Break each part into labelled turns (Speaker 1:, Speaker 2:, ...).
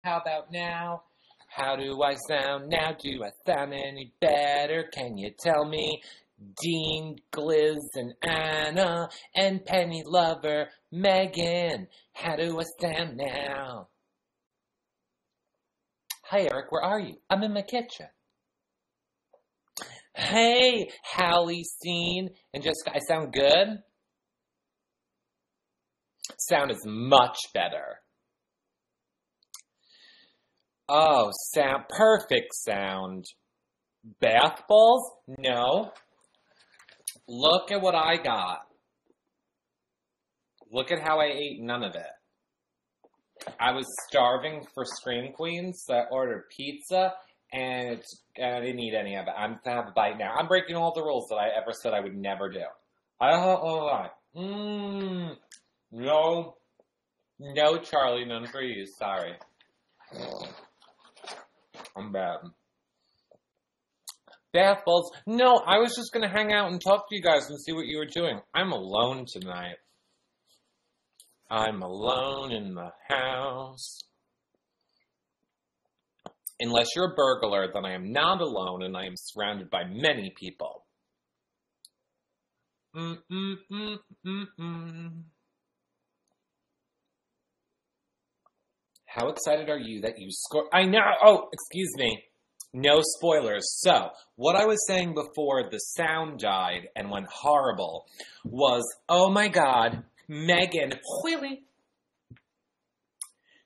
Speaker 1: How about now? How do I sound now? Do I sound any better? Can you tell me? Dean, Gliz, and Anna, and Penny Lover, Megan. How do I sound now? Hi, Eric, where are you? I'm in my kitchen. Hey, Hallie, Scene, and Jessica, I sound good? Sound is much better. Oh, perfect sound. Bath balls? No. Look at what I got. Look at how I ate none of it. I was starving for Scream Queens, so I ordered pizza, and I didn't eat any of it. I'm gonna have a bite now. I'm breaking all the rules that I ever said I would never do. I don't know why. No, Charlie, none for you. Sorry. I'm bad. Bath balls? No, I was just going to hang out and talk to you guys and see what you were doing. I'm alone tonight. I'm alone in the house. Unless you're a burglar, then I am not alone and I am surrounded by many people. How excited are you that you scored? I know! Oh, excuse me. No spoilers. So, what I was saying before the sound died and went horrible was, oh my god, Megan Wheelie.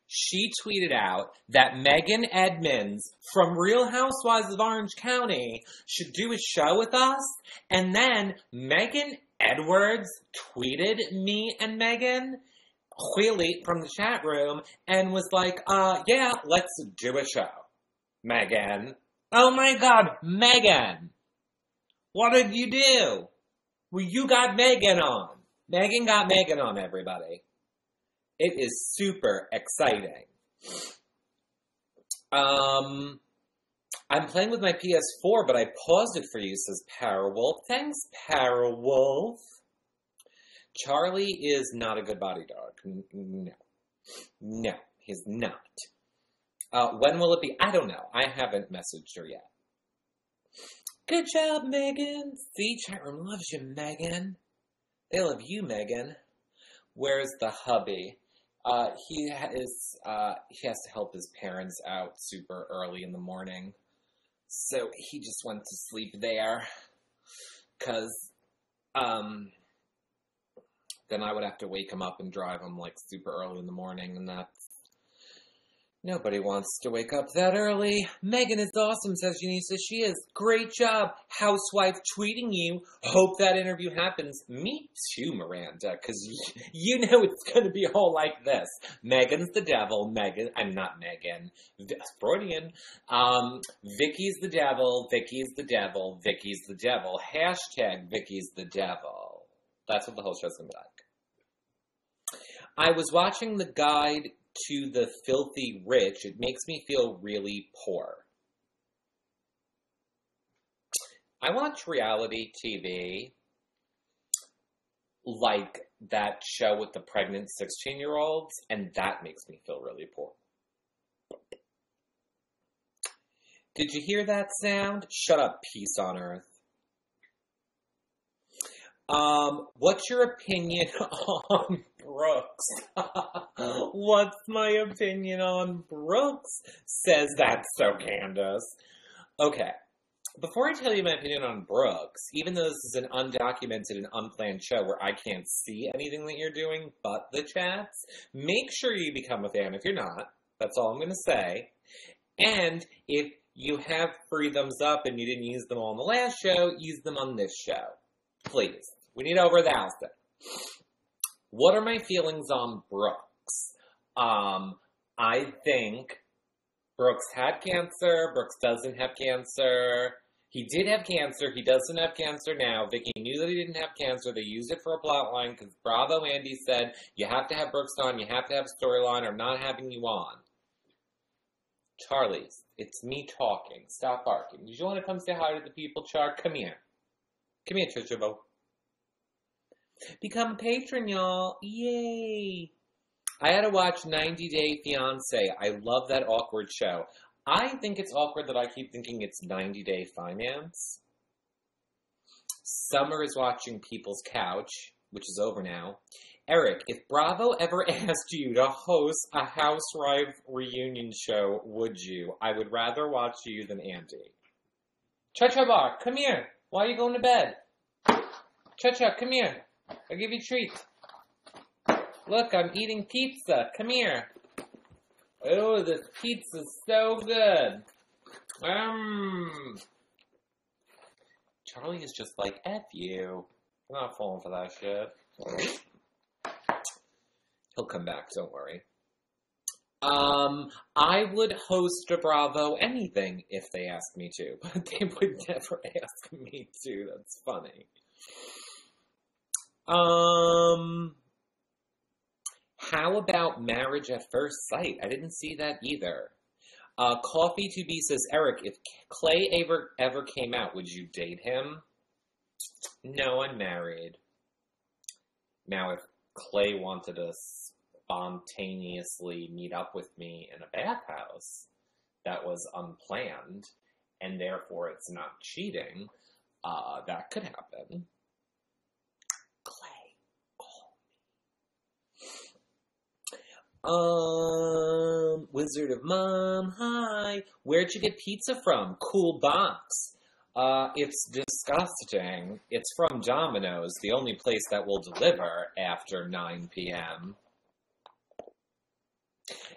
Speaker 1: She tweeted out that Megan Edmonds from Real Housewives of Orange County should do a show with us. And then Megan Edwards tweeted me and Megan Wheelie from the chat room and was like, yeah, let's do a show. Megan. Oh my god, Megan. What did you do? Well, you got Megan on. Megan got Megan on, everybody. It is super exciting. I'm playing with my PS4, but I paused it for you, says Powerwolf. Thanks, Powerwolf. Charlie is not a good body dog. No, he's not. When will it be? I don't know. I haven't messaged her yet. Good job, Megan. See, chat room loves you, Megan. They love you, Megan. Where's the hubby? He has to help his parents out super early in the morning. So he just went to sleep there. 'Cause, then I would have to wake him up and drive him, like, super early in the morning, and nobody wants to wake up that early. Megan is awesome, says Janisa. She is. Great job. Housewife tweeting you. Hope that interview happens. Me too, Miranda, because you know it's going to be all like this. Megan's the devil. I'm not Megan. Freudian. Vicky's the devil. Vicky's the devil. Vicky's the devil. Hashtag Vicky's the devil. That's what the whole show's going to be like. I was watching the guide to the Filthy Rich. It makes me feel really poor. I watch reality TV like that show with the pregnant 16-year-olds, and that makes me feel really poor. Did you hear that sound? Shut up, peace on earth. What's your opinion on Brooks? What's my opinion on Brooks? Says That's So Candace. Okay. Before I tell you my opinion on Brooks, even though this is an undocumented and unplanned show where I can't see anything that you're doing but the chats, make sure you become a fan if you're not. That's all I'm going to say. And if you have free thumbs up and you didn't use them all on the last show, use them on this show. Please. We need over 1,000. What are my feelings on Brooks? I think Brooks had cancer. Brooks doesn't have cancer. He did have cancer. He doesn't have cancer now. Vicky knew that he didn't have cancer. They used it for a plot line because Bravo Andy said, you have to have Brooks on. You have to have a storyline or I'm not having you on. Charlie, it's me talking. Stop barking. Did you want to come say hi to the people, Char? Come here. Come here, Chichavo. Become a patron, y'all. Yay. I had to watch 90 Day Fiancé. I love that awkward show. I think it's awkward that I keep thinking it's 90 Day Finance. Summer is watching People's Couch, which is over now. Eric, if Bravo ever asked you to host a Housewife reunion show, would you? I would rather watch you than Andy. Cha-Cha Bar, come here. Why are you going to bed? Cha-Cha, come here. I'll give you a treat. Look, I'm eating pizza. Come here. Oh, this pizza's so good. Charlie is just like, F you. I'm not falling for that shit. He'll come back, don't worry. I would host a Bravo anything if they asked me to, but they would never ask me to. That's funny. How about Marriage at First Sight? I didn't see that either. Coffee2B says, Eric, if Clay ever came out, would you date him? No, I'm married. Now, if Clay wanted to spontaneously meet up with me in a bathhouse that was unplanned, and therefore it's not cheating, that could happen. Clay, call me. Wizard of Mom, hi. Where'd you get pizza from? Cool box. It's disgusting. It's from Domino's, the only place that will deliver after 9 p.m.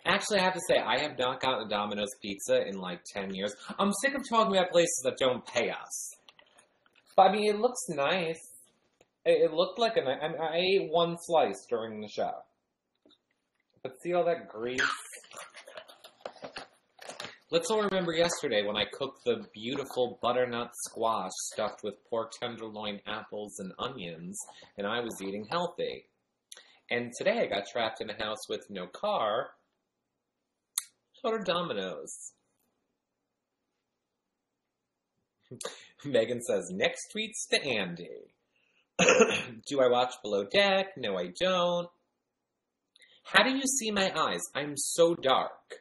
Speaker 1: Actually, I have to say, I have not gotten a Domino's pizza in like 10 years. I'm sick of talking about places that don't pay us. But I mean, it looks nice. It looked like I ate one slice during the show. But see all that grease? Let's all remember yesterday when I cooked the beautiful butternut squash stuffed with pork tenderloin, apples, and onions, and I was eating healthy. And today I got trapped in a house with no car. So to Domino's. Megan says, next tweets to Andy. Do I watch Below Deck? No, I don't. How do you see my eyes? I'm so dark.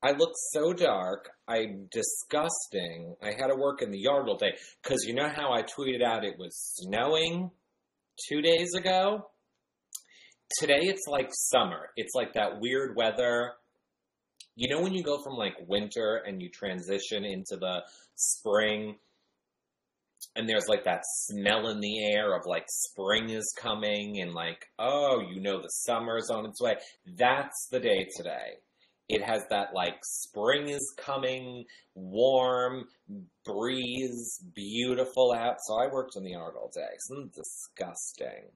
Speaker 1: I look so dark. I'm disgusting. I had to work in the yard all day. Because you know how I tweeted out it was snowing 2 days ago? Today it's like summer. It's like that weird weather. You know when you go from like winter and you transition into the spring and there's like that smell in the air of like spring is coming and like, oh, you know the summer's on its way. That's the day today. It has that, like, spring is coming, warm, breeze, beautiful out. So I worked in the yard all day. It's disgusting.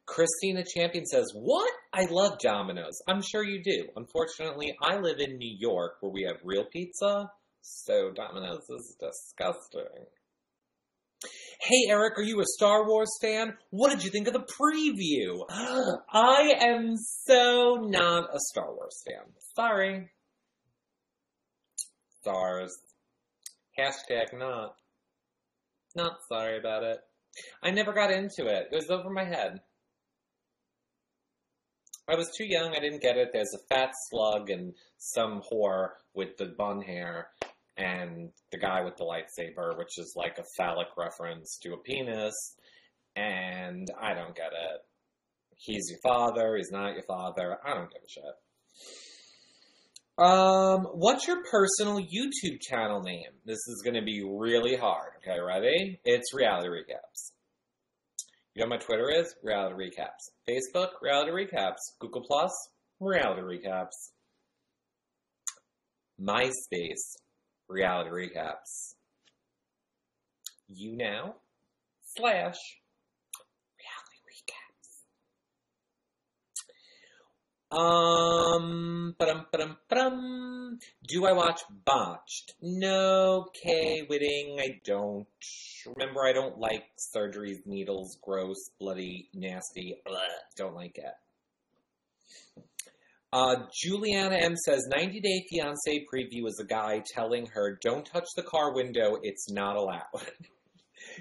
Speaker 1: Christina Champion says, what? I love Domino's. I'm sure you do. Unfortunately, I live in New York where we have real pizza. So Domino's is disgusting. Hey, Eric, are you a Star Wars fan? What did you think of the preview? I am so not a Star Wars fan. Sorry. Stars. Hashtag not. Not sorry about it. I never got into it. It was over my head. I was too young. I didn't get it. There's a fat slug and some whore with the bun hair. And the guy with the lightsaber, which is like a phallic reference to a penis. And I don't get it. He's your father. He's not your father. I don't give a shit. What's your personal YouTube channel name? This is going to be really hard. Okay, ready? It's Reality Recaps. You know what my Twitter is? Reality Recaps. Facebook? Reality Recaps. Google Plus? Reality Recaps. MySpace? Reality Recaps. YouNow / Reality Recaps. Do I watch Botched? No, Kay Whitting, I don't. Remember, I don't like surgeries, needles, gross, bloody, nasty. Ugh, don't like it. Juliana M says, 90 Day Fiancé preview is a guy telling her, don't touch the car window, it's not allowed.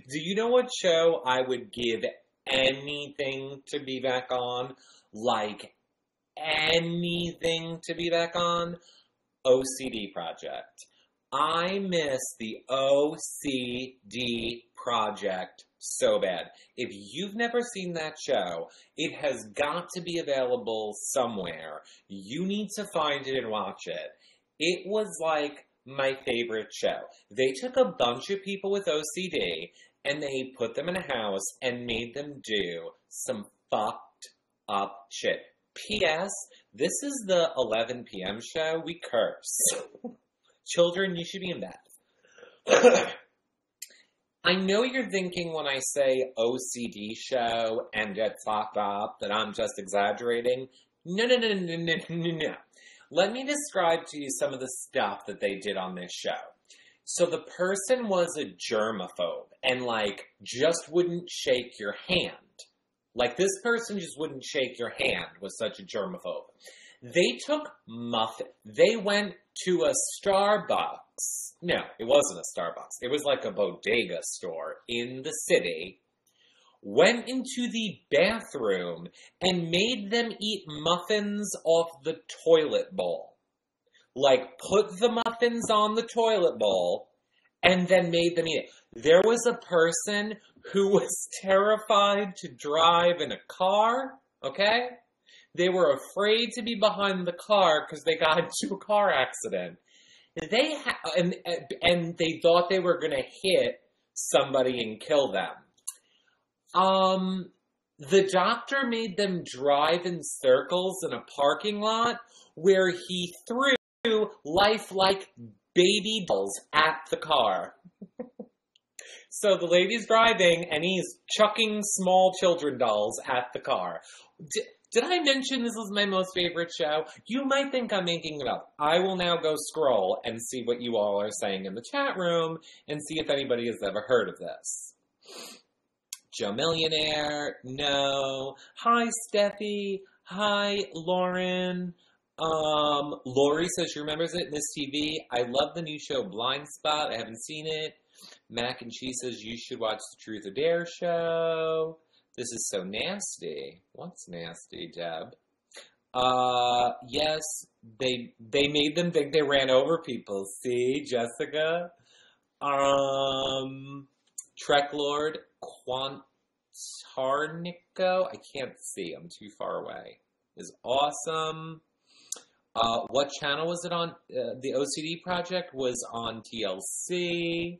Speaker 1: Do you know what show I would give anything to be back on? like anything to be back on, OCD Project. I miss the OCD Project so bad. If you've never seen that show, it has got to be available somewhere. You need to find it and watch it. It was like my favorite show. They took a bunch of people with OCD and they put them in a house and made them do some fucked up shit. P.S. This is the 11 p.m. show. We curse. Children, you should be in bed. I know you're thinking when I say OCD show and get fucked up that I'm just exaggerating. No. Let me describe to you some of the stuff that they did on this show. So the person was a germaphobe and, like, just wouldn't shake your hand. Like, this person just wouldn't shake your hand, was such a germaphobe. They took they went to a Starbucks. No, it wasn't a Starbucks. It was like a bodega store in the city. Went into the bathroom and made them eat muffins off the toilet bowl. Like, put the muffins on the toilet bowl and then made them eat it. There was a person who was terrified to drive in a car, okay? They were afraid to be behind the car because they got into a car accident. And they thought they were going to hit somebody and kill them. The doctor made them drive in circles in a parking lot where he threw lifelike baby dolls at the car. So the lady's driving and he's chucking small children dolls at the car. Did I mention this was my most favorite show? You might think I'm making it up. I will now go scroll and see what you all are saying in the chat room and see if anybody has ever heard of this. Joe Millionaire, no. Hi, Steffi. Hi, Lauren. Lori says she remembers it, Miss TV. I love the new show Blind Spot. I haven't seen it. Mac and Cheese says you should watch the Truth or Dare show. This is so nasty. What's nasty, Deb? Yes, they made them think they ran over people. See, Jessica? Trek Lord Quantarnico, I can't see, I'm too far away, is awesome. What channel was it on? The OCD Project was on TLC.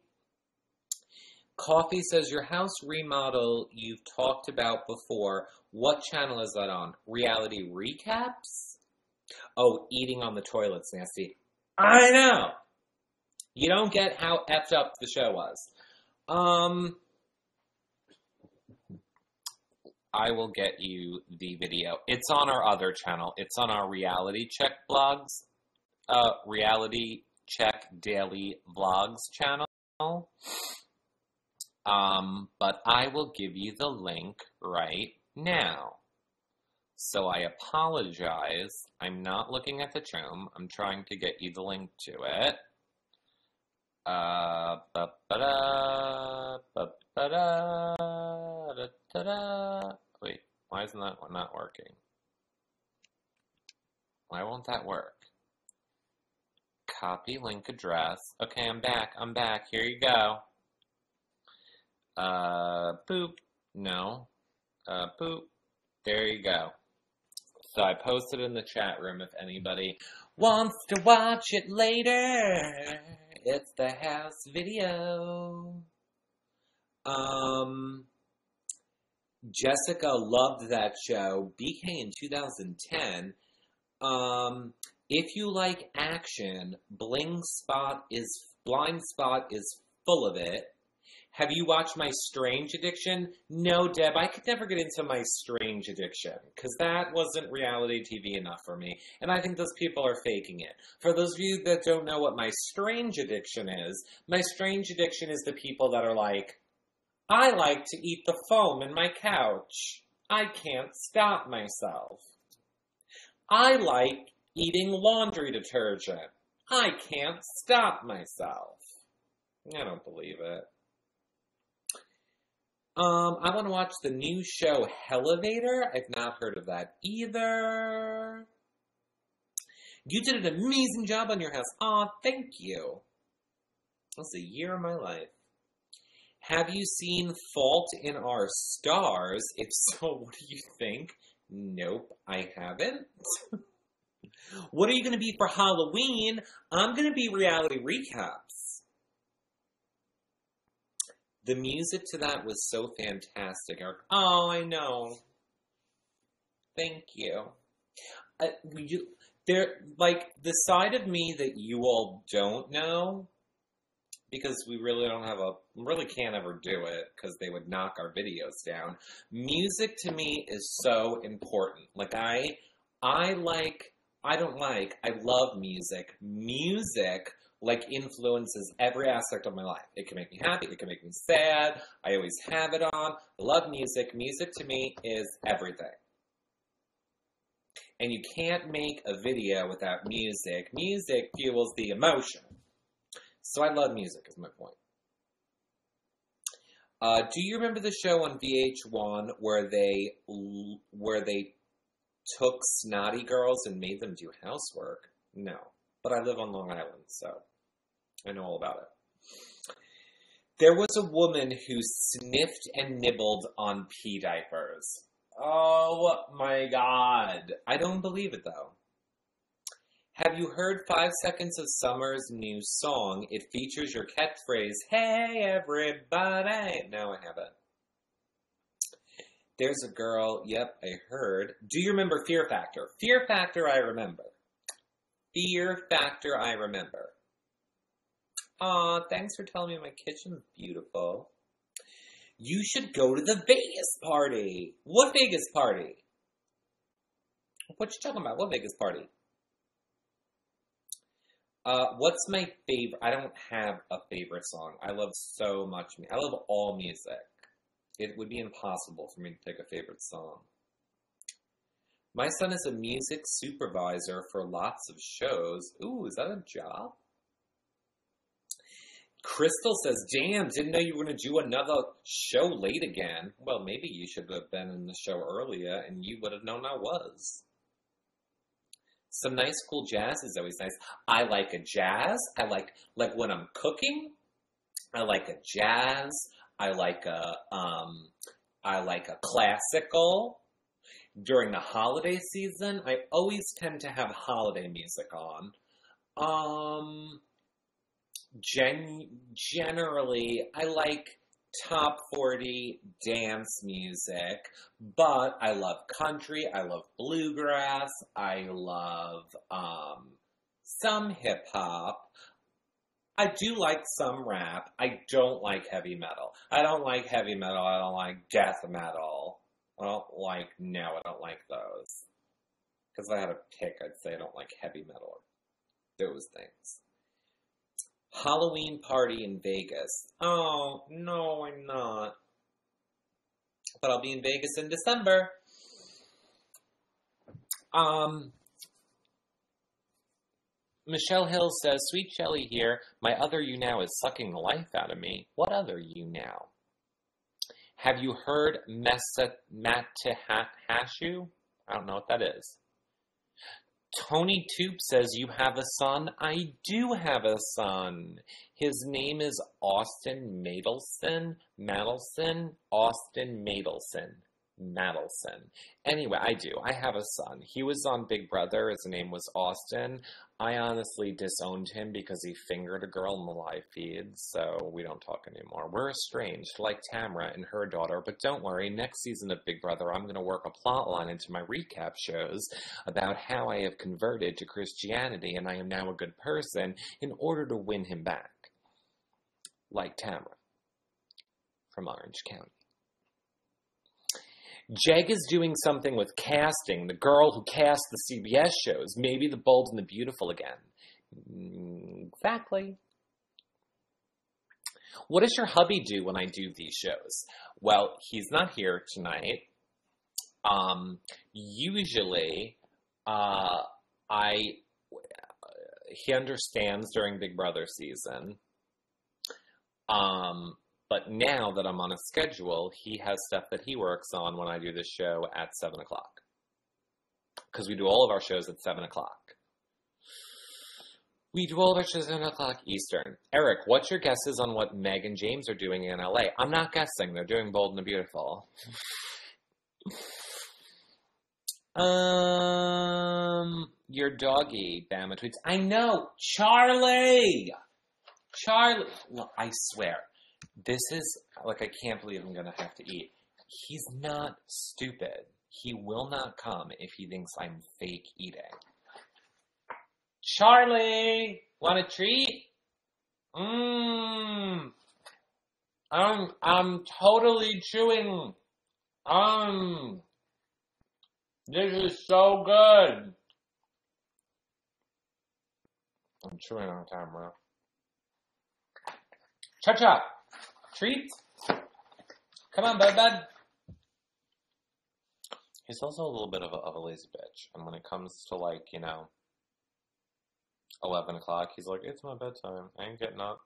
Speaker 1: Coffee says, your house remodel you've talked about before. What channel is that on? Reality Recaps? Oh, eating on the toilet's nasty. I know! You don't get how effed up the show was. I will get you the video. It's on our other channel. It's on our Reality Check blogs. Reality Check Daily Vlogs channel. But I will give you the link right now. So I apologize. I'm not looking at the room. I'm trying to get you the link to it. Wait, why isn't that one not working? Why won't that work? Copy link address. Okay, I'm back. Here you go. Boop. No. Boop. There you go. So I posted in the chat room if anybody wants to watch it later. It's the house video. Jessica loved that show. BK in 2010. If you like action, Blind Spot is full of it. Have you watched My Strange Addiction? No, Deb, I could never get into My Strange Addiction, because that wasn't reality TV enough for me, and I think those people are faking it. For those of you that don't know what My Strange Addiction is the people that are like, I like to eat the foam in my couch. I can't stop myself. I like eating laundry detergent. I can't stop myself. I don't believe it. I want to watch the new show Elevator. I've not heard of that either. You did an amazing job on your house. Aw, thank you. That's a year of my life. Have you seen Fault in Our Stars? If so, what do you think? Nope, I haven't. What are you going to be for Halloween? I'm going to be reality recaps. The music to that was so fantastic. Oh, I know. Thank you. Like, the side of me that you all don't know, because we really can't ever do it, because they would knock our videos down. Music to me is so important. Like, I love music. Music, like, influences every aspect of my life. It can make me happy. It can make me sad. I always have it on. I love music. Music to me is everything. And you can't make a video without music. Music fuels the emotion. So I love music, is my point. Do you remember the show on VH1 where they took snotty girls and made them do housework? No. But I live on Long Island, so I know all about it. There was a woman who sniffed and nibbled on pee diapers. Oh my God. I don't believe it, though. Have you heard 5 Seconds of Summer's new song? It features your catchphrase, "Hey, everybody." No, I haven't. There's a girl, yep, I heard. Do you remember Fear Factor? Fear Factor, I remember. Fear Factor, I remember. Aw, thanks for telling me my kitchen's beautiful. You should go to the Vegas party. What Vegas party? What you talking about? What Vegas party? What's my favorite? I don't have a favorite song. I love so much. I love all music. It would be impossible for me to pick a favorite song. My son is a music supervisor for lots of shows. Ooh, is that a job? Crystal says, damn, didn't know you were going to do another show late again. Well, maybe you should have been in the show earlier and you would have known I was. Some nice, cool jazz is always nice. I like a jazz. I like when I'm cooking. I like a jazz. I like a classical. During the holiday season, I always tend to have holiday music on. Generally, I like top 40 dance music, but I love country, I love bluegrass, I love some hip hop. I do like some rap. I don't like heavy metal. I don't like heavy metal. I don't like death metal. I don't like those. Because if I had to pick, I'd say I don't like heavy metal or those things. Halloween party in Vegas. Oh, no, I'm not. But I'll be in Vegas in December. Michelle Hill says, Sweet Shelly here. My other you now is sucking the life out of me. What other you now? Have you heard Matahashu? I don't know what that is. Tony Toop says, you have a son? I do have a son. His name is Austin Madelson. Austin Madelson. Anyway, I do. I have a son. He was on Big Brother. His name was Austin. I honestly disowned him because he fingered a girl in the live feed, so we don't talk anymore. We're estranged, like Tamra and her daughter, but don't worry, next season of Big Brother, I'm going to work a plot line into my recap shows about how I have converted to Christianity and I am now a good person in order to win him back. Like Tamra from Orange County. Jeg is doing something with casting. The girl who cast the CBS shows. Maybe The Bold and the Beautiful again. Exactly. What does your hubby do when I do these shows? Well, he's not here tonight. Usually, he understands during Big Brother season. But now that I'm on a schedule, he has stuff that he works on when I do this show at 7 o'clock. Because we do all of our shows at 7 o'clock. We do all of our shows at 7 o'clock Eastern. Eric, what's your guesses on what Meg and James are doing in LA? I'm not guessing. They're doing Bold and the Beautiful. Your doggy, Bama tweets. I know, Charlie! No, I swear. This is, like, I can't believe I'm gonna have to eat. He's not stupid. He will not come if he thinks I'm fake eating. Charlie! Want a treat? I'm totally chewing. This is so good. I'm chewing on camera. Cha-cha! Treat? Come on, bud. He's also a little bit of a lazy bitch. And when it comes to, 11 o'clock, he's like, it's my bedtime. I ain't getting up.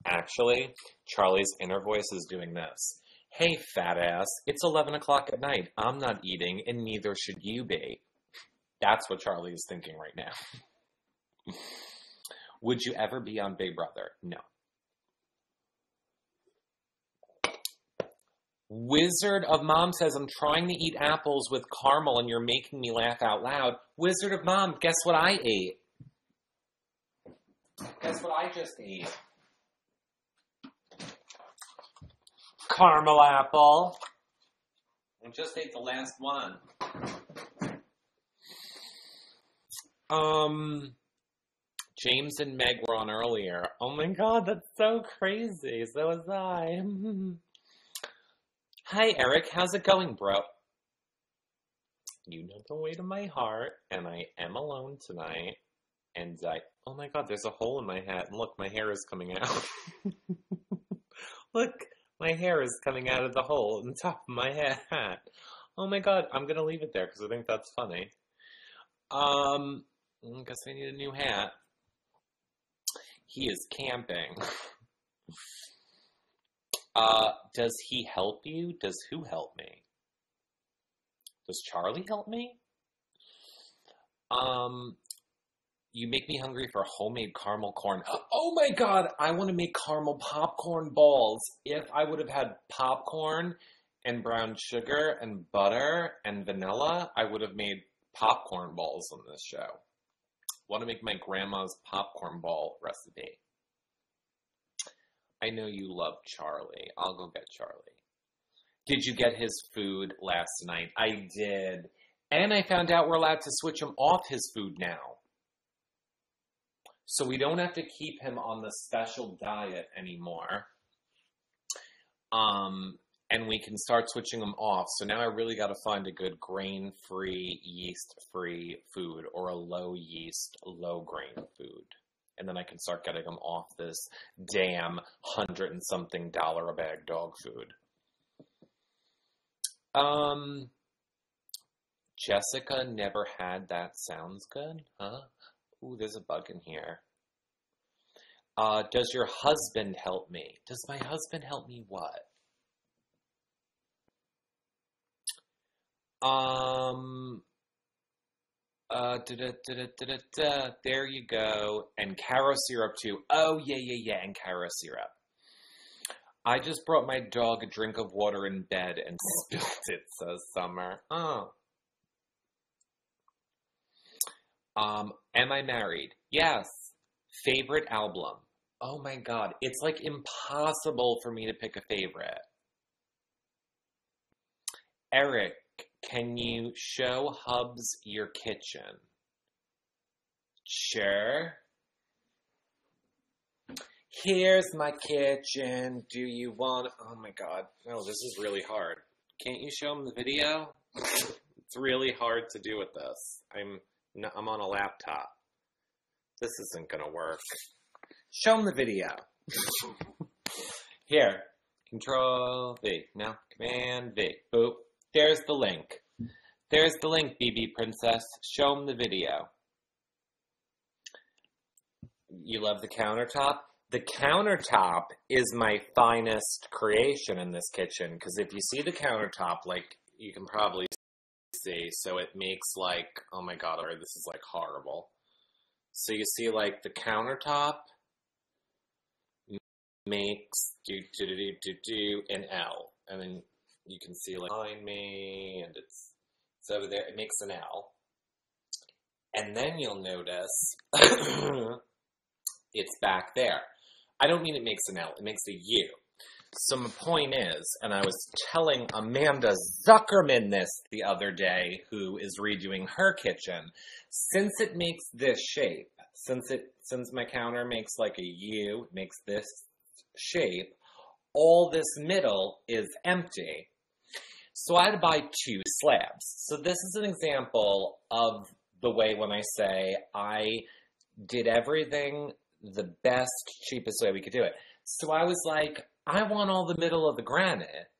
Speaker 1: Actually, Charlie's inner voice is doing this. Hey, fat ass, it's 11 o'clock at night. I'm not eating, and neither should you be. That's what Charlie is thinking right now. Would you ever be on Big Brother? No. Wizard of Mom says, I'm trying to eat apples with caramel and you're making me laugh out loud. Wizard of Mom, guess what I ate? Guess what I just ate? Caramel apple. I just ate the last one. James and Meg were on earlier. Oh my god, that's so crazy. So was I. Hi, Eric. How's it going, bro? You know the way to my heart, and I am alone tonight. And oh my god, there's a hole in my hat, and look, my hair is coming out. Look, my hair is coming out of the hole in the top of my hat. Oh my god, I'm gonna leave it there, because I think that's funny. I guess I need a new hat. He is camping. Does he help you? Does who help me? Does Charlie help me? You make me hungry for homemade caramel corn. Oh my god, I want to make caramel popcorn balls. If I would have had popcorn and brown sugar and butter and vanilla, I would have made popcorn balls on this show. Want to make my grandma's popcorn ball recipe. I know you love Charlie. I'll go get Charlie. Did you get his food last night? I did. And I found out we're allowed to switch him off his food now. So we don't have to keep him on the special diet anymore. And we can start switching him off. So now I really got to find a good grain-free, yeast-free food or a low-yeast, low-grain food. And then I can start getting them off this damn $100-and-something a bag dog food. Jessica never had that. Sounds good, huh? Ooh, there's a bug in here. Does your husband help me? Does my husband help me what? There you go. And Caro syrup too. Oh, yeah. And Caro syrup. I just brought my dog a drink of water in bed and spilled it, says Summer. Oh. Am I married? Yes. Favorite album? Oh my god. It's like impossible for me to pick a favorite. Eric, can you show Hubs your kitchen? Sure. Here's my kitchen. Do you want... Oh my god. No, this is really hard. Can't you show him the video? It's really hard to do with this. I'm on a laptop. This isn't gonna work. Show him the video. Here. Control V. No. Command V. Boop. There's the link. There's the link, BB Princess. Show him the video. You love the countertop? The countertop is my finest creation in this kitchen, because if you see the countertop, like, you can probably see, so it makes, like, oh my god, this is, like, horrible. So you see, like, the countertop makes an L, and then you can see, like, behind me, and it's over there, it makes an L. And then you'll notice it's back there. I don't mean it makes an L, it makes a U. So my point is, and I was telling Amanda Zuckerman this the other day, who is redoing her kitchen, since it makes this shape, since my counter makes like a U, it makes this shape, all this middle is empty. So I had to buy 2 slabs. So this is an example of the way when I say I did everything the best, cheapest way we could do it. So I was like, I want all the middle of the granite.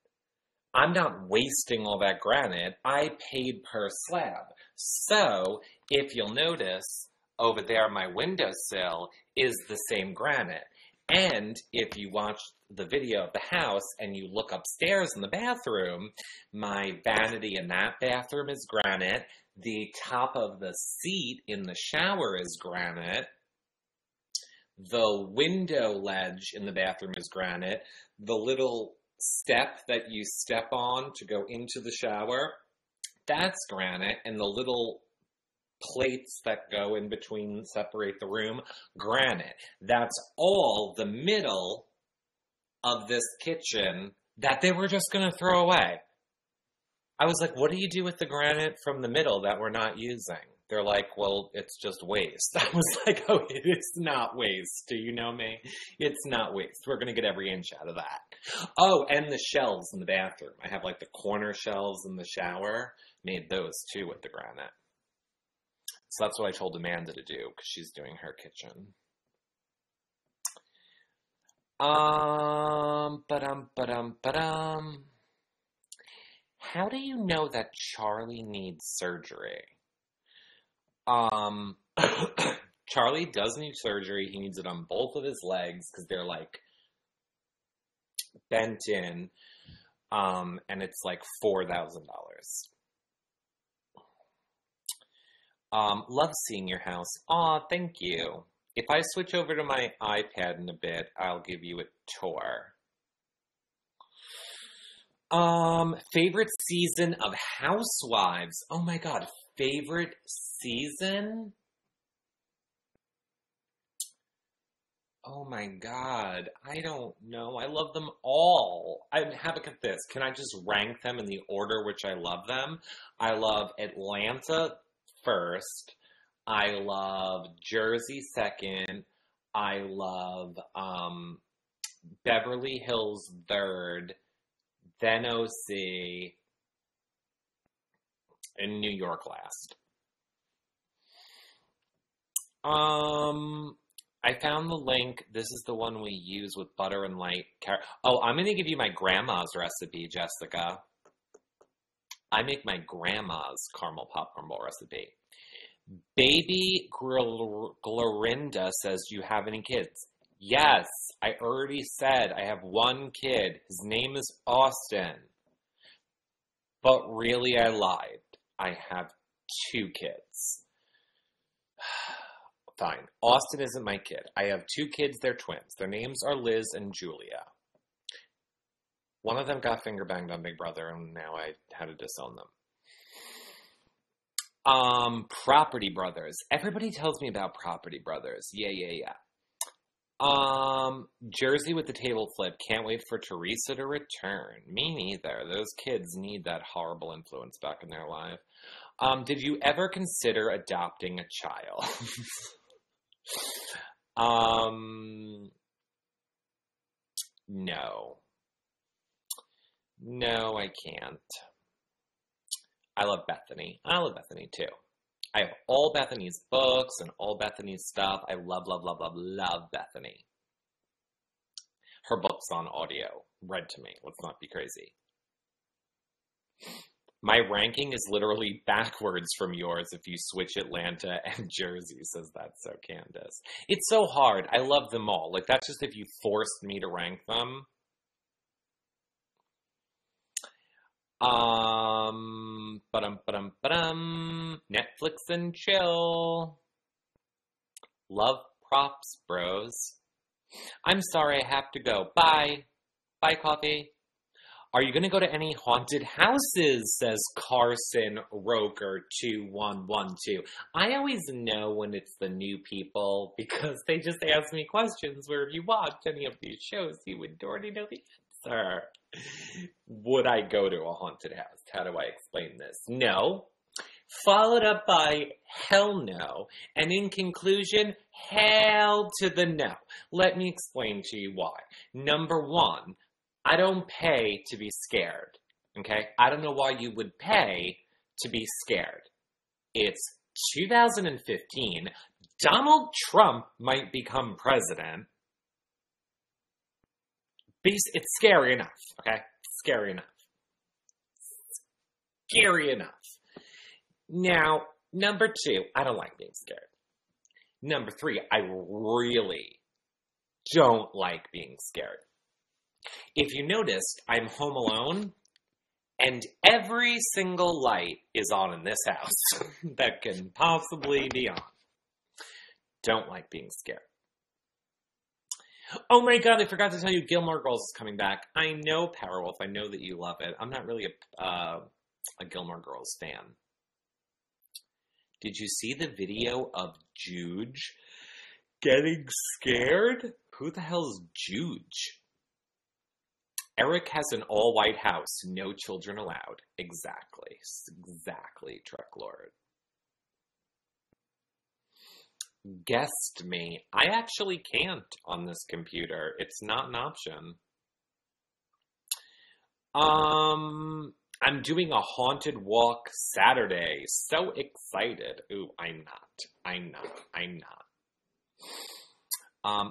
Speaker 1: I'm not wasting all that granite. I paid per slab. So if you'll notice, over there my windowsill is the same granite. And if you watch the video of the house and you look upstairs in the bathroom, my vanity in that bathroom is granite. The top of the seat in the shower is granite. The window ledge in the bathroom is granite. The little step that you step on to go into the shower, that's granite. And the little plates that go in between, separate the room, granite. That's all the middle of this kitchen that they were just going to throw away. I was like, what do you do with the granite from the middle that we're not using? They're like, well, it's just waste. I was like, oh, it is not waste. Do you know me? It's not waste. We're going to get every inch out of that. Oh, and the shelves in the bathroom. I have like the corner shelves in the shower. Made those too with the granite. So that's what I told Amanda to do, because she's doing her kitchen. How do you know that Charlie needs surgery? Charlie does need surgery. He needs it on both of his legs, because they're, like, bent in, and it's, like, $4,000. Love seeing your house. Aw, thank you. If I switch over to my iPad in a bit, I'll give you a tour. Favorite season of Housewives. Oh my god, favorite season? Oh my god, I don't know. I love them all. I have a look at this. Can I just rank them in the order which I love them? I love Atlanta first. I love Jersey second. I love Beverly Hills third. Then OC. And New York last. I found the link. This is the one we use with butter and light carrot. Oh, I'm going to give you my grandma's recipe, Jessica. I make my grandma's caramel popcorn bowl recipe. Baby Glorinda says, do you have any kids? Yes, I already said I have one kid. His name is Austin. But really, I lied. I have 2 kids. Fine. Austin isn't my kid. I have 2 kids. They're twins. Their names are Liz and Julia. One of them got finger banged on Big Brother, and now I had to disown them. Property Brothers. Everybody tells me about Property Brothers. Yeah. Jersey with the table flip. Can't wait for Teresa to return. Me neither. Those kids need that horrible influence back in their life. Did you ever consider adopting a child? No. No, I can't. I love Bethany. I love Bethany too. I have all Bethany's books and all Bethany's stuff. I love Bethany. Her book's on audio. Read to me. Let's not be crazy. My ranking is literally backwards from yours if you switch Atlanta and Jersey, says That's So Candace. It's so hard. I love them all. Like, that's just if you forced me to rank them. Netflix and chill. Love props, bros. I'm sorry, I have to go. Bye. Bye, coffee. Are you going to go to any haunted houses, says Carson Roker 2112. I always know when it's the new people because they just ask me questions where if you watch any of these shows, you would already know the answer. Would I go to a haunted house? How do I explain this? No. Followed up by hell no. And in conclusion, hell to the no. Let me explain to you why. Number one, I don't pay to be scared, okay? I don't know why you would pay to be scared. It's 2015. Donald Trump might become president. It's scary enough, okay? Scary enough. Scary enough. Now, number two, I don't like being scared. Number three, I really don't like being scared. If you noticed, I'm home alone, and every single light is on in this house that can possibly be on. Don't like being scared. Oh my god, I forgot to tell you Gilmore Girls is coming back. I know, Powerwolf, I know that you love it. I'm not really a Gilmore Girls fan. Did you see the video of Juge getting scared? Who the hell's Juge? Eric has an all-white house, no children allowed. Exactly, Truck Lord. Guessed me. I actually can't on this computer. It's not an option. I'm doing a haunted walk Saturday. So excited. Ooh, I'm not.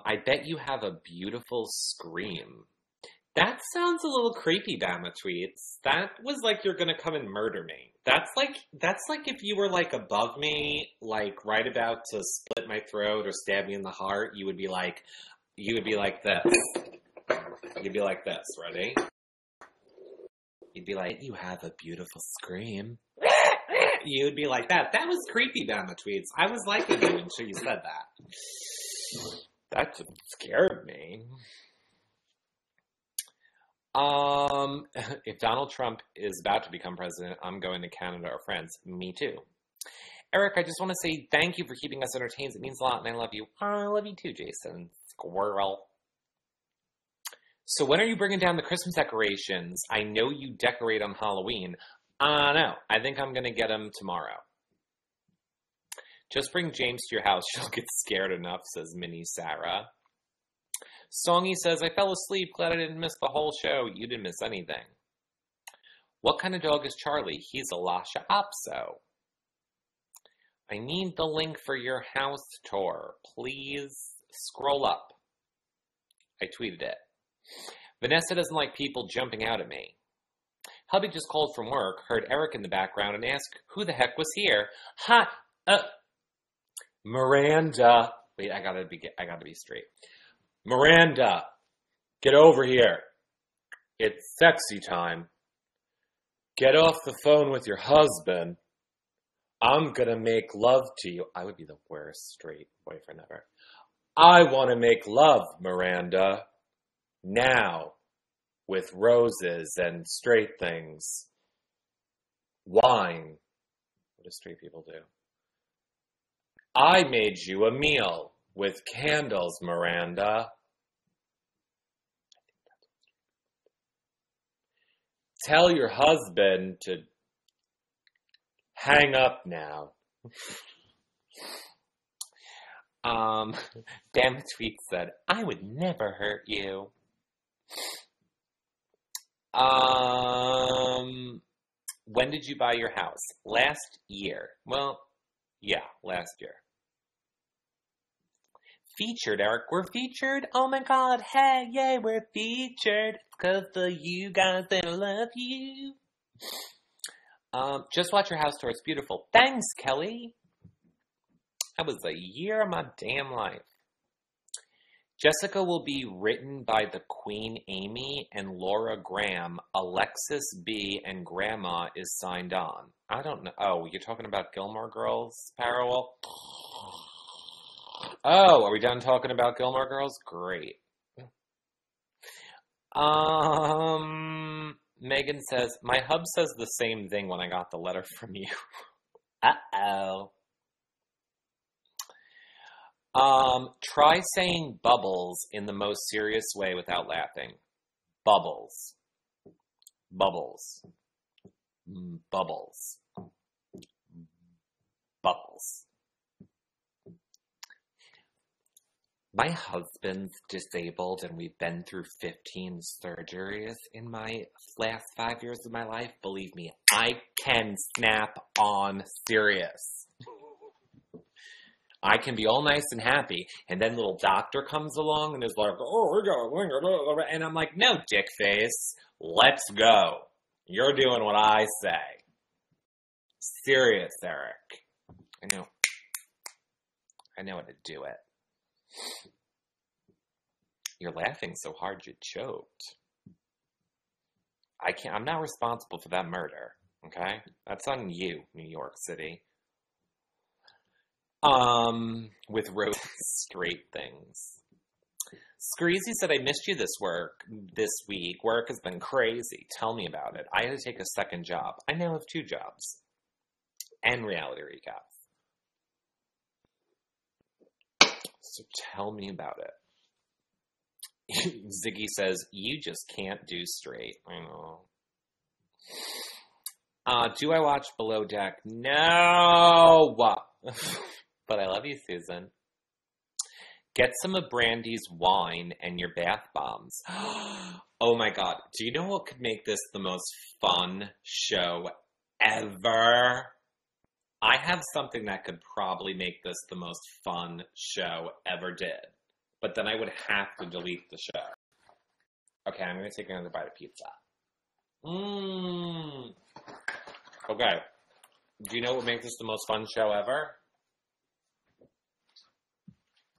Speaker 1: I bet you have a beautiful scream. That sounds a little creepy, Bama Tweets. That was like you're gonna come and murder me. That's like if you were like above me, like right about to split my throat or stab me in the heart, you would be like this. You'd be like this, ready? You'd be like, you have a beautiful scream. You would be like that. That was creepy, Bama Tweets. I was liking you until you said that. That just scared me. If Donald Trump is about to become president, I'm going to Canada or France. Me too. Eric, I just want to say thank you for keeping us entertained. It means a lot, and I love you. I love you too, Jason. Squirrel. So when are you bringing down the Christmas decorations? I know you decorate on Halloween. No. I think I'm going to get them tomorrow. Just bring James to your house. She'll get scared enough, says Minnie Sarah. Songy says, I fell asleep. Glad I didn't miss the whole show. You didn't miss anything. What kind of dog is Charlie? He's a Lhasa Apso. I need the link for your house tour. Please scroll up. I tweeted it. Vanessa doesn't like people jumping out at me. Hubby just called from work, heard Eric in the background, and asked who the heck was here. Miranda. Wait, I gotta be straight. Miranda, get over here. It's sexy time. Get off the phone with your husband. I'm gonna make love to you. I would be the worst straight boyfriend ever. I want to make love, Miranda. Now. With roses and straight things. Wine. What do straight people do? I made you a meal. With candles, Miranda. Tell your husband to hang up now. Damn Tweet said, I would never hurt you. When did you buy your house? Last year. Well, yeah, last year. Featured, Eric. We're featured. Oh my god. Hey, yay, we're featured. Cause of you guys that love you. Just watch your house tour. It's beautiful. Thanks, Kelly. That was a year of my damn life. Jessica will be written by the Queen Amy and Laura Graham. Alexis B. and Grandma is signed on. I don't know. Oh, you're talking about Gilmore Girls parallel? Oh, are we done talking about Gilmore Girls? Great. Megan says, my hub says the same thing when I got the letter from you. Uh-oh. Try saying bubbles in the most serious way without laughing. Bubbles. Bubbles. Bubbles. Bubbles. My husband's disabled and we've been through 15 surgeries in my last 5 years of my life. Believe me, I can snap on serious. I can be all nice and happy, and then little doctor comes along and is like, oh, we got a winger, and I'm like, no, dick face, let's go. You're doing what I say. Serious, Eric. I know how to do it. You're laughing so hard you choked. I'm not responsible for that murder, okay? That's on you, New York City. With road straight things. Screezy said, I missed you this week. Work has been crazy. Tell me about it. I had to take a second job. I now have 2 jobs. And reality recaps. So tell me about it. Ziggy says, you just can't do straight. I know. Do I watch Below Deck? No! But I love you, Susan. Get some of Brandy's wine and your bath bombs. Oh my God. Do you know what could make this the most fun show ever? I have something that could probably make this the most fun show ever did. But then I would have to delete the show. Okay, I'm going to take another bite of pizza. Okay. Do you know what would make this the most fun show ever?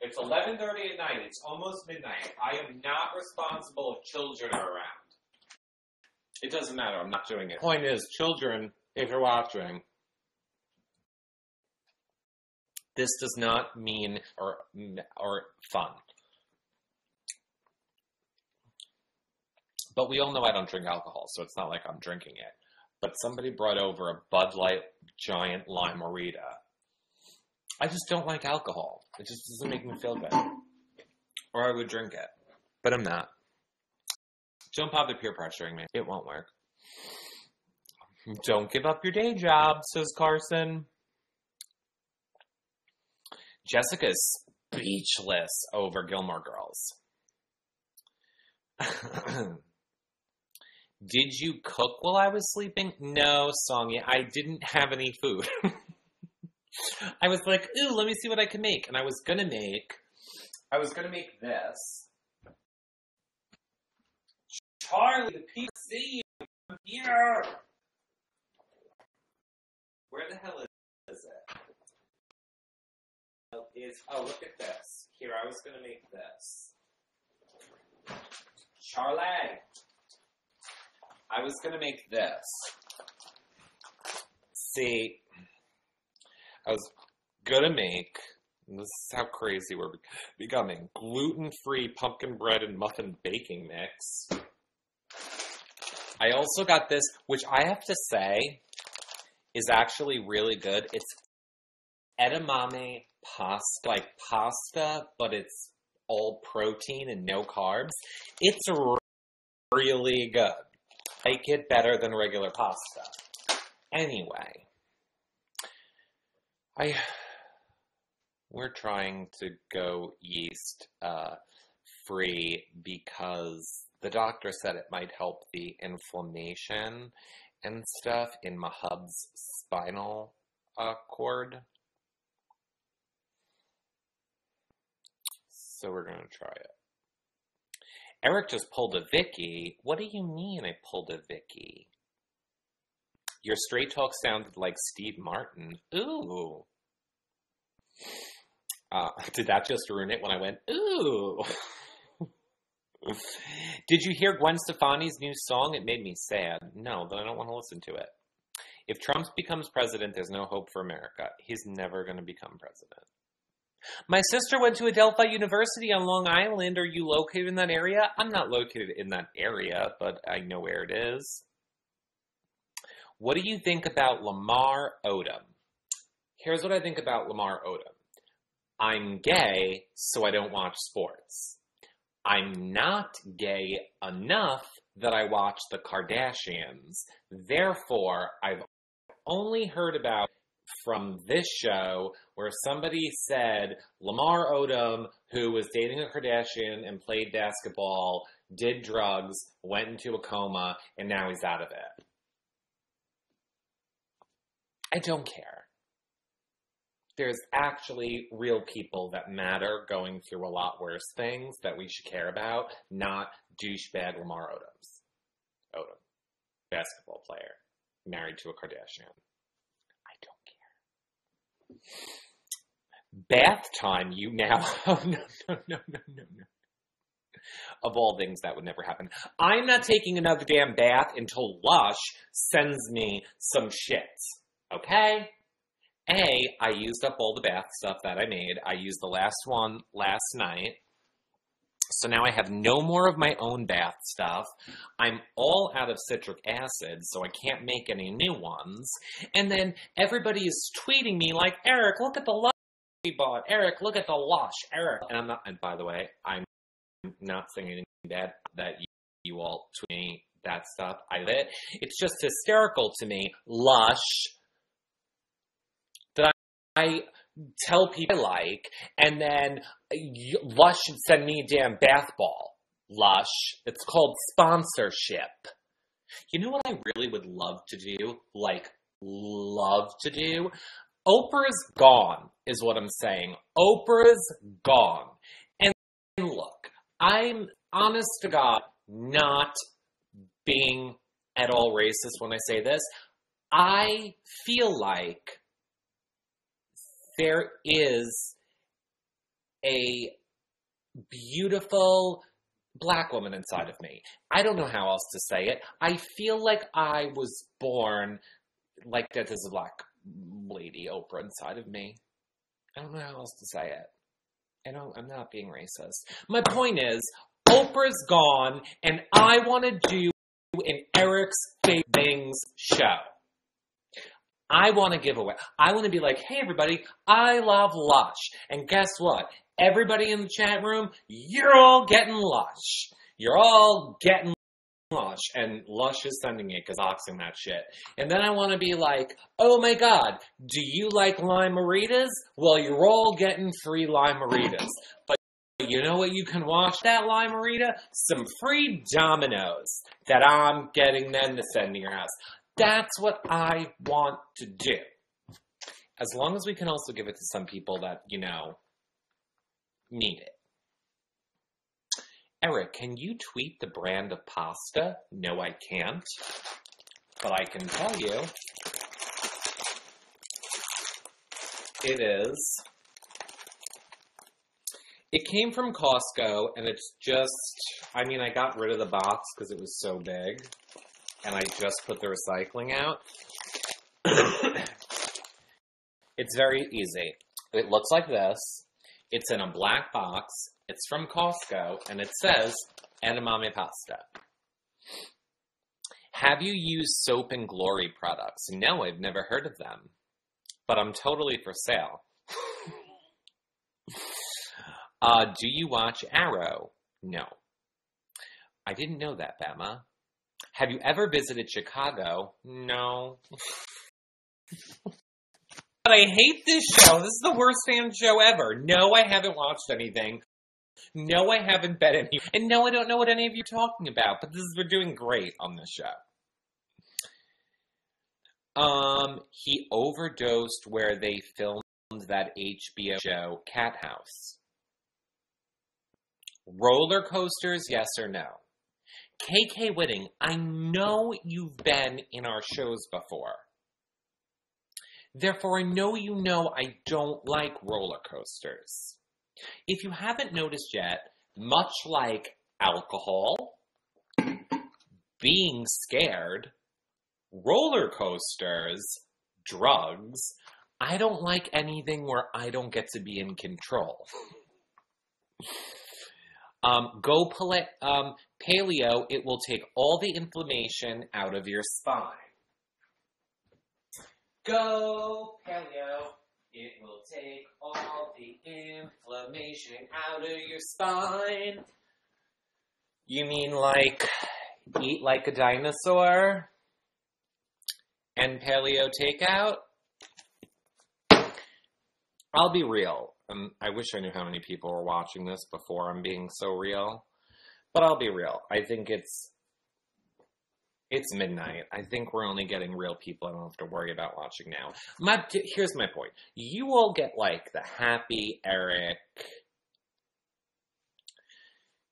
Speaker 1: It's 11:30 at night. It's almost midnight. I am not responsible if children are around. It doesn't matter. I'm not doing it. Point is, children, if you're watching, this does not mean or fun. But we all know I don't drink alcohol, so it's not like I'm drinking it. But somebody brought over a Bud Light giant lime-a-rita. I just don't like alcohol. It just doesn't make me feel good. Or I would drink it. But I'm not. Don't bother peer pressuring me. It won't work. Don't give up your day job, says Carson. Jessica is speechless over Gilmore Girls. Did you cook while I was sleeping? No, Sonia, I didn't have any food. I was like, ooh, let me see what I can make. And I was gonna make this. Charlie, the PC, here. Where the hell is it? Oh, look at this. Here, I was gonna make this. Charlie, I was gonna make this. See, I was gonna make, this is how crazy we're becoming, gluten-free pumpkin bread and muffin baking mix. I also got this, which I have to say is actually really good. It's edamame pasta, like pasta, but it's all protein and no carbs. It's really good. I like it better than regular pasta. Anyway, we're trying to go yeast free because the doctor said it might help the inflammation and stuff in my hub's spinal cord. So we're going to try it. Eric just pulled a Vicky. What do you mean I pulled a Vicky? Your straight talk sounded like Steve Martin. Ooh. Did that just ruin it when I went, ooh? Did you hear Gwen Stefani's new song? It made me sad. No, then I don't want to listen to it. If Trump becomes president, there's no hope for America. He's never going to become president. My sister went to Adelphi University on Long Island. Are you located in that area? I'm not located in that area, but I know where it is. What do you think about Lamar Odom? Here's what I think about Lamar Odom. I'm gay, so I don't watch sports. I'm not gay enough that I watch the Kardashians. Therefore, I've only heard about from this show where somebody said Lamar Odom, who was dating a Kardashian and played basketball, did drugs, went into a coma, and now he's out of it. I don't care. There's actually real people that matter going through a lot worse things that we should care about, not douchebag Lamar Odom, basketball player, married to a Kardashian. I don't care. Bath time, you now. Oh, no. Of all things, that would never happen. I'm not taking another damn bath until Lush sends me some shit. Okay? I used up all the bath stuff that I made. I used the last one last night. So now I have no more of my own bath stuff. I'm all out of citric acid, so I can't make any new ones. And then everybody is tweeting me like, Eric, look at the Lush we bought. Eric, look at the Lush. Eric. And by the way, I'm not saying anything bad that you all tweet me that stuff. It's just hysterical to me. Lush. I tell people I like, and then Lush should send me a damn bath ball. Lush. It's called sponsorship. You know what I really would love to do? Love to do? Oprah's gone, is what I'm saying. Oprah's gone. And look, I'm, honest to God, not being at all racist when I say this. I feel like there is a beautiful black woman inside of me. I don't know how else to say it. I feel like I was born like that there's a black lady Oprah inside of me. I don't know how else to say it. I'm not being racist. My point is, Oprah's gone, and I want to do an Eric's Fake Things show. I want to give away. I want to be like, hey, everybody, I love Lush. And guess what? Everybody in the chat room, you're all getting Lush. You're all getting Lush. And Lush is sending it because boxing that shit. And then I want to be like, oh, my God, do you like Lime-A-Ritas? Well, you're all getting free Lime-A-Ritas. But you know what you can wash that Lime-A-Rita? Some free Dominoes that I'm getting them to send to your house. That's what I want to do. As long as we can also give it to some people that, need it. Eric, can you tweet the brand of pasta? No, I can't. But I can tell you, it came from Costco, and it's just, I got rid of the box because it was so big. And I just put the recycling out. It's very easy. It looks like this. It's in a black box. It's from Costco, and it says edamame pasta. Have you used Soap and Glory products? No, I've never heard of them. But I'm totally for sale. Do you watch Arrow? No. I didn't know that, Bama. Have you ever visited Chicago? No. But I hate this show. This is the worst fan show ever. No, I haven't watched anything. No, I haven't bet any. And no, I don't know what any of you are talking about. But we're doing great on this show. He overdosed where they filmed that HBO show, Cat House. Roller coasters, yes or no? KK Whitting, I know you've been in our shows before. Therefore, I know you know I don't like roller coasters. If you haven't noticed yet, much like alcohol, being scared, roller coasters, drugs, I don't like anything where I don't get to be in control. Go paleo, it will take all the inflammation out of your spine. Go paleo, it will take all the inflammation out of your spine. You mean like eat like a dinosaur and paleo takeout? I'll be real. I wish I knew how many people were watching this before I'm being so real. But I'll be real. I think it's midnight. I think we're only getting real people I don't have to worry about watching now. Here's my point. You all get like the happy Eric.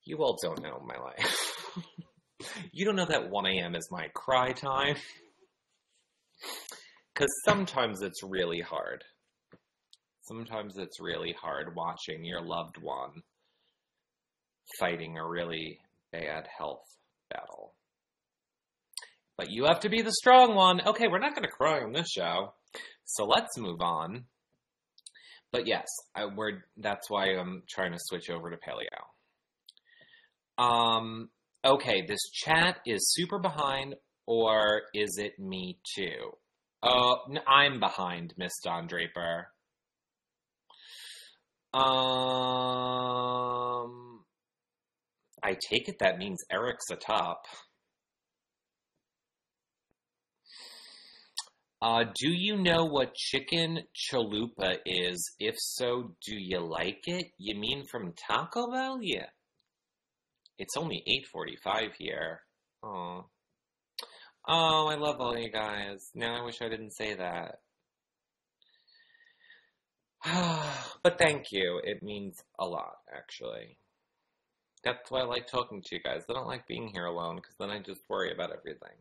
Speaker 1: You all don't know my life. You don't know that 1 a.m. is my cry time. Because sometimes it's really hard. Sometimes it's really hard watching your loved one fighting a really bad health battle. But you have to be the strong one. Okay, we're not going to cry on this show. So let's move on. But yes, that's why I'm trying to switch over to paleo. Okay, this chat is super behind, or is it me too? I'm behind, Miss Don Draper. I take it that means Eric's atop. Do you know what chicken chalupa is? If so, do you like it? You mean from Taco Bell? Yeah. It's only 8:45 here. Oh, I love all you guys. Now I wish I didn't say that. But thank you. It means a lot, actually. That's why I like talking to you guys. I don't like being here alone, because then I just worry about everything.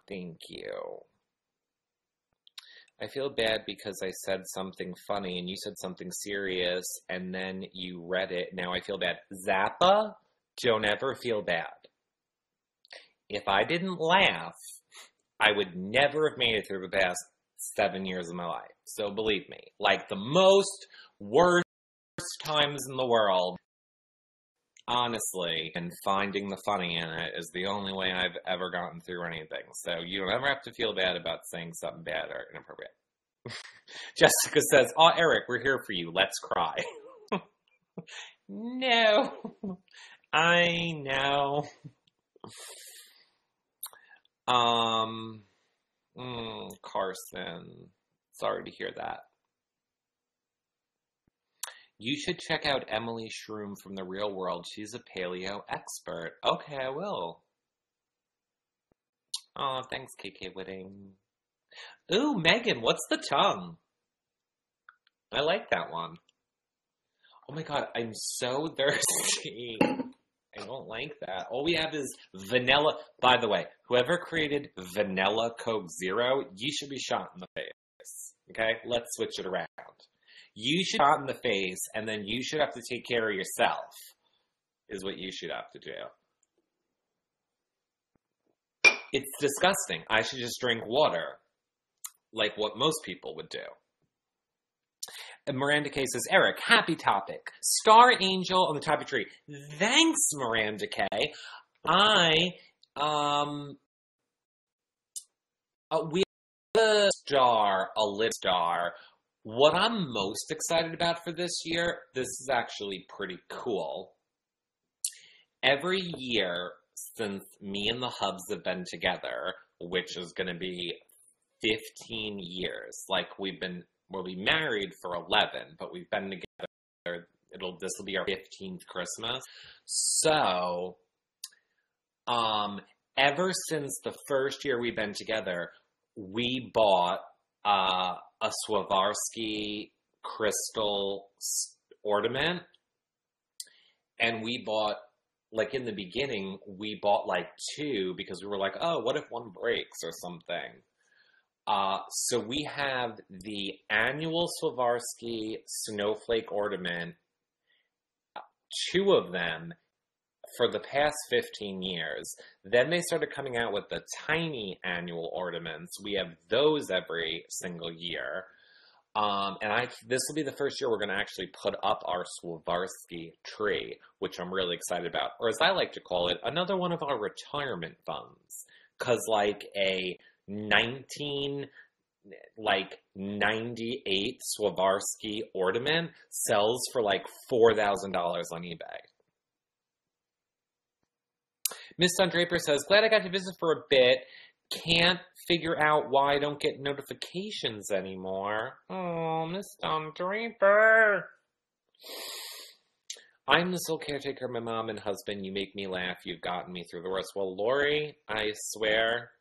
Speaker 1: Thank you. I feel bad because I said something funny and you said something serious and then you read it. Now I feel bad. Zappa, don't ever feel bad. If I didn't laugh, I would never have made it through the past 7 years of my life. So believe me, like the most worst times in the world, honestly, and finding the funny in it is the only way I've ever gotten through anything. So you don't ever have to feel bad about saying something bad or inappropriate. Jessica says, "Oh, Eric, we're here for you. Let's cry." No. I know. Carson. Sorry to hear that. You should check out Emily Shroom from The Real World. She's a paleo expert. Okay, I will. Oh, thanks, KK Whitting. Ooh, Megan, what's the tongue? I like that one. Oh my god, I'm so thirsty. I don't like that. All we have is vanilla. By the way, whoever created Vanilla Coke Zero, you should be shot in the face. Okay? Let's switch it around. You should be shot in the face, and then you should have to take care of yourself, is what you should have to do. It's disgusting. I should just drink water, like what most people would do. And Miranda K says, Eric, happy topic. Star Angel on the top of the tree. Thanks, Miranda K. We have a lit star. What I'm most excited about for this year, this is actually pretty cool. Every year since me and the Hubs have been together, which is going to be 15 years, like we'll be married for 11, but we've been together, this will be our 15th Christmas. So, ever since the first year we've been together, we bought, a Swarovski crystal ornament. And we bought, like in the beginning, we bought like two because we were like, oh, what if one breaks or something? So we have the annual Swarovski snowflake ornament, two of them for the past 15 years. Then they started coming out with the tiny annual ornaments. We have those every single year. This will be the first year we're going to actually put up our Swarovski tree, which I'm really excited about. Or as I like to call it, another one of our retirement funds. Because like a 1998 Swarovski ornament sells for like $4,000 on eBay. Miss Don Draper says, glad I got to visit for a bit. Can't figure out why I don't get notifications anymore. Oh, Miss Don Draper. I'm the sole caretaker of my mom and husband. You make me laugh. You've gotten me through the worst. Well, Lori, I swear.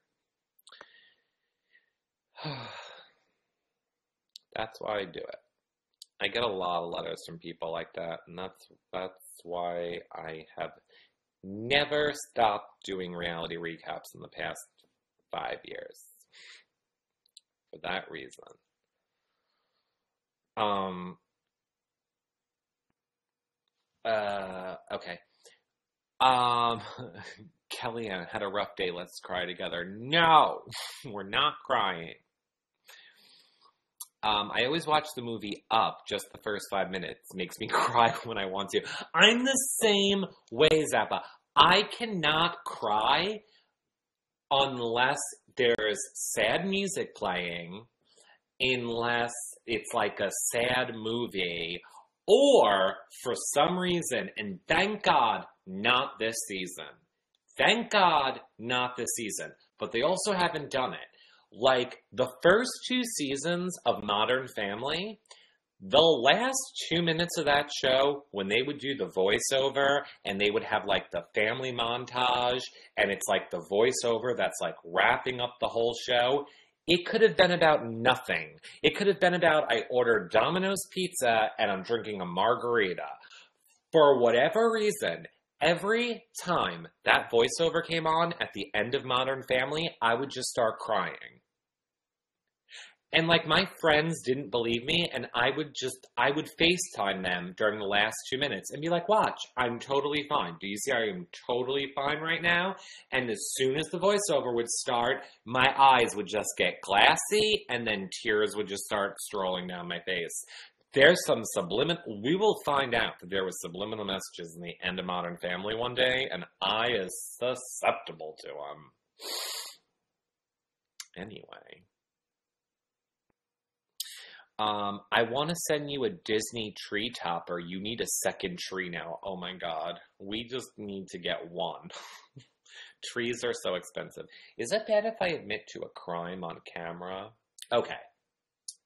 Speaker 1: That's why I do it. I get a lot of letters from people like that, and that's why I have never stopped doing reality recaps in the past 5 years. For that reason. Okay. Kellyanne had a rough day. Let's cry together. No, we're not crying. I always watch the movie Up, just the first 5 minutes. Makes me cry when I want to. I'm the same way, Zappa. I cannot cry unless there's sad music playing, unless it's like a sad movie, or for some reason, and thank God, not this season. Thank God, not this season. But they also haven't done it. Like, the first 2 seasons of Modern Family, the last 2 minutes of that show, when they would do the voiceover, and they would have, like, the family montage, and it's, like, the voiceover that's, like, wrapping up the whole show, it could have been about nothing. It could have been about, I ordered Domino's pizza, and I'm drinking a margarita. For whatever reason, every time that voiceover came on at the end of Modern Family, I would just start crying. And, like, my friends didn't believe me, and I would FaceTime them during the last 2 minutes and be like, watch, I'm totally fine. Do you see I am totally fine right now? And as soon as the voiceover would start, my eyes would just get glassy, and then tears would just start strolling down my face. There's some we will find out that there was subliminal messages in the end of Modern Family one day, and I is susceptible to them. Anyway. I want to send you a Disney tree topper. You need a second tree now. Oh my God. We just need to get one. Trees are so expensive. Is it bad if I admit to a crime on camera? Okay.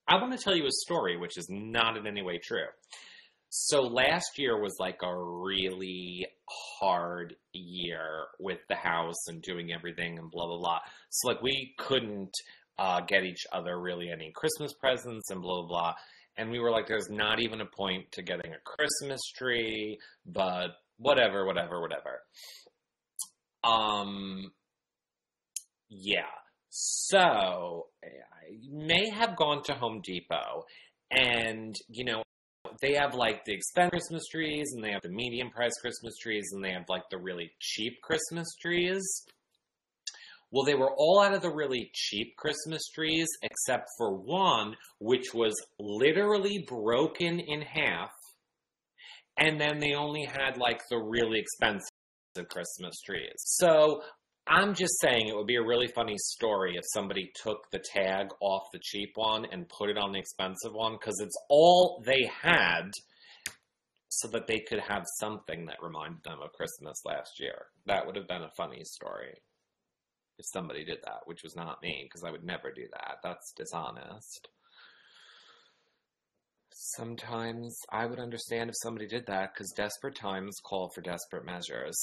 Speaker 1: I want to tell you a story, which is not in any way true. So last year was like a really hard year with the house and doing everything and blah, blah, blah. So like we couldn't get each other really any Christmas presents and blah, blah, blah. And we were like, there's not even a point to getting a Christmas tree, but whatever. Yeah. So I may have gone to Home Depot and, you know, they have like the expensive Christmas trees and they have the medium price Christmas trees and they have like the really cheap Christmas trees. Well, they were all out of the really cheap Christmas trees, except for one, which was literally broken in half. And then they only had, like, the really expensive Christmas trees. So, I'm just saying it would be a really funny story if somebody took the tag off the cheap one and put it on the expensive one, because it's all they had, so that they could have something that reminded them of Christmas last year. That would have been a funny story. If somebody did that, which was not me, because I would never do that. That's dishonest. Sometimes I would understand if somebody did that, because desperate times call for desperate measures.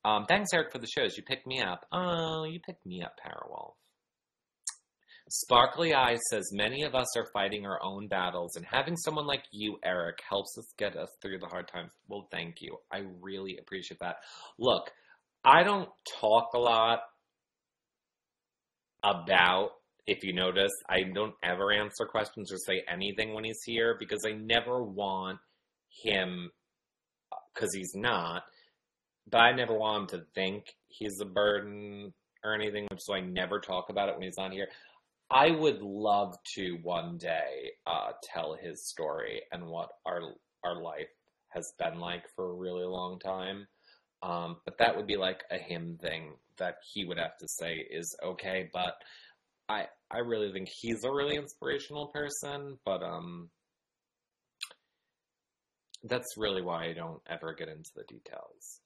Speaker 1: Thanks, Eric, for the shows. You picked me up. Oh, you picked me up, Parawolf. Sparkly Eye says, many of us are fighting our own battles, and having someone like you, Eric, helps us get us through the hard times. Well, thank you. I really appreciate that. Look, I don't talk a lot about, if you notice, I don't ever answer questions or say anything when he's here because I never want him, because he's not, but I never want him to think he's a burden or anything, so I never talk about it when he's not here. I would love to one day tell his story and what our life has been like for a really long time. But that would be like a him thing that he would have to say is okay. But I really think he's a really inspirational person. But that's really why I don't ever get into the details.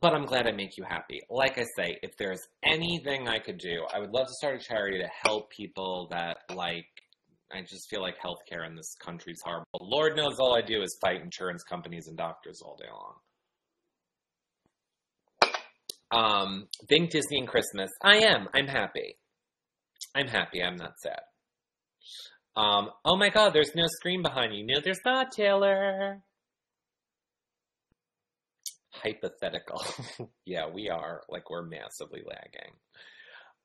Speaker 1: But I'm glad I make you happy. Like I say, if there's anything I could do, I would love to start a charity to help people that, like, I just feel like healthcare in this country is horrible. Lord knows all I do is fight insurance companies and doctors all day long. Think Disney and Christmas. I am. I'm happy. I'm happy. I'm not sad. Oh my God, there's no screen behind you. No, there's not, Taylor. Hypothetical. Yeah, we are. Like, we're massively lagging.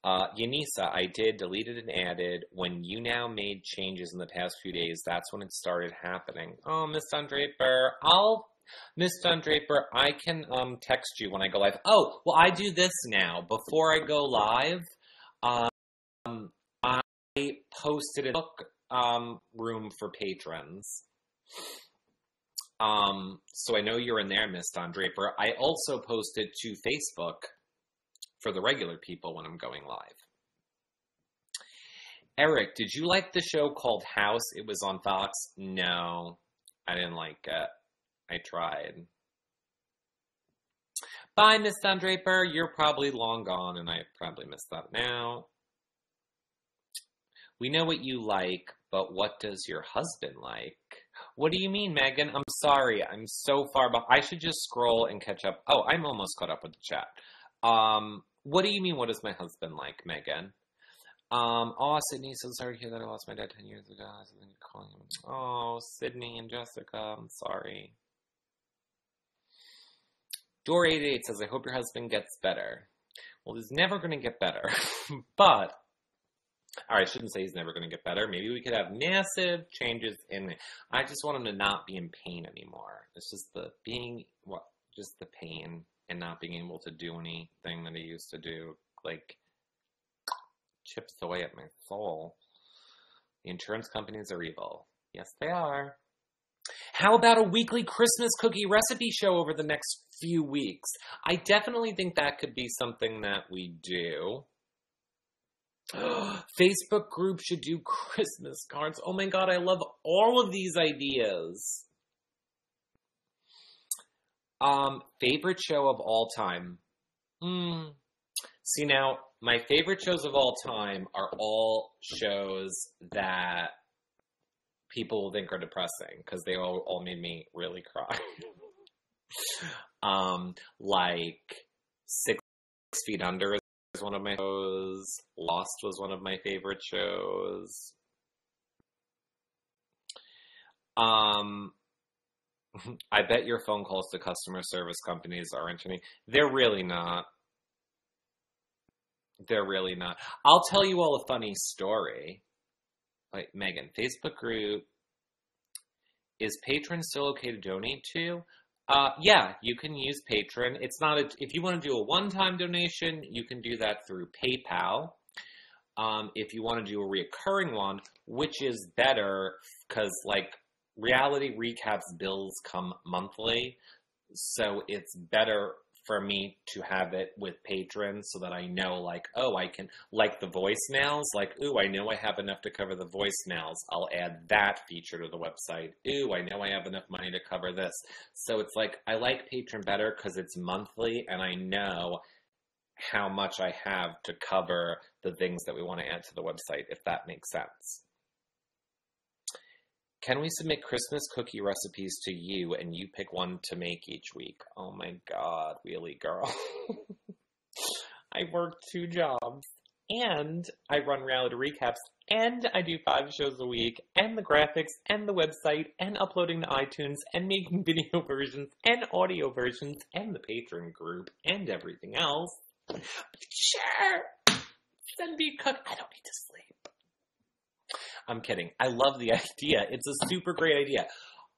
Speaker 1: Yanisa, I deleted and added. When you now made changes in the past few days, that's when it started happening. Oh, Miss Don Draper. Miss Don Draper, I can text you when I go live. Oh, well, I do this now. Before I go live, I posted a book room for patrons. So I know you're in there, Miss Don Draper. I also posted to Facebook for the regular people when I'm going live. Eric, did you like the show called House? It was on Fox. No, I didn't like it. I tried. Bye, Miss Don Draper. You're probably long gone, and I probably missed that now. We know what you like, but what does your husband like? What do you mean, Megan? I'm sorry. I'm so far behind. I should just scroll and catch up. Oh, I'm almost caught up with the chat. What do you mean, what does my husband like, Megan? Oh, Sydney, so sorry to hear that I lost my dad 10 years ago. Oh, Sydney and Jessica, I'm sorry. Door88 says, I hope your husband gets better. Well, he's never going to get better, but... All right, I shouldn't say he's never going to get better. Maybe we could have massive changes in it. I just want him to not be in pain anymore. It's just the pain and not being able to do anything that he used to do, like, chips away at my soul. The insurance companies are evil. Yes, they are. How about a weekly Christmas cookie recipe show over the next few weeks? I definitely think that could be something that we do. Facebook group should do Christmas cards. Oh my God, I love all of these ideas. Favorite show of all time. See, now, my favorite shows of all time are all shows that people will think are depressing because they all made me really cry. Like 6 Feet Under is one of my shows. Lost was one of my favorite shows. I bet your phone calls to customer service companies are entertaining. They're really not. They're really not. I'll tell you all a funny story. Like, Megan, Facebook group. Is Patreon still okay to donate to? Yeah, you can use Patreon. It's not if you want to do a one-time donation, you can do that through PayPal. If you want to do a reoccurring one, which is better because, like, reality recaps bills come monthly, so it's better for me to have it with patrons so that I know, like, oh, I can, like the voicemails, like, ooh, I know I have enough to cover the voicemails. I'll add that feature to the website. Ooh, I know I have enough money to cover this. So it's like, I like Patreon better because it's monthly and I know how much I have to cover the things that we want to add to the website, if that makes sense. Can we submit Christmas cookie recipes to you and you pick one to make each week? Oh my God, wheelie girl. I work 2 jobs, and I run reality recaps, and I do 5 shows a week, and the graphics, and the website, and uploading to iTunes, and making video versions, and audio versions, and the Patreon group, and everything else. Sure! Send me a cook. I don't need to sleep. I'm kidding. I love the idea. It's a super great idea.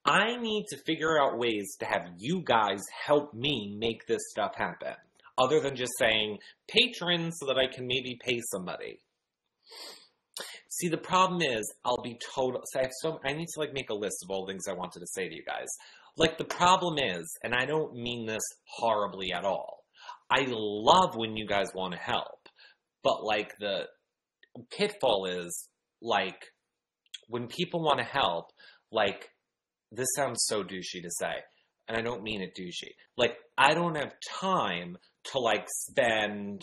Speaker 1: I need to figure out ways to have you guys help me make this stuff happen. Other than just saying patrons so that I can maybe pay somebody. See, the problem is, I'll be total. So I need to make a list of all the things I wanted to say to you guys. The problem is, and I don't mean this horribly at all. I love when you guys want to help, but the pitfall is when people want to help. This sounds so douchey to say, and I don't mean it douchey. I don't have time to spend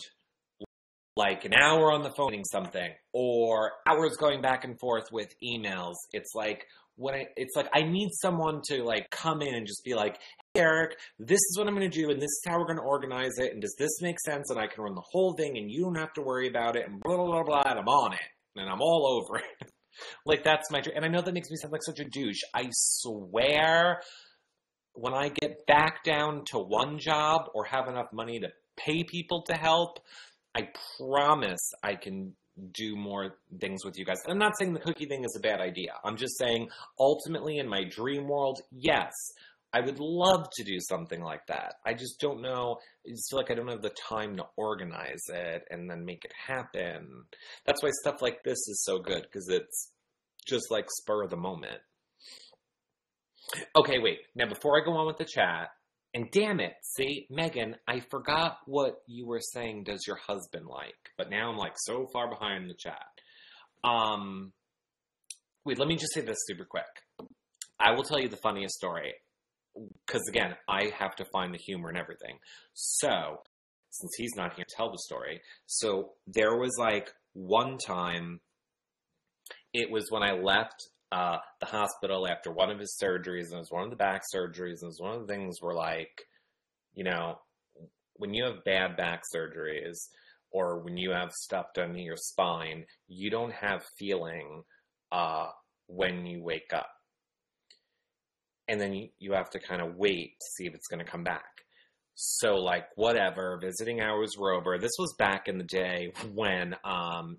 Speaker 1: an hour on the phone something, or hours going back and forth with emails. It's I need someone to come in and just be like, hey, Eric, this is what I'm going to do, and this is how we're going to organize it, and does this make sense? And I can run the whole thing, and you don't have to worry about it, and blah, blah, blah, blah, and I'm on it, and I'm all over it. That's my dream. And I know that makes me sound like such a douche. I swear, when I get back down to one job or have enough money to pay people to help, I promise I can do more things with you guys. And I'm not saying the cookie thing is a bad idea. I'm just saying, ultimately, in my dream world, yes, I would love to do something like that. I just don't know. I just feel I don't have the time to organize it and then make it happen. That's why stuff like this is so good, because it's just spur of the moment. Okay, wait. Now, before I go on with the chat, and damn it, see, Megan, I forgot what you were saying does your husband like, but now I'm so far behind in the chat. Wait, let me just say this super quick. I will tell you the funniest story, because again, I have to find the humor and everything. So, since he's not here to tell the story, so there was one time, it was when I left the hospital after one of his surgeries, and it was one of the back surgeries, and it was one of the things where when you have bad back surgeries, or when you have stuff done to your spine, you don't have feeling when you wake up. And then you have to kind of wait to see if it's going to come back. So, whatever, visiting hours were over. This was back in the day when,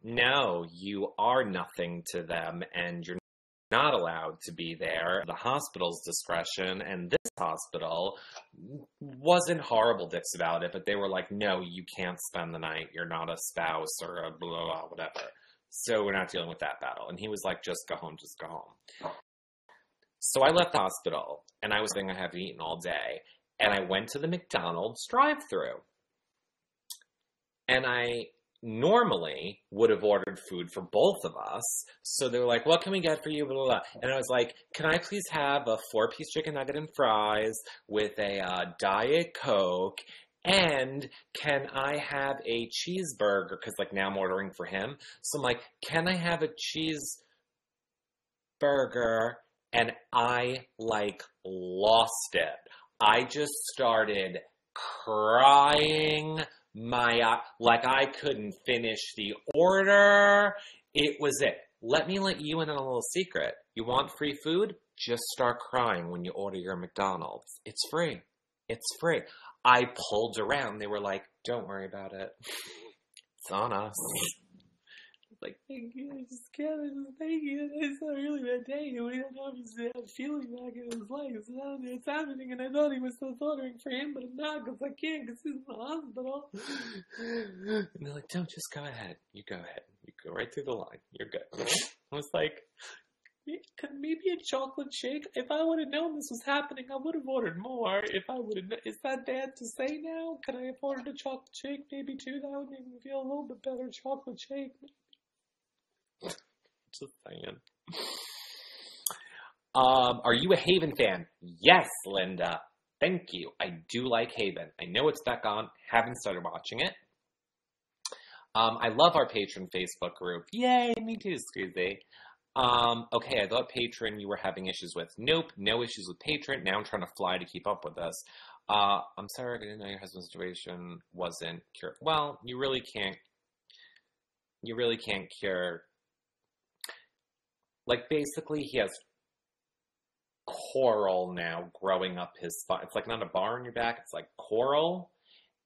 Speaker 1: no, you are nothing to them, and you're not allowed to be there. The hospital's discretion, and this hospital wasn't horrible dicks about it, but they were no, you can't spend the night. You're not a spouse or a blah, blah, blah, whatever. So we're not dealing with that battle. And he was just go home, just go home. So I left the hospital, and I was thinking I haven't eaten all day, and I went to the McDonald's drive-thru. And I normally would have ordered food for both of us. So they were like, what can we get for you? Blah, blah, blah. And I was like, can I please have a 4-piece chicken nugget and fries with a Diet Coke? And can I have a cheeseburger? Because now I'm ordering for him. So I'm like, can I have a cheeseburger? And I lost it. I just started crying I couldn't finish the order. It was it. Let me let you in on a little secret. You want free food? Just start crying when you order your McDonald's. It's free. It's free. I pulled around. They were like, don't worry about it. It's on us. Thank you, I just can't, thank you, it's a really bad day, and we don't obviously have a feeling back in his life, it's happening, and I thought he was still ordering for him, but I'm not, because I can't, because he's in the hospital. And they're like, don't, just go ahead, you go ahead, you go right through the line, you're good. I was like, maybe a chocolate shake? If I would have known this was happening, I would have ordered more. If I would have, is that bad to say now? Can I have ordered a chocolate shake maybe too? That would make me feel a little bit better, chocolate shake. Just saying. Are you a Haven fan? Yes, Linda. Thank you. I do like Haven. I know it's back on. Haven't started watching it. I love our patron Facebook group. Yay, me too, Scoozy. Okay, I thought Patron you were having issues with. Nope, no issues with Patron. Now I'm trying to fly to keep up with this. I'm sorry, I didn't know your husband's situation wasn't cured. Well, you really can't cure. Like, basically, he has coral now growing up his spine. It's like not a bar on your back, it's like coral.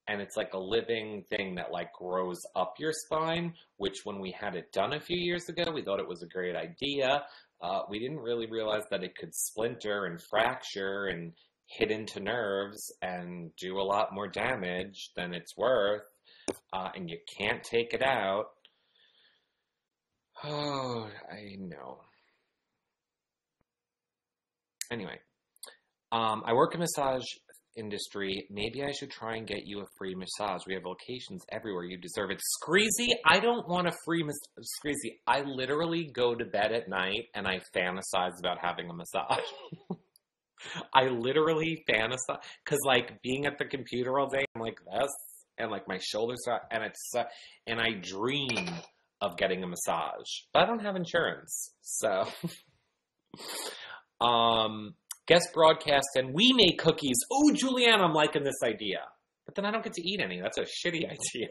Speaker 1: And it's like a living thing that like grows up your spine, which when we had it done a few years ago, we thought it was a great idea. We didn't really realize that it could splinter and fracture and hit into nerves and do a lot more damage than it's worth. And you can't take it out. Oh, I know. Anyway, I work in massage industry. Maybe I should try and get you a free massage. We have locations everywhere. You deserve it. Screezy, I don't want a free massage. Screezy, I literally go to bed at night and I fantasize about having a massage. I literally fantasize because like being at the computer all day, I'm like this, and like my shoulders are, and and I dream of getting a massage, but I don't have insurance, so. Guest broadcast and we make cookies. Oh, Julianne, I'm liking this idea. But then I don't get to eat any. That's a shitty idea.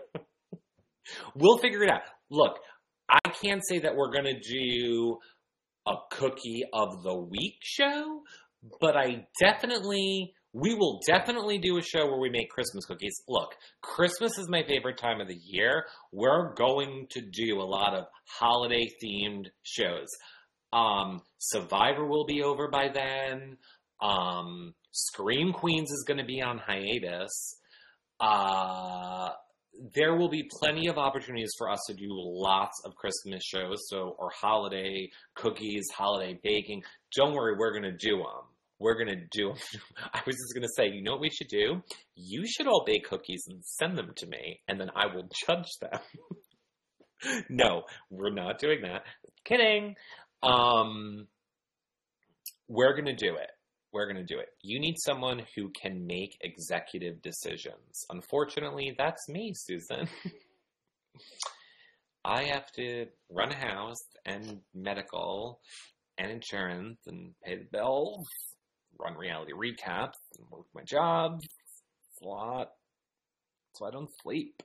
Speaker 1: We'll figure it out. Look, I can't say that we're going to do a cookie of the week show, but we will definitely do a show where we make Christmas cookies. Look, Christmas is my favorite time of the year. We're going to do a lot of holiday-themed shows. Survivor will be over by then. Scream Queens is going to be on hiatus. There will be plenty of opportunities for us to do lots of Christmas shows, or holiday cookies, holiday baking. Don't worry, we're going to do them. We're going to do them. I was just going to say, you know what we should do? You should all bake cookies and send them to me, and then I will judge them. No, we're not doing that. Kidding. We're going to do it. We're going to do it. You need someone who can make executive decisions. Unfortunately, that's me, Susan. I have to run a house and medical and insurance and pay the bills, run reality recaps, and work my job. It's a lot. So I don't sleep.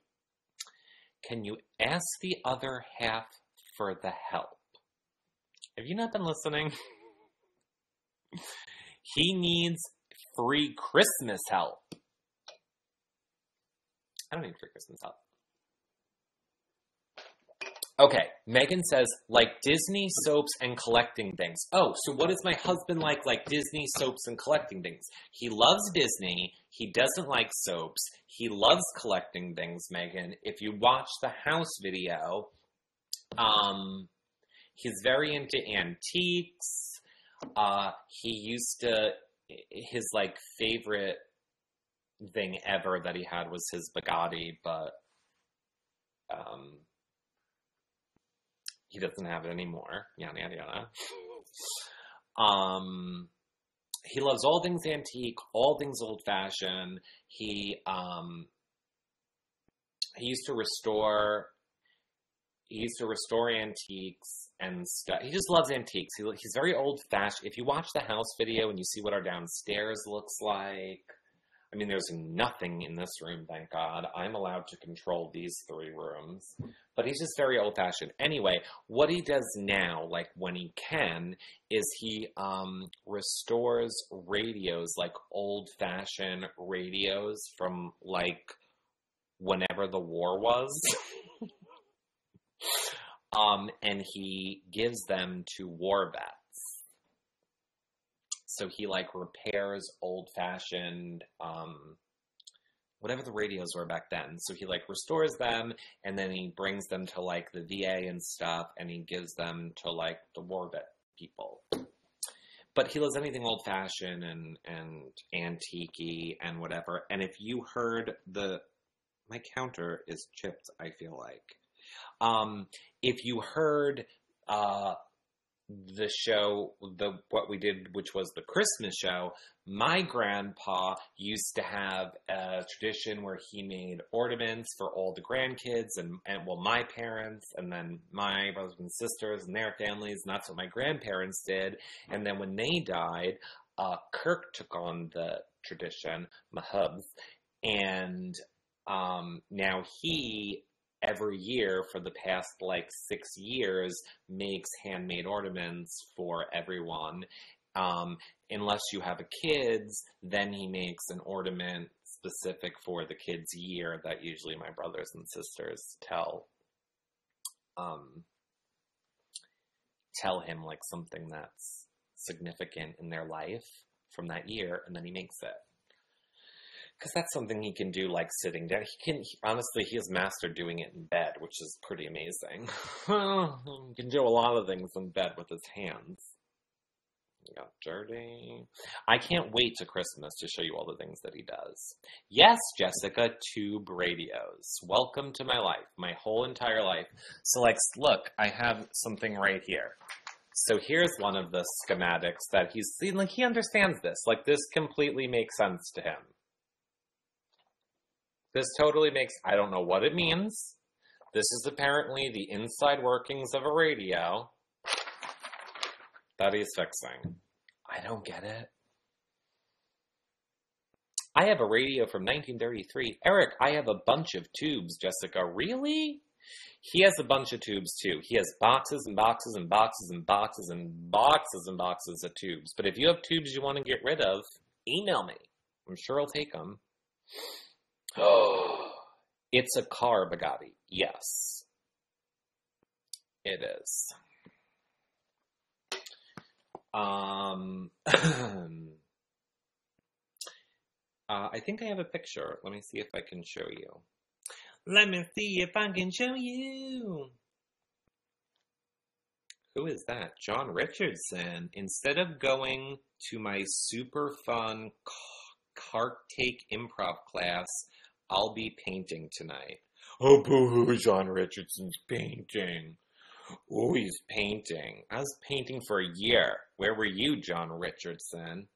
Speaker 1: Can you ask the other half for the help? Have you not been listening? He needs free Christmas help. I don't need free Christmas help. Okay, Megan says, like Disney soaps and collecting things. Oh, so what is my husband like Disney soaps and collecting things? He loves Disney. He doesn't like soaps. He loves collecting things, Megan. If you watch the house video, he's very into antiques. His like favorite thing ever that he had was his Bugatti, but he doesn't have it anymore. Yada yada yada. He loves all things antique, all things old fashioned. He used to restore antiques and stuff. He just loves antiques. He's very old-fashioned. If you watch the house video and you see what our downstairs looks like, I mean, there's nothing in this room, thank God. I'm allowed to control these 3 rooms. But he's just very old-fashioned. Anyway, what he does now, like when he can, is he restores radios, like old-fashioned radios from like whenever the war was. And he gives them to war vets. So he like repairs old-fashioned, whatever the radios were back then. So he like restores them and then he brings them to like the VA and stuff and he gives them to like the war vet people. But he loves anything old-fashioned and antique-y and whatever. And if you heard my counter is chipped, I feel like. If you heard the show, what we did, which was the Christmas show, my grandpa used to have a tradition where he made ornaments for all the grandkids and well, my parents, and then my brothers and sisters and their families, and that's what my grandparents did. And then when they died, Kirk took on the tradition, my hubs, and now he every year for the past like 6 years makes handmade ornaments for everyone. Unless you have a kids, then he makes an ornament specific for the kids' year that usually my brothers and sisters tell him like something that's significant in their life from that year, and then he makes it. Because that's something he can do, like sitting down. Honestly, he has mastered doing it in bed, which is pretty amazing. He can do a lot of things in bed with his hands. You got dirty. I can't wait to Christmas to show you all the things that he does. Yes, Jessica, tube radios. Welcome to my life, my whole entire life. So, like, look, I have something right here. So here's one of the schematics that he's seen. Like, he understands this. Like, this completely makes sense to him. This totally makes, I don't know what it means. This is apparently the inside workings of a radio that he's fixing. I don't get it. I have a radio from 1933. Eric, I have a bunch of tubes, Jessica. Really? He has a bunch of tubes, too. He has boxes and boxes and boxes and boxes and boxes and boxes of tubes. But if you have tubes you want to get rid of, email me. I'm sure I'll take them. Oh, it's a car, Bugatti. Yes, it is. I think I have a picture. Let me see if I can show you. Let me see if I can show you. Who is that? John Richardson. Instead of going to my super fun cart take improv class, I'll be painting tonight. Oh, boo-hoo, John Richardson's painting. Oh, he's painting. I was painting for a year. Where were you, John Richardson?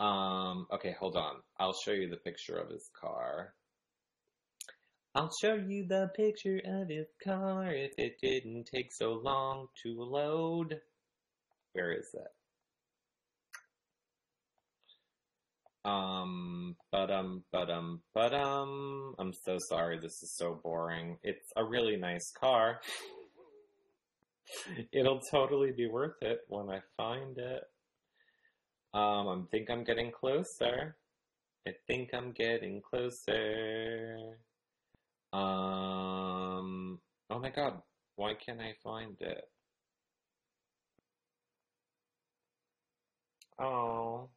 Speaker 1: Okay, hold on. I'll show you the picture of his car. I'll show you the picture of his car if it didn't take so long to load. Where is it? I'm so sorry, this is so boring. It's a really nice car. It'll totally be worth it when I find it. I think I'm getting closer. I think I'm getting closer. Oh my god, why can't I find it? Oh.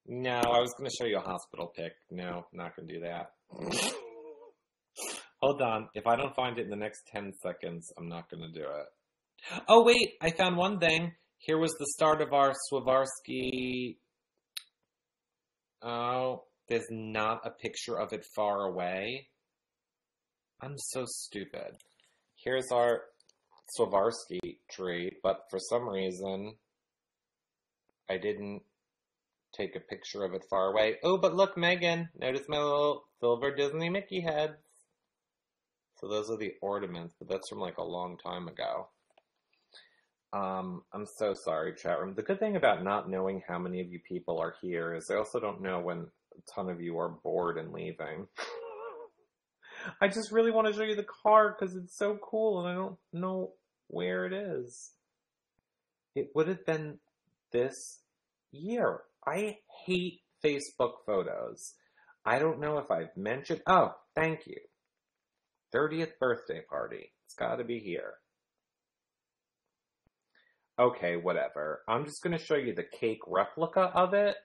Speaker 1: No, I was going to show you a hospital pic. No, not going to do that. Hold on. If I don't find it in the next 10 seconds, I'm not going to do it. Oh, wait. I found one thing. Here was the start of our Swarovski. Oh, there's not a picture of it far away. I'm so stupid. Here's our Swarovski tree, but for some reason, I didn't take a picture of it far away. Oh, but look, Megan, notice my little silver Disney Mickey heads. So those are the ornaments, but that's from like a long time ago. I'm so sorry, chat room. The good thing about not knowing how many of you people are here is I also don't know when a ton of you are bored and leaving. I just really want to show you the car because it's so cool and I don't know where it is. It would have been this year. I hate Facebook photos. I don't know if I've mentioned... Oh, thank you. 30th birthday party. It's got to be here. Okay, whatever. I'm just going to show you the cake replica of it.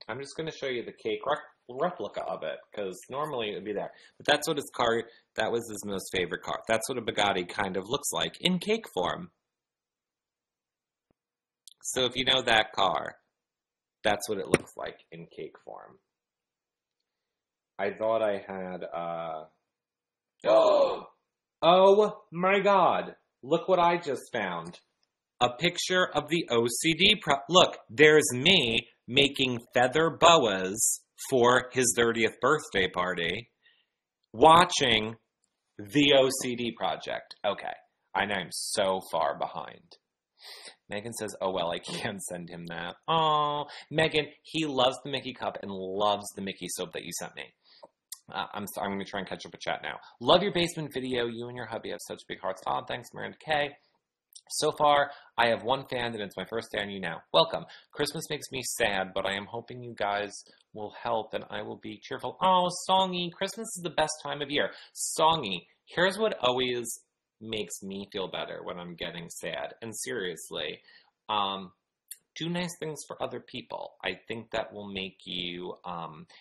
Speaker 1: I'm just going to show you the cake replica of it, because normally it would be there. But that's what his car... That was his most favorite car. That's what a Bugatti kind of looks like in cake form. So if you know that car, that's what it looks like in cake form. I thought I had, oh my God. Look what I just found. A picture of the OCD look, there's me making feather boas for his 30th birthday party, watching the OCD project. Okay, I know I'm so far behind. Megan says, oh, well, I can't send him that. Oh, Megan, he loves the Mickey cup and loves the Mickey soap that you sent me. I'm going to try and catch up with chat now. Love your basement video. You and your hubby have such big hearts. Oh, thanks, Miranda K. So far, I have one fan, and it's my first day on you now. Welcome. Christmas makes me sad, but I am hoping you guys will help, and I will be cheerful. Oh, Songy, Christmas is the best time of year. Songy, here's what always makes me feel better when I'm getting sad. And seriously, do nice things for other people. I think that will make you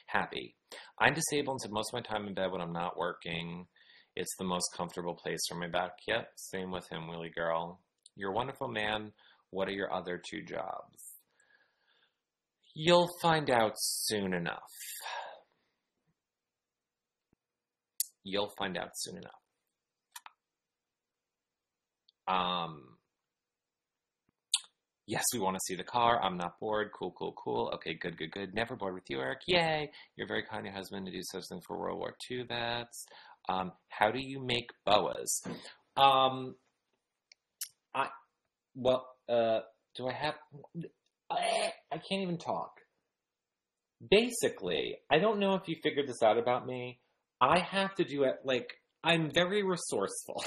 Speaker 1: happy. I'm disabled and spend most of my time in bed when I'm not working. It's the most comfortable place for my back. Yep, same with him, Willie girl. You're a wonderful man. What are your other two jobs? You'll find out soon enough. You'll find out soon enough. Yes, we want to see the car. I'm not bored. Cool, cool, cool. Okay, good, good, good. Never bored with you, Eric. Yay. You're very kind to your husband to do such things for World War II vets. How do you make boas? Do I have... I can't even talk. Basically, I don't know if you figured this out about me. I have to do it, I'm very resourceful.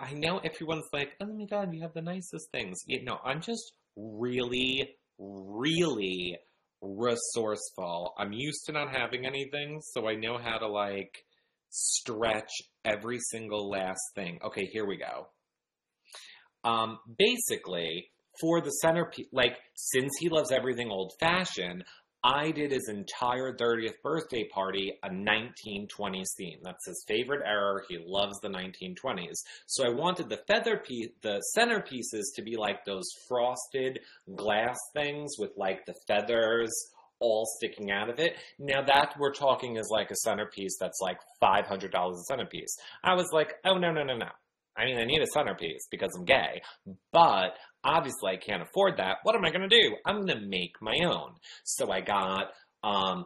Speaker 1: I know everyone's like, oh my God, you have the nicest things. I'm just really, really resourceful. I'm used to not having anything, so I know how to, stretch every single last thing. Okay, here we go. Basically, for the centerpiece, since he loves everything old-fashioned, I did his entire 30th birthday party a 1920s theme. That's his favorite era. He loves the 1920s. So I wanted the centerpieces to be like those frosted glass things with the feathers all sticking out of it. Now that we're talking is a centerpiece that's $500 a centerpiece. I was like, oh, no. I mean, I need a centerpiece because I'm gay, but obviously I can't afford that. What am I going to do? I'm going to make my own. So I got, a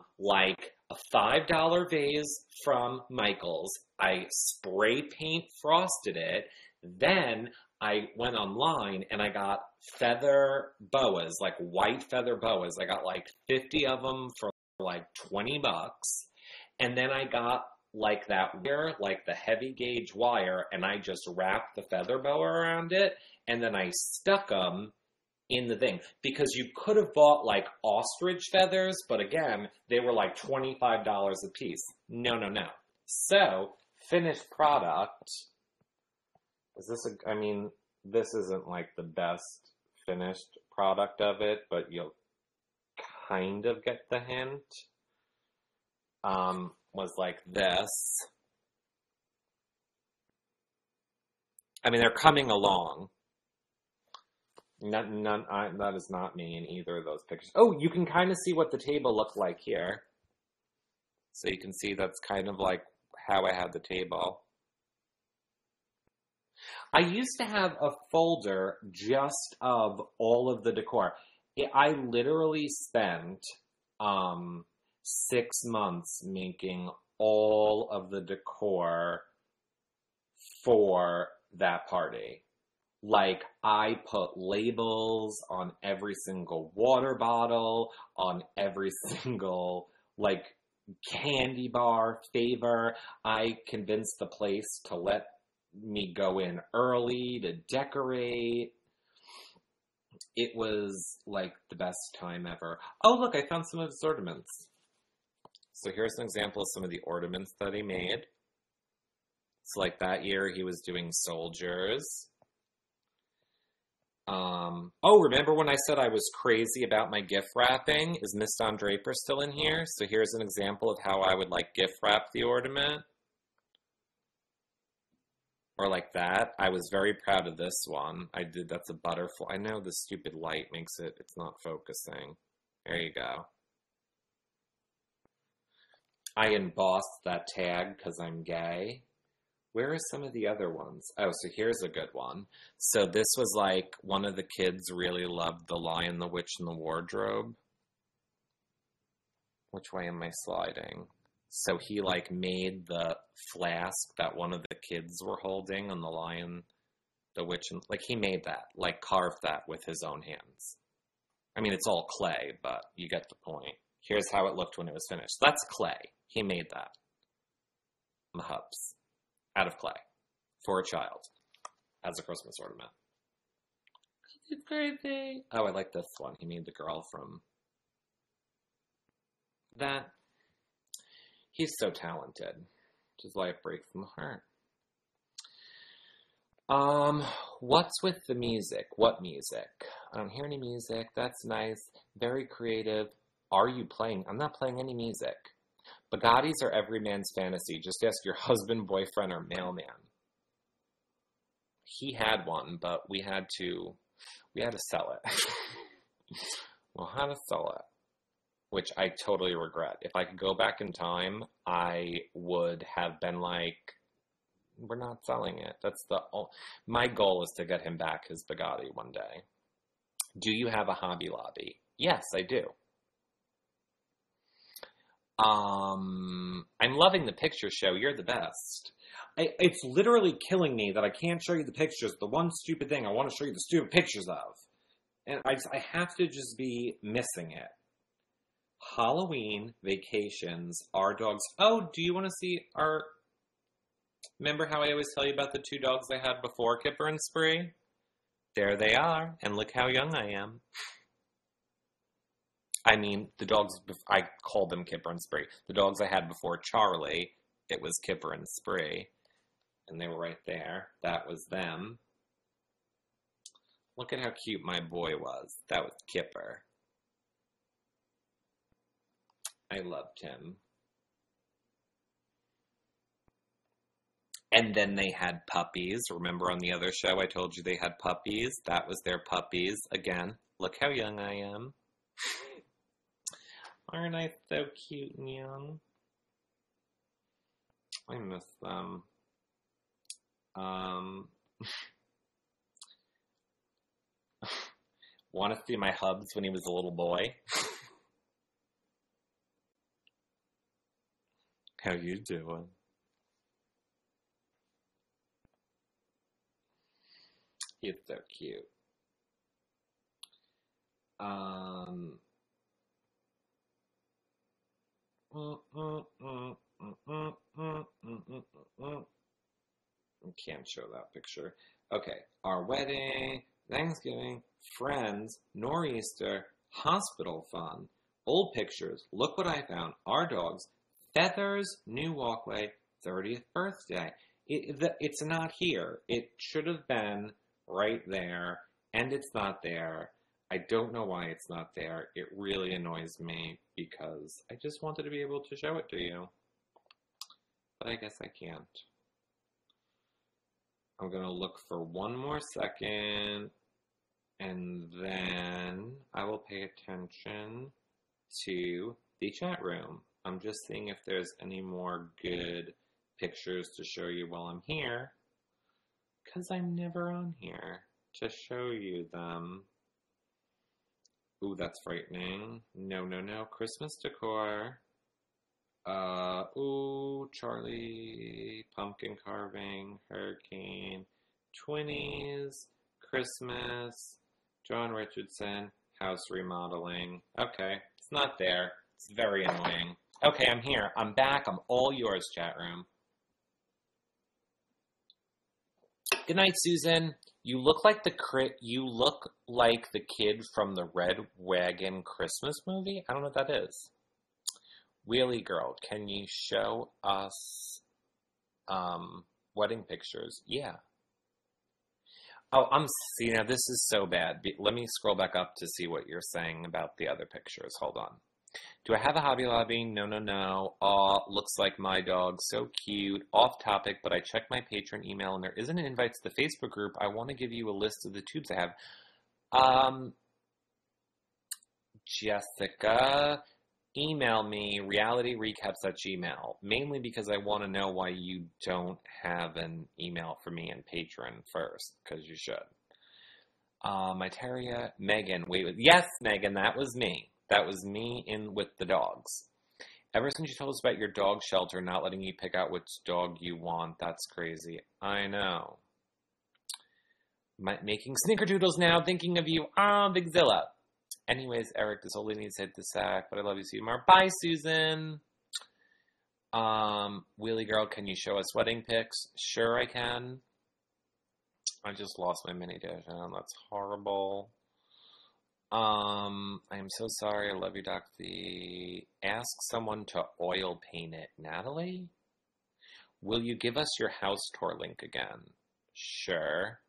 Speaker 1: $5 vase from Michael's. I spray paint frosted it. Then I went online and I got feather boas, white feather boas. I got 50 of them for $20. And then I got that wire, the heavy gauge wire, and I just wrapped the feather boa around it, and then I stuck them in the thing. Because you could have bought ostrich feathers, but again, they were $25 a piece. No. So, finished product. Is this this isn't the best finished product of it, but you'll kind of get the hint. Was this. They're coming along. That is not me in either of those pictures. Oh, you can kind of see what the table looked like here. So you can see that's kind of how I had the table. I used to have a folder just of all of the decor. I literally spent 6 months making all of the decor for that party. I put labels on every single water bottle, on every single, candy bar, favor. I convinced the place to let me go in early to decorate. It was, the best time ever. Oh, look, I found some of his ornaments. So here's an example of some of the ornaments that he made. So that year he was doing soldiers. Remember when I said I was crazy about my gift wrapping? Is Miss Don Draper still in here? So here's an example of how I would gift wrap the ornament. Or that. I was very proud of this one. That's a butterfly. I know the stupid light makes it's not focusing. There you go. I embossed that tag because I'm gay. Where are some of the other ones? Oh, so here's a good one. So this was like one of the kids really loved The Lion, the Witch, and the Wardrobe. Which way am I sliding? So he like made the flask that one of the kids were holding on The Lion, the Witch, and like he made that, like carved that with his own hands. I mean, it's all clay, but you get the point. Here's how it looked when it was finished. That's clay. He made that. The hubs. Out of clay. For a child. As a Christmas ornament. It's crazy. Oh, I like this one. He made the girl from that. He's so talented. His life breaks my heart. What's with the music? What music? I don't hear any music. That's nice. Very creative. Are you playing? I'm not playing any music. Bugattis are every man's fantasy. Just ask your husband, boyfriend, or mailman. He had one, but we had to sell it. Well, how to sell it? Which I totally regret. If I could go back in time, I would have been like, we're not selling it. My goal is to get him back his Bugatti one day. Do you have a Hobby Lobby? Yes, I do. I'm loving the picture show. You're the best. It's literally killing me that I can't show you the pictures. The one stupid thing I want to show you the stupid pictures of. And I have to just be missing it. Halloween, vacations, our dogs. Oh, do you want to see our... Remember how I always tell you about the two dogs I had before Kipper and Spree? There they are. And look how young I am. I mean, the dogs, I called them Kipper and Spree. The dogs I had before Charlie, it was Kipper and Spree. And they were right there. That was them. Look at how cute my boy was. That was Kipper. I loved him. And then they had puppies. Remember on the other show I told you they had puppies? That was their puppies. Again, look how young I am. Aren't I so cute and young? I miss them. Want to see my hubs when he was a little boy? How you doing? He's so cute. Can't show that picture. Okay, our wedding, Thanksgiving, friends, nor'easter, hospital fun, old pictures, look what I found, our dogs, feathers, new walkway, 30th birthday. It's not here. It should have been right there, and it's not there. I don't know why it's not there. It really annoys me because I just wanted to be able to show it to you. But I guess I can't. I'm going to look for one more second, and then I will pay attention to the chat room. I'm just seeing if there's any more good pictures to show you while I'm here, because I'm never on here to show you them. Ooh, that's frightening. No, no, no. Christmas decor. Ooh, Charlie, pumpkin carving, hurricane, 20s, Christmas, John Richardson, house remodeling. Okay, it's not there. It's very annoying. Okay, I'm here. I'm back. I'm all yours, chat room. Good night, Susan. You look like the kid from the Red Wagon Christmas movie. I don't know what that is. Wheelie Girl, can you show us wedding pictures? Yeah. Oh, see, now this is so bad. Let me scroll back up to see what you're saying about the other pictures. Hold on. Do I have a Hobby Lobby? No, no, no. Looks like my dog. So cute. Off topic, but I checked my patron email and there isn't an invite to the Facebook group. I want to give you a list of the tubes I have. Jessica, email me, realityrecaps@gmail, mainly because I want to know why you don't have an email for me and Patreon first, because you should. My terrier, Megan, yes, Megan, that was me. That was me in with the dogs. Ever since you told us about your dog shelter not letting you pick out which dog you want, that's crazy. I know. Making snickerdoodles now, thinking of you. Big Zilla. Anyways, Eric, this only needs to hit the sack, but I love you, see you tomorrow. Bye, Susan. Wheelie Girl, can you show us wedding pics? Sure I can. I just lost my mini dish, and that's horrible. I am so sorry. I love you, Doxy. Ask someone to oil paint it. Natalie? Will you give us your house tour link again? Sure.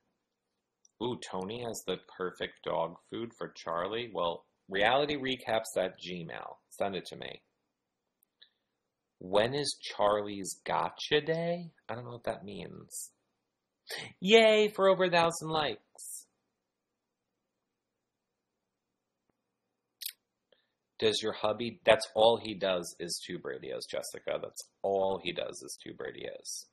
Speaker 1: Ooh, Tony has the perfect dog food for Charlie. Well, realityrecaps@gmail. Send it to me. When is Charlie's Gotcha Day? I don't know what that means. Yay for over 1,000 likes. Does your hubby, that's all he does is tube radios, Jessica. That's all he does is tube radios.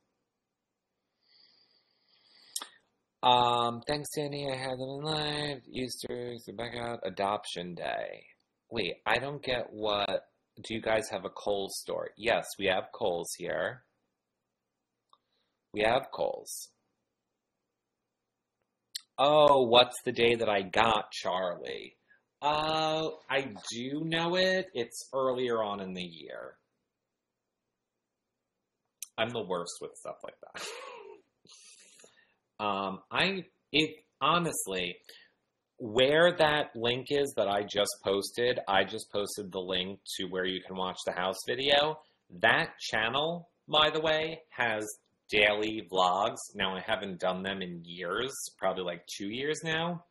Speaker 1: Thanks, Danny. I had them in live. Easter, so back out. Adoption Day. Wait, I don't get what. Do you guys have a Kohl's store? Yes, we have Kohl's here. We have Kohl's. Oh, what's the day that I got Charlie? I do know it. It's earlier on in the year. I'm the worst with stuff like that. Honestly, where that link is that I just posted the link to where you can watch the house video. That channel, by the way, has daily vlogs. Now, I haven't done them in years, probably like 2 years now.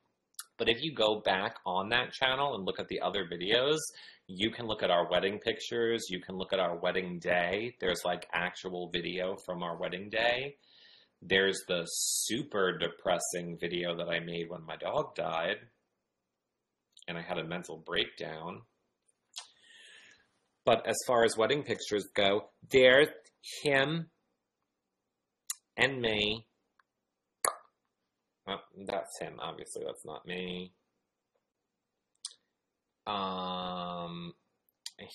Speaker 1: But if you go back on that channel and look at the other videos, you can look at our wedding pictures. You can look at our wedding day. There's like actual video from our wedding day. There's the super depressing video that I made when my dog died. And I had a mental breakdown. But as far as wedding pictures go, there's him and me. Oh, that's him, obviously. That's not me.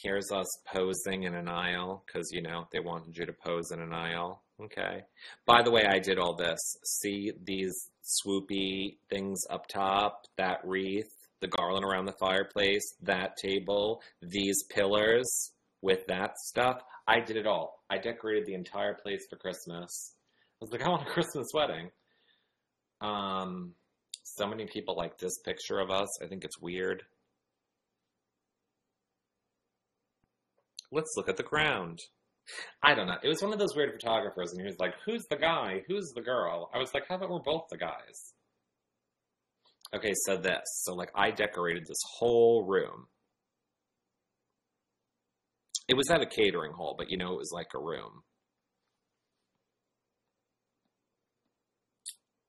Speaker 1: Here's us posing in an aisle, because, you know, they wanted you to pose in an aisle. Okay. By the way, I did all this. See these swoopy things up top? That wreath, the garland around the fireplace, that table, these pillars with that stuff. I did it all. I decorated the entire place for Christmas. I was like, I want a Christmas wedding. So many people like this picture of us. I think it's weird. Let's look at the ground. I don't know. It was one of those weird photographers, and he was like, who's the guy? Who's the girl? I was like, how about we're both the guys? Okay, so this. So, like, I decorated this whole room. It was at a catering hall, but, you know, it was like a room.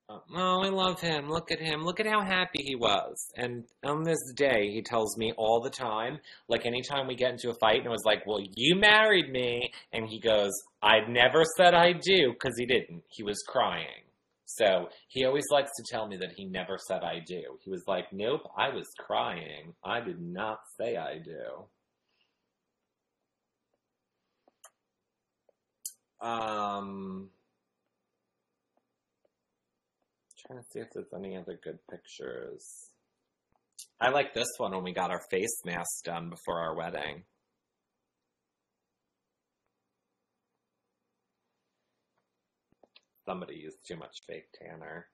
Speaker 1: Oh, I love him. Look at him. Look at how happy he was. And on this day, he tells me all the time, like anytime we get into a fight, and I was like, well, you married me. And he goes, I never said I do, because he didn't. He was crying. So he always likes to tell me that he never said I do. He was like, nope, I was crying. I did not say I do. Trying to see if there's any other good pictures. I like this one when we got our face masks done before our wedding. Somebody used too much fake tanner.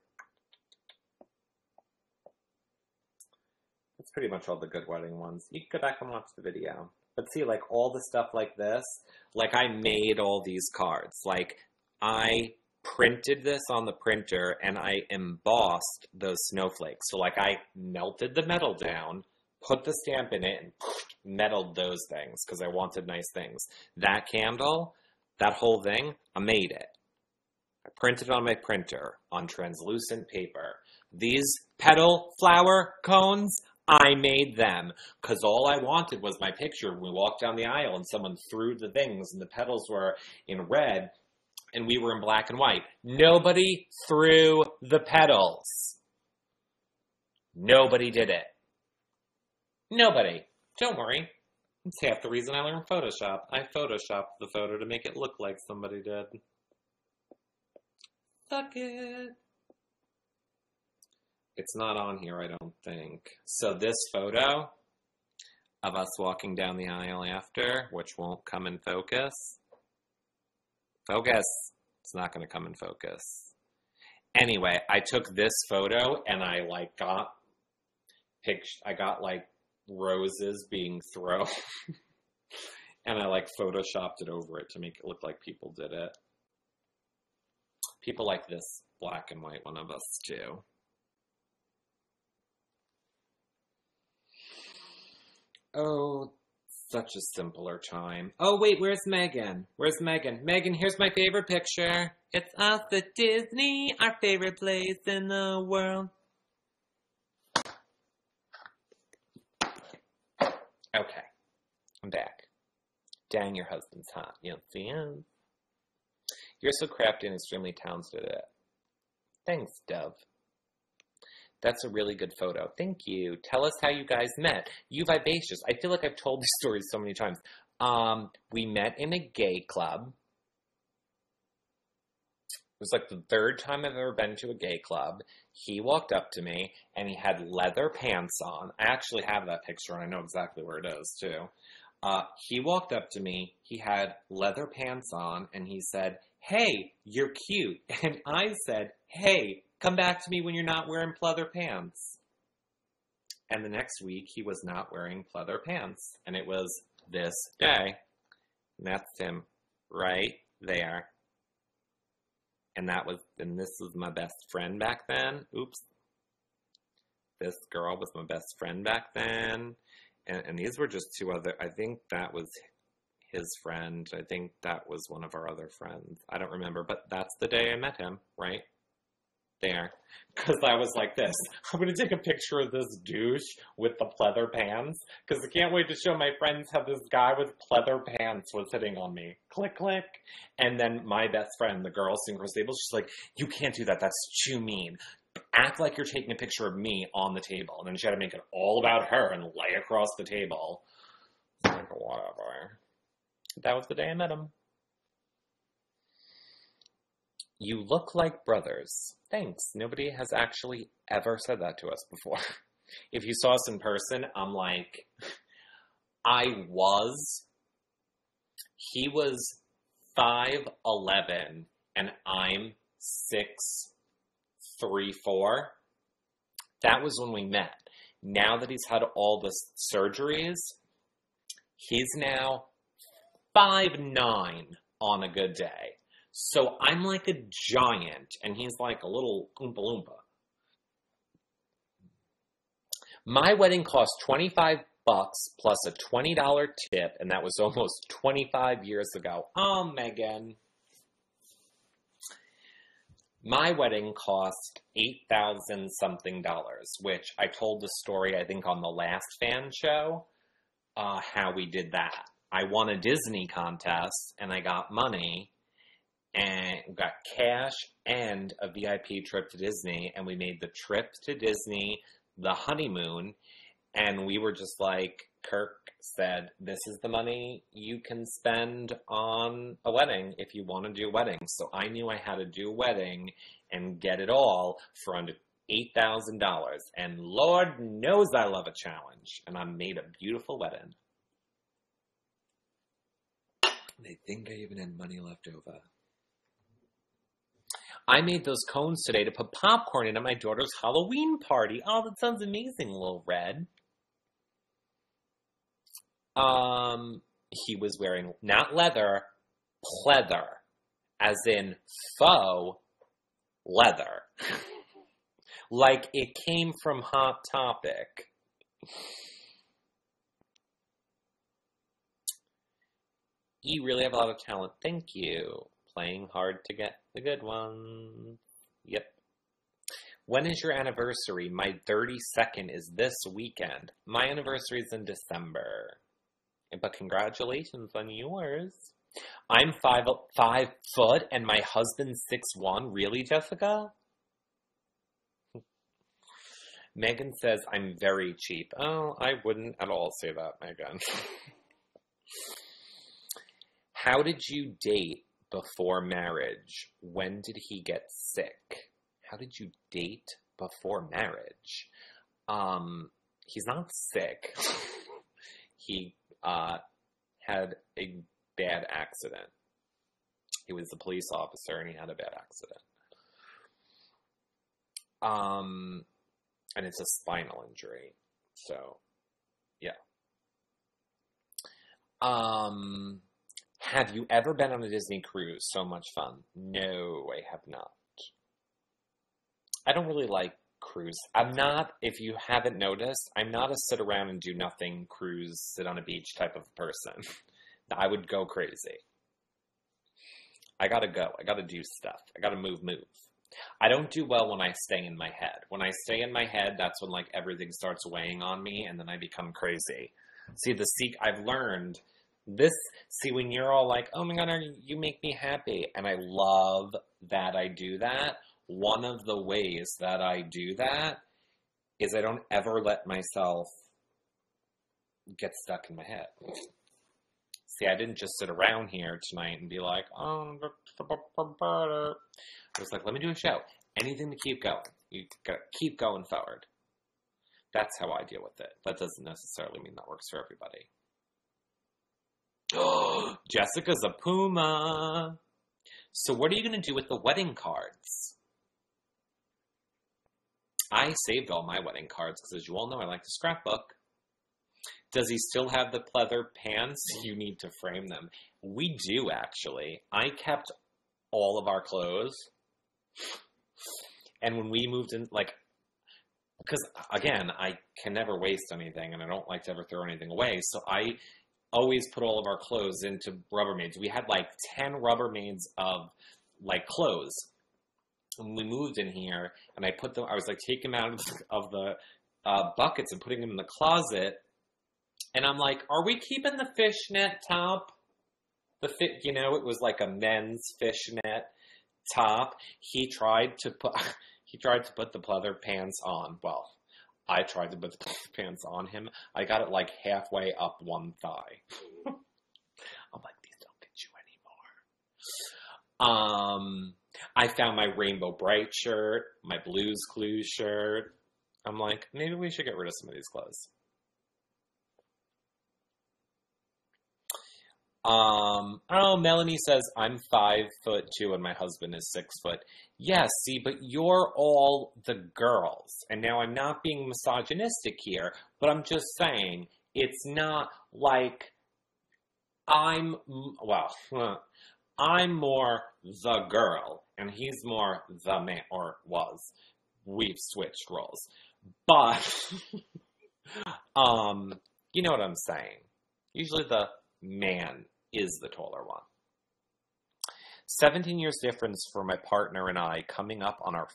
Speaker 1: That's pretty much all the good wedding ones. You can go back and watch the video. But see, like, all the stuff like this, like, I made all these cards. Like, I printed this on the printer, and I embossed those snowflakes. So, like, I melted the metal down, put the stamp in it, and metaled those things, because I wanted nice things. That candle, that whole thing, I made it. I printed it on my printer, on translucent paper. These petal flower cones, I made them because all I wanted was my picture. We walked down the aisle and someone threw the things and the petals were in red and we were in black and white. Nobody threw the petals. Nobody did it. Nobody. Don't worry. It's half the reason I learned Photoshop. I photoshopped the photo to make it look like somebody did. Fuck it. It's not on here, I don't think. So this photo of us walking down the aisle after, which won't come in focus. Focus. It's not going to come in focus. Anyway, I took this photo and I got roses being thrown and I photoshopped it over it to make it look like people did it. People like this black and white one of us too. Oh, such a simpler time. Oh, wait, where's Megan? Where's Megan? Megan, here's my favorite picture. It's us at Disney, our favorite place in the world. Okay, I'm back. Dang, your husband's hot. You don't see him? You're so crafty and extremely talented at it. Thanks, Dove. That's a really good photo. Thank you. Tell us how you guys met. You Vivacious. I feel like I've told this story so many times. We met in a gay club. It was the third time I've ever been to a gay club. He walked up to me, and he had leather pants on. I actually have that picture, and I know exactly where it is, too. He walked up to me. He had leather pants on, and he said, "Hey, you're cute." And I said, "Hey, come back to me when you're not wearing pleather pants." And the next week, he was not wearing pleather pants. And it was this day. And that's him right there. And this was my best friend back then. Oops. This girl was my best friend back then. And these were just two other, I think that was his friend. I think that was one of our other friends. I don't remember, but that's the day I met him, right? There. Because I was like this. I'm going to take a picture of this douche with the pleather pants. Because I can't wait to show my friends how this guy with pleather pants was hitting on me. Click, click. And then my best friend, the girl synchro stable, she's like, "You can't do that. That's too mean. Act like you're taking a picture of me on the table." And then she had to make it all about her and lay across the table. Like, whatever. That was the day I met him. You look like brothers. Thanks. Nobody has actually ever said that to us before. If you saw us in person, I'm like, he was 5'11", and I'm 6'3", 4". That was when we met. Now that he's had all the surgeries, he's now 5'9" on a good day. So I'm like a giant, and he's like a little Oompa Loompa. My wedding cost $25 plus a $20 tip, and that was almost 25 years ago. Oh, Megan. My wedding cost $8,000 something, which I told the story, I think, on the last fan show, how we did that. I won a Disney contest, and I got money, and got cash and a VIP trip to Disney, and we made the trip to Disney the honeymoon, and we were just like, Kirk said, "This is the money you can spend on a wedding if you want to do a wedding." So I knew I had to do a wedding and get it all for under $8,000, and Lord knows I love a challenge, and I made a beautiful wedding. They think I even had money left over. I made those cones today to put popcorn in at my daughter's Halloween party. Oh, that sounds amazing, Little Red. He was wearing, not leather, pleather. As in faux leather. Like it came from Hot Topic. You really have a lot of talent. Thank you. Playing hard to get the good ones. Yep. When is your anniversary? My 32nd is this weekend. My anniversary is in December. But congratulations on yours. I'm 5 foot and my husband's 6'1". Really, Jessica? Megan says I'm very cheap. Oh, I wouldn't at all say that, Megan. How did you date before marriage? When did he get sick? How did you date before marriage? He's not sick. He had a bad accident. He was a police officer and he had a bad accident. And it's a spinal injury. So, yeah. Have you ever been on a Disney cruise? So much fun. No, I have not. I don't really like cruise. I'm not, if you haven't noticed, I'm not a sit around and do nothing cruise, sit on a beach type of person. I would go crazy. I gotta go. I gotta do stuff. I gotta move. I don't do well when I stay in my head. When I stay in my head, that's when like everything starts weighing on me and then I become crazy. See, I've learned this, when you're all like, oh my God, you make me happy. And I love that I do that. One of the ways that I do that is I don't ever let myself get stuck in my head. See, I didn't just sit around here tonight and be like, oh, I was like, let me do a show. Anything to keep going. You gotta keep going forward. That's how I deal with it. That doesn't necessarily mean that works for everybody. Oh, Jessica's a puma. So what are you going to do with the wedding cards? I saved all my wedding cards because, as you all know, I like to scrapbook. Does he still have the pleather pants? You need to frame them. We do, actually. I kept all of our clothes. And when we moved in, like, because, again, I can never waste anything, and I don't like to ever throw anything away, so I always put all of our clothes into Rubbermaids. We had, like, 10 Rubbermaids of, like, clothes. When we moved in here, and I was, like, taking them out of the buckets and putting them in the closet, and I'm like, are we keeping the fishnet top? It was like a men's fishnet top. He tried to put the pleather pants on. Well, I tried to put the pleather pants on him. I got it like halfway up one thigh. I'm like, these don't fit you anymore. I found my Rainbow Bright shirt, my Blues Clues shirt. I'm like, maybe we should get rid of some of these clothes. Melanie says, I'm 5'2" and my husband is 6 foot. Yes, see, but you're all the girls. And now I'm not being misogynistic here, but I'm just saying, it's not like I'm more the girl, and he's more the man, or was. We've switched roles. But, you know what I'm saying. Usually the man is the taller one. 17 years difference for my partner and I, coming up on our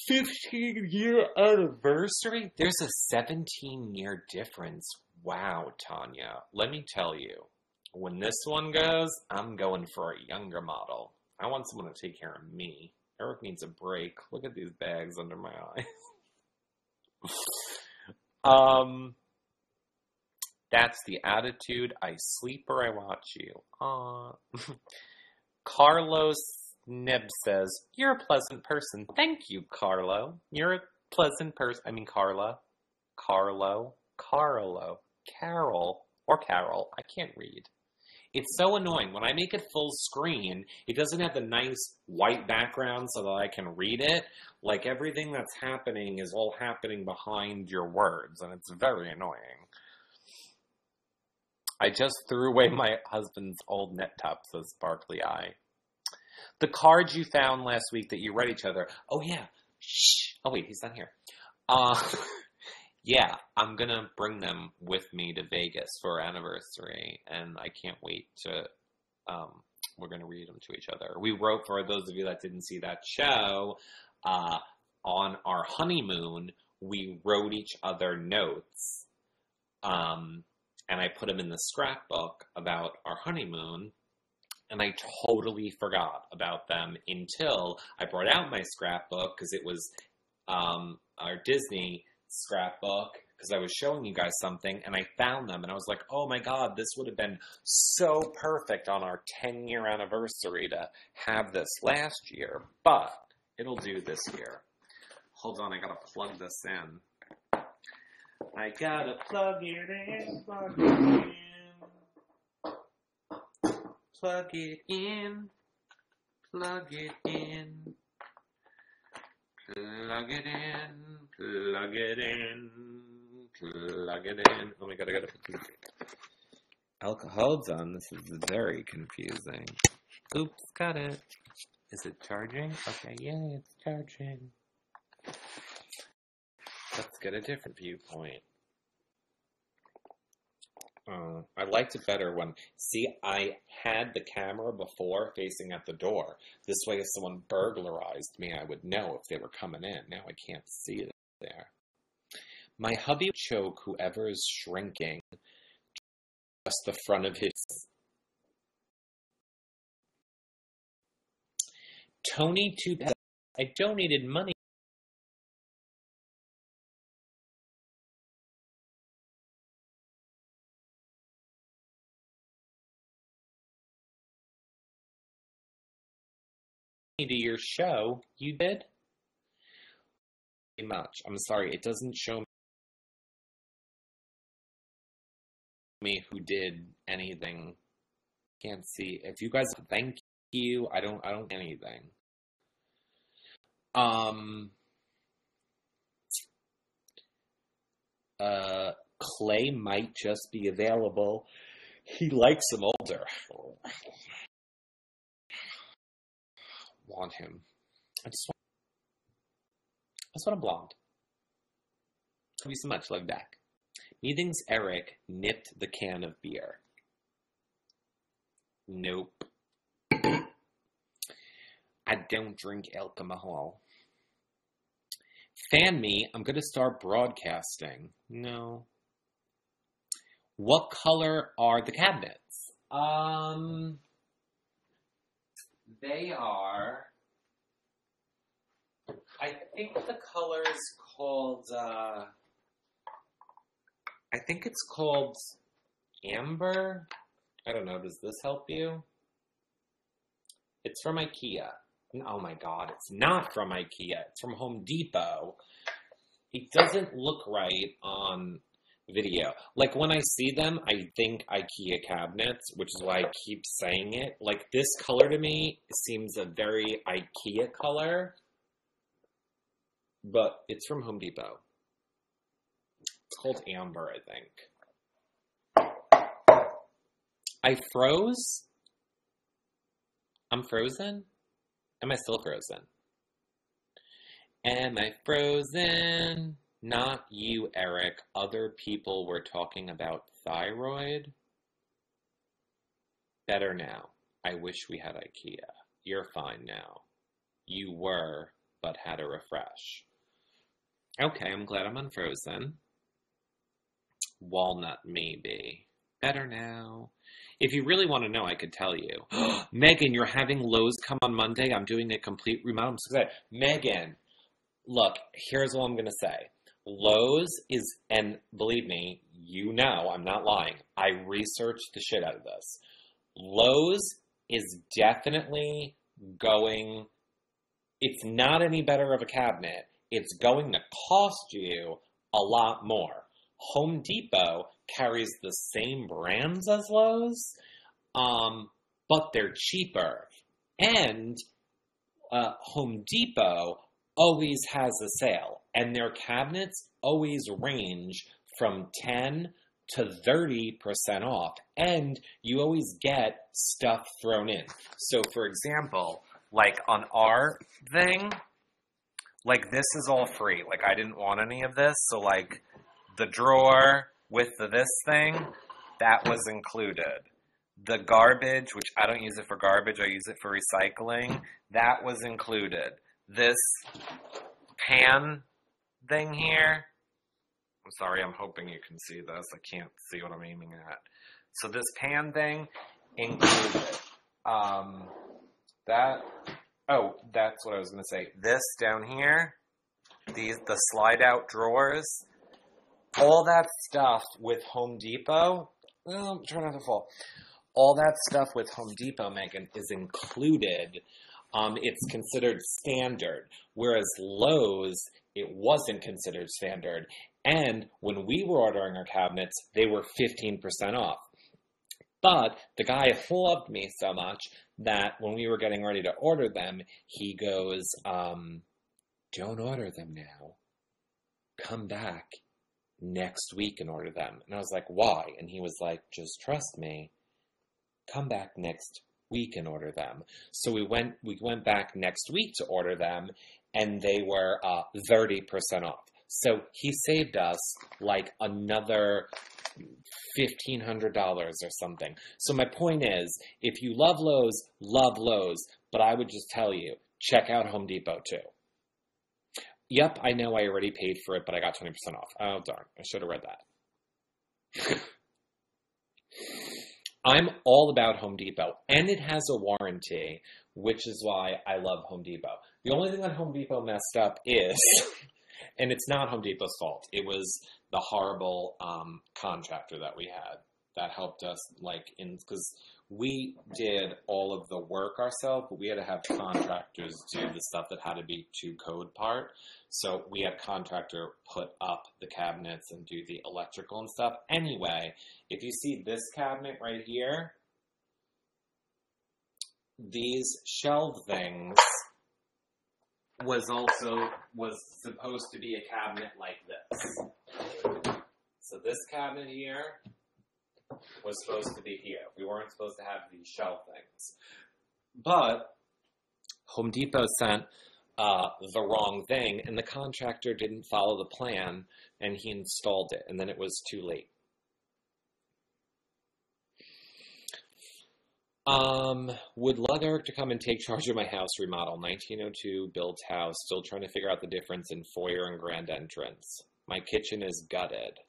Speaker 1: 15-year anniversary. There's a 17-year difference. Wow, Tanya. Let me tell you, when this one goes, I'm going for a younger model. I want someone to take care of me. Eric needs a break. Look at these bags under my eyes. That's the attitude. I sleep or I watch you. Carlos Nib says, you're a pleasant person. Thank you, Carlo. You're a pleasant person. I mean, Carla. Carlo. Carol. Or Carol. I can't read. It's so annoying. When I make it full screen, it doesn't have the nice white background so that I can read it. Like, everything that's happening is all happening behind your words, and it's very annoying. I just threw away my husband's old net top, says Sparkly Eye. The cards you found last week that you read each other. Oh, yeah. Shh. Oh, wait, he's not here. Yeah, I'm going to bring them with me to Vegas for our anniversary, and I can't wait to, we're going to read them to each other. We wrote, for those of you that didn't see that show, on our honeymoon, we wrote each other notes, and I put them in the scrapbook about our honeymoon, and I totally forgot about them until I brought out my scrapbook, because it was our Disney scrapbook, because I was showing you guys something, and I found them, and I was like, oh my god, this would have been so perfect on our 10-year anniversary to have this last year, but it'll do this year. Hold on, I gotta plug this in. I gotta plug it in, plug it in. Plug it in, plug it in. Plug it in, plug it in, plug it in. Oh my god, I gotta put this alcohol on. This is very confusing. Oops, got it. Is it charging? Okay, yay, it's charging. Let's get a different viewpoint. I liked it better when, see, I had the camera before facing at the door. This way, if someone burglarized me, I would know if they were coming in. Now I can't see it there. My hubby would choke whoever is shrinking just the front of his... Tony, I donated money to your show. You did? Very much. I'm sorry, it doesn't show me who did anything. Can't see. If you guys thank you, I don't anything. Clay might just be available. He likes him older. Want him. I just want him blonde. Thank you so much. Love back. Methinks Eric nipped the can of beer. Nope. I don't drink alcohol. Fan me, I'm going to start broadcasting. No. What color are the cabinets? They are... I think the color is called... I think it's called amber. I don't know. Does this help you? It's from IKEA. Oh my god, it's not from IKEA. It's from Home Depot. It doesn't look right on video. Like, when I see them, I think IKEA cabinets, which is why I keep saying it. Like, this color to me seems a very IKEA color. But it's from Home Depot. It's called amber, I think. I froze? I'm frozen? Am I still frozen? Am I frozen? Not you, Eric. Other people were talking about thyroid. Better now. I wish we had IKEA. You're fine now. You were, but had a refresh. Okay, I'm glad I'm unfrozen. Walnut, maybe. Better now. If you really want to know, I could tell you. Megan, you're having Lowe's come on Monday. I'm doing a complete remodel. I'm so excited. Megan, look, here's what I'm going to say. Lowe's is, and believe me, you know, I'm not lying. I researched the shit out of this. Lowe's is definitely going, it's not any better of a cabinet. It's going to cost you a lot more. Home Depot carries the same brands as Lowe's, but they're cheaper. And Home Depot always has a sale, and their cabinets always range from 10 to 30% off, and you always get stuff thrown in. So, for example, like on our thing, like this is all free. Like, I didn't want any of this, so like the drawer with this thing, that was included. The garbage, which I don't use it for garbage, I use it for recycling, that was included. This pan thing here. I'm sorry, I'm hoping you can see this. I can't see what I'm aiming at. So this pan thing included that's what I was going to say. This down here, the slide out drawers, all that stuff with Home Depot. Well, try not to fall. All that stuff with Home Depot, Megan, is included. It's considered standard, whereas Lowe's, it wasn't considered standard. And when we were ordering our cabinets, they were 15% off. But the guy loved me so much that when we were getting ready to order them, he goes, don't order them now. Come back next week and order them. And I was like, why? And he was like, just trust me. Come back next week and order them. So we went back next week to order them, and they were 30% off. So he saved us like another $1,500 or something. So my point is, if you love Lowe's, but I would just tell you, check out Home Depot too. Yep, I know I already paid for it, but I got 20% off. Oh, darn. I should have read that. I'm all about Home Depot, and it has a warranty, which is why I love Home Depot. The only thing that Home Depot messed up is, and it's not Home Depot's fault, it was the horrible contractor that we had that helped us, because we did all of the work ourselves, but we had to have contractors do the stuff that had to be to code part. So we had contractor put up the cabinets and do the electrical and stuff. Anyway, if you see this cabinet right here, these shelf things was supposed to be a cabinet like this. So this cabinet here was supposed to be here. We weren't supposed to have these shelf things. But Home Depot sent the wrong thing, and the contractor didn't follow the plan, and he installed it, and then it was too late. Would love Eric to come and take charge of my house remodel. 1902 built house. Still trying to figure out the difference in foyer and grand entrance. My kitchen is gutted.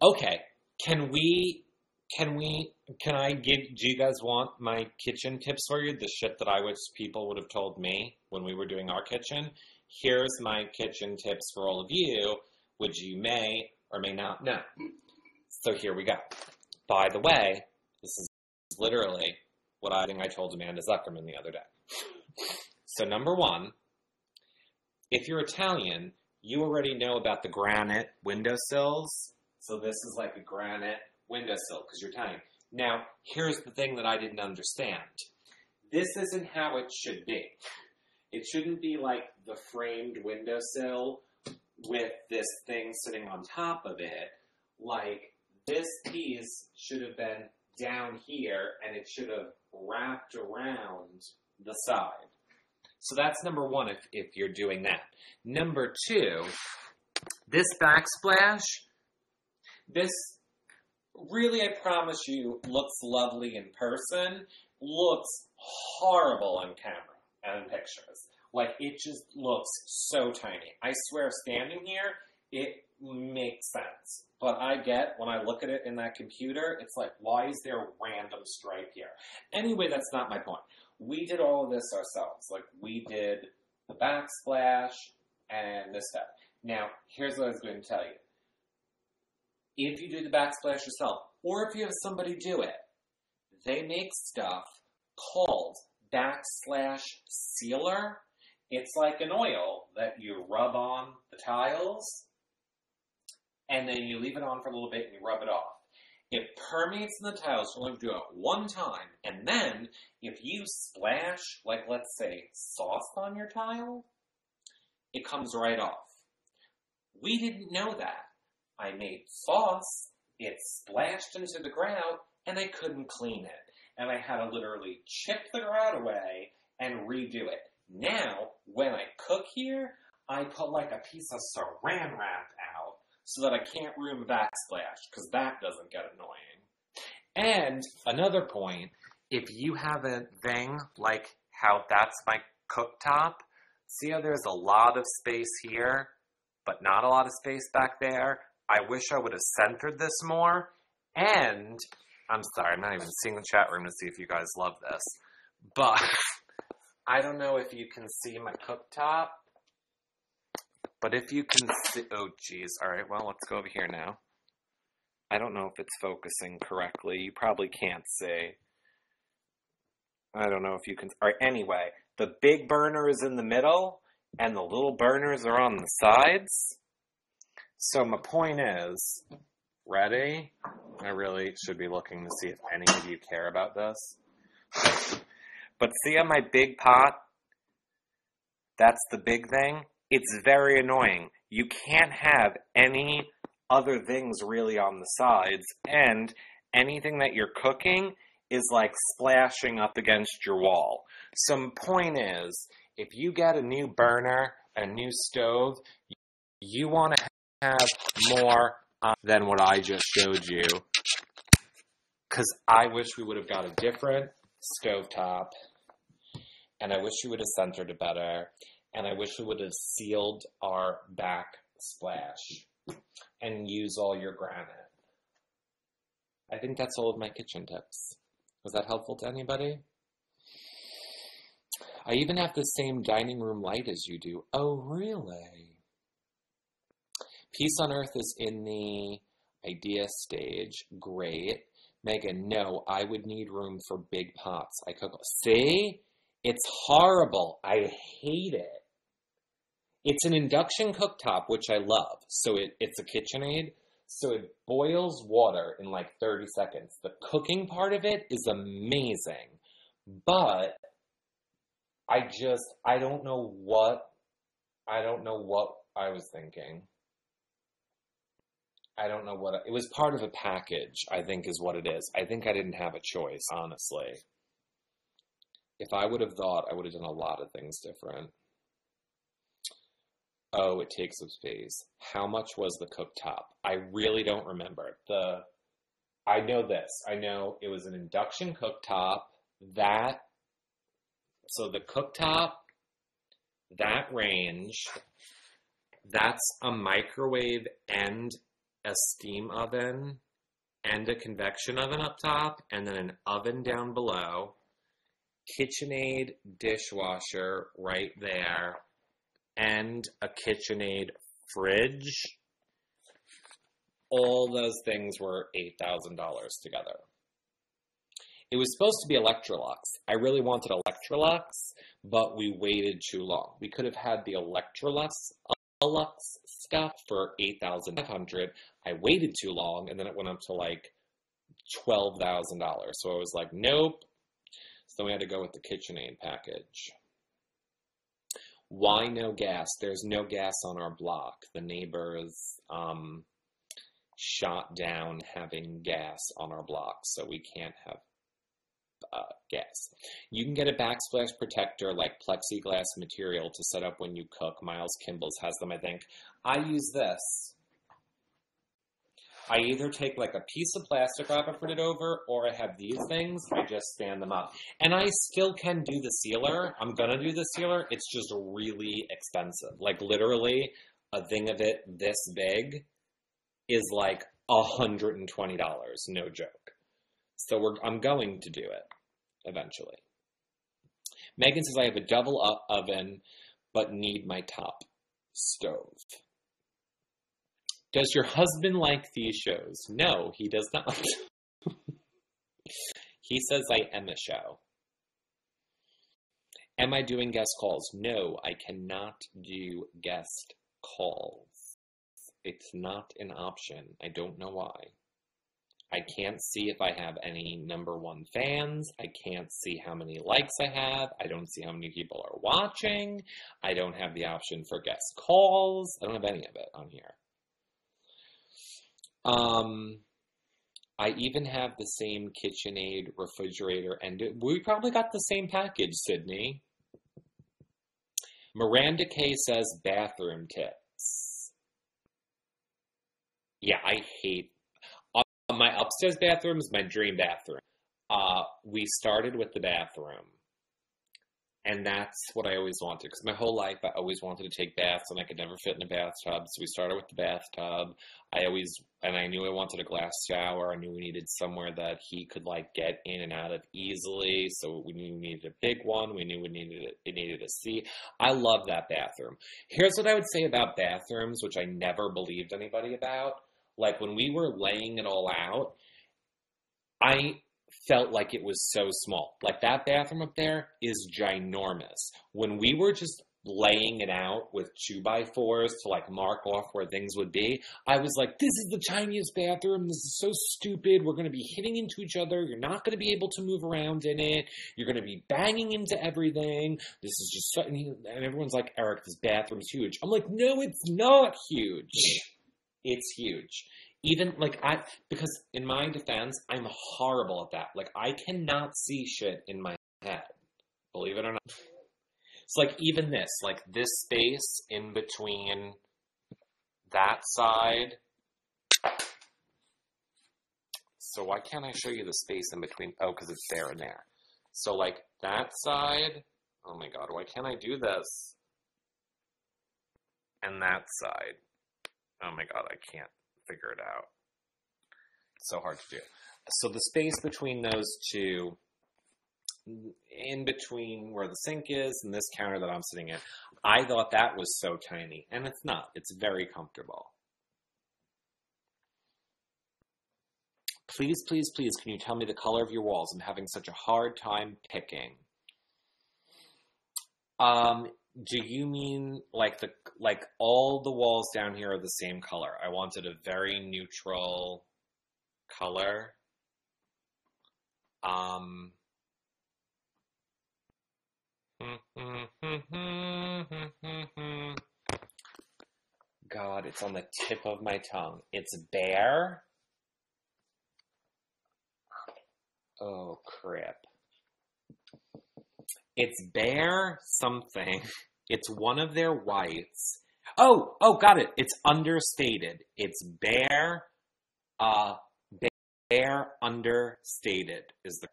Speaker 1: Okay. Do you guys want my kitchen tips for you? The shit that I wish people would have told me when we were doing our kitchen. Here's my kitchen tips for all of you, which you may or may not know. So here we go. By the way, this is literally what I told Amanda Zuckerman the other day. So number one, if you're Italian, you already know about the granite windowsills. So this is like a granite windowsill because you're Italian. Now, here's the thing that I didn't understand. This isn't how it should be. It shouldn't be like the framed windowsill with this thing sitting on top of it. Like, this piece should have been down here, and it should have wrapped around the side. So that's number one if you're doing that. Number two, this backsplash, this really, I promise you, looks lovely in person, looks horrible on camera and in pictures. Like, it just looks so tiny. I swear, standing here, it makes sense. But I get, when I look at it in that computer, it's like, why is there a random stripe here? Anyway, that's not my point. We did all of this ourselves. Like, we did the backsplash and this stuff. Now, here's what I was going to tell you. If you do the backsplash yourself, or if you have somebody do it, they make stuff called backsplash sealer. It's like an oil that you rub on the tiles, and then you leave it on for a little bit and you rub it off. It permeates in the tiles. You'll only do it one time, and then if you splash, like let's say, sauce on your tile, it comes right off. We didn't know that. I made sauce, it splashed into the grout, and I couldn't clean it. And I had to literally chip the grout away and redo it. Now, when I cook here, I put like a piece of saran wrap out so that I can't ruin the backsplash, because that doesn't get annoying. And another point, if you have a thing like how that's my cooktop, See how there's a lot of space here, but not a lot of space back there? I wish I would have centered this more. And, I'm sorry, I'm not even seeing the chat room to see if you guys love this. But, I don't know if you can see my cooktop. But if you can see, oh geez, alright, well, let's go over here now. I don't know if it's focusing correctly. You probably can't see. I don't know if you can, alright, anyway. The big burner is in the middle, and the little burners are on the sides. So my point is, ready? I really should be looking to see if any of you care about this. But see on my big pot? That's the big thing. It's very annoying. You can't have any other things really on the sides, and anything that you're cooking is like splashing up against your wall. So my point is, if you get a new burner, a new stove, you want to have more than what I just showed you. Because I wish we would have got a different stovetop, and I wish we would have centered it better, and I wish we would have sealed our backsplash and use all your granite. I think that's all of my kitchen tips. Was that helpful to anybody? I even have the same dining room light as you do. Oh, really? Peace on Earth is in the idea stage. Great. Megan, no, I would need room for big pots. I cook. See? It's horrible. I hate it. It's an induction cooktop, which I love. So it's a KitchenAid. So it boils water in like 30 seconds. The cooking part of it is amazing. But I don't know what I was thinking. I don't know what, it was part of a package, I think is what it is. I think I didn't have a choice, honestly. If I would have thought, I would have done a lot of things different. Oh, it takes up space. How much was the cooktop? I really don't remember. I know this. I know it was an induction cooktop. So the cooktop, that range, that's a microwave and a steam oven and a convection oven up top, and then an oven down below, KitchenAid dishwasher right there, and a KitchenAid fridge. All those things were $8,000 together. It was supposed to be Electrolux. I really wanted Electrolux, but we waited too long. We could have had the Electrolux stuff for $8,500. I waited too long, and then it went up to like $12,000. So I was like, nope. So we had to go with the KitchenAid package. Why no gas? There's no gas on our block. The neighbors shot down having gas on our block, so we can't have gas. You can get a backsplash protector like plexiglass material to set up when you cook. Miles Kimball's has them, I think. I use this. I either take like a piece of plastic wrap and put it over, or I have these things, I just stand them up. And I still can do the sealer. I'm gonna do the sealer. It's just really expensive. Like literally a thing of it this big is like $120, no joke. So I'm going to do it eventually. Megan says I have a double oven, but need my top stove. Does your husband like these shows? No, he does not. He says I am a show. Am I doing guest calls? No, I cannot do guest calls. It's not an option. I don't know why. I can't see if I have any #1 fans. I can't see how many likes I have. I don't see how many people are watching. I don't have the option for guest calls. I don't have any of it on here. I even have the same KitchenAid refrigerator, and we probably got the same package, Sydney. Miranda K says bathroom tips. Yeah, I hate my upstairs bathroom is my dream bathroom. We started with the bathroom.
Speaker 2: And that's what I always wanted, because my whole life I always wanted to take baths, and I could never fit in a bathtub. So we started with the bathtub. I knew I wanted a glass shower. I knew we needed somewhere that he could like get in and out of easily. So we knew we needed a big one. We knew it needed a seat. I love that bathroom. Here's what I would say about bathrooms, which I never believed anybody about. Like when we were laying it all out, I felt like it was so small. Like that bathroom up there is ginormous. When we were just laying it out with 2x4s to like mark off where things would be, I was like, this is the tiniest bathroom. This is so stupid. We're going to be hitting into each other. You're not going to be able to move around in it. You're going to be banging into everything. This is just so, and everyone's like, Eric, this bathroom's huge. I'm like, no, it's not huge. It's huge. Even, because in my defense, I'm horrible at that. Like, I cannot see shit in my head. Believe it or not. It's like, even this space in between that side. So why can't I show you the space in between? Oh, because it's there and there. So, like, that side. Oh my god, why can't I do this? And that side. Oh my god, I can't figure it out. It's so hard to do. So the space between those two, in between where the sink is and this counter that I'm sitting in, I thought that was so tiny. And it's not. It's very comfortable. Please, please, please, can you tell me the color of your walls? I'm having such a hard time picking. Do you mean like all the walls down here are the same color? I wanted a very neutral color. God, it's on the tip of my tongue. It's Behr. Oh, crap. It's Behr something. It's one of their whites. Oh, got it. It's understated. It's Behr, Behr understated is the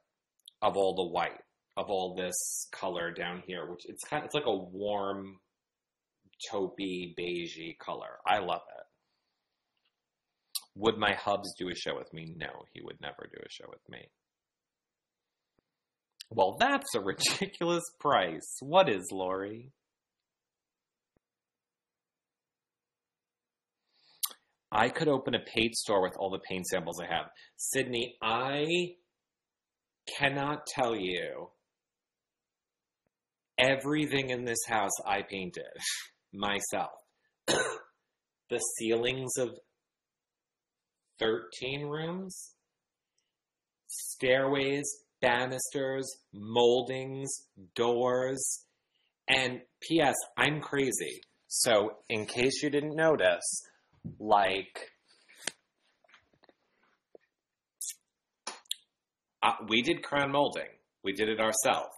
Speaker 2: of all the white, of all this color down here, which it's like a warm, taupey, beigey color. I love it. Would my hubs do a show with me? No, he would never do a show with me. Well, that's a ridiculous price. What is, Lori? I could open a paint store with all the paint samples I have. Sydney, I cannot tell you everything in this house I painted myself. The ceilings of 13 rooms, stairways, banisters, moldings, doors, and P.S. I'm crazy. So, in case you didn't notice, we did crown molding. We did it ourselves.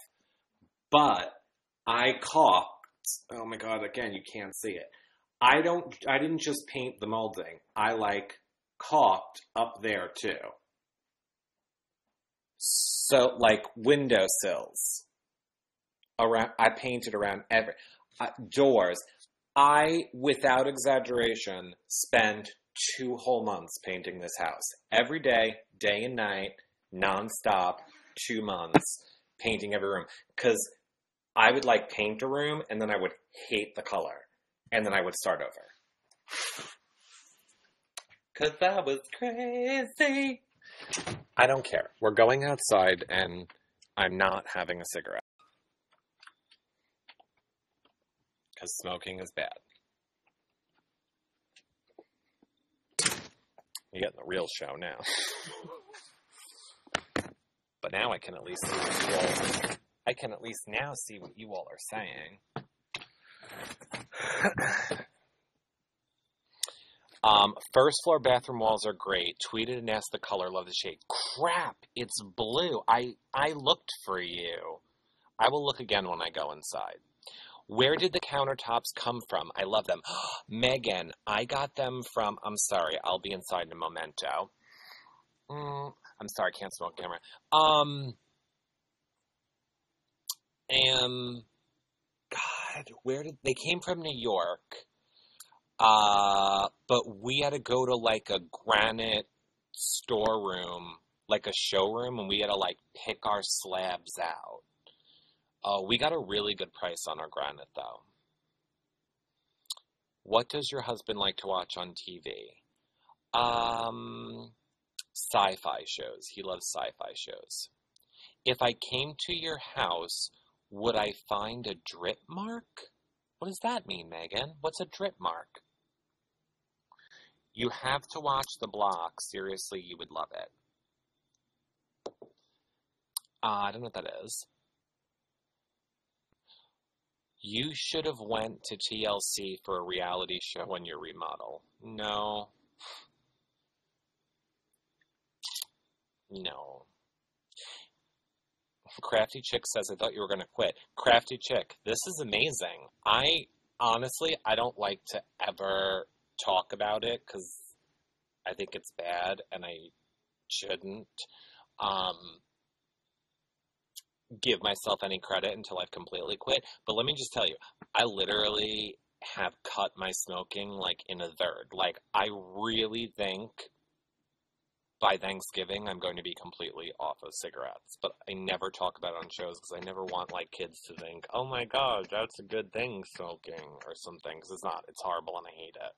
Speaker 2: But I caulked. Oh my god, again, you can't see it. I didn't just paint the molding. I caulked up there too. So, windowsills. I painted around doors. I, without exaggeration, spent 2 whole months painting this house. Every day, day and night, nonstop, 2 months, painting every room. Because I would, paint a room, and then I would hate the color. And then I would start over. Because that was crazy. I don't care. We're going outside, and I'm not having a cigarette. Because smoking is bad. You're getting the real show now. But now I can at least see what you all... I can at least now see what you all are saying. First floor bathroom walls are great. Tweeted and asked the color, love the shade. Crap, it's blue. I looked for you. I will look again when I go inside. Where did the countertops come from? I love them. Megan, I got them from... I'm sorry, I'll be inside in a momento. I'm sorry, I can't smoke camera. And God, where did they came from? New York. But we had to go to like a granite storeroom, like a showroom, and we had to like pick our slabs out. We got a really good price on our granite though. What does your husband like to watch on TV? Sci-fi shows. He loves sci-fi shows. If I came to your house, would I find a drip mark? What does that mean, Megan? What's a drip mark? You have to watch The Block. Seriously, you would love it. I don't know what that is. You should have went to TLC for a reality show on your remodel. No. No. Crafty Chick says, I thought you were going to quit. Crafty Chick, this is amazing. Honestly, I don't like to ever talk about it because I think it's bad and I shouldn't give myself any credit until I've completely quit. But let me just tell you, I literally have cut my smoking like in a third. Like, I really think by Thanksgiving, I'm going to be completely off of cigarettes. But I never talk about it on shows because I never want, like, kids to think, oh my god, that's a good thing, smoking, or something. Because it's not. It's horrible and I hate it.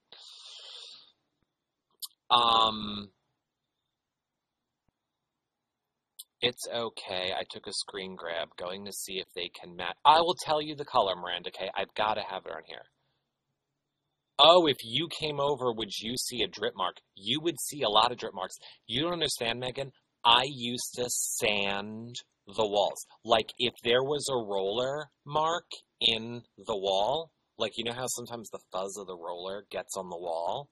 Speaker 2: It's okay. I took a screen grab going to see if they can match. I will tell you the color, Miranda, okay? I've got to have it on here. Oh, if you came over, would you see a drip mark? You would see a lot of drip marks. You don't understand, Megan? I used to sand the walls. Like, if there was a roller mark in the wall, like, you know how sometimes the fuzz of the roller gets on the wall?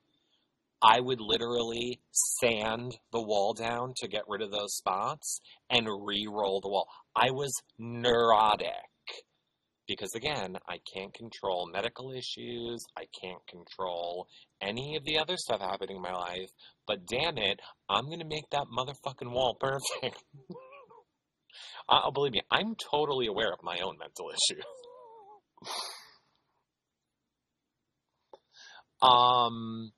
Speaker 2: I would literally sand the wall down to get rid of those spots and re-roll the wall. I was neurotic. Because again, I can't control medical issues, I can't control any of the other stuff happening in my life, but damn it, I'm gonna make that motherfucking wall perfect. Believe me, I'm totally aware of my own mental issues. I'm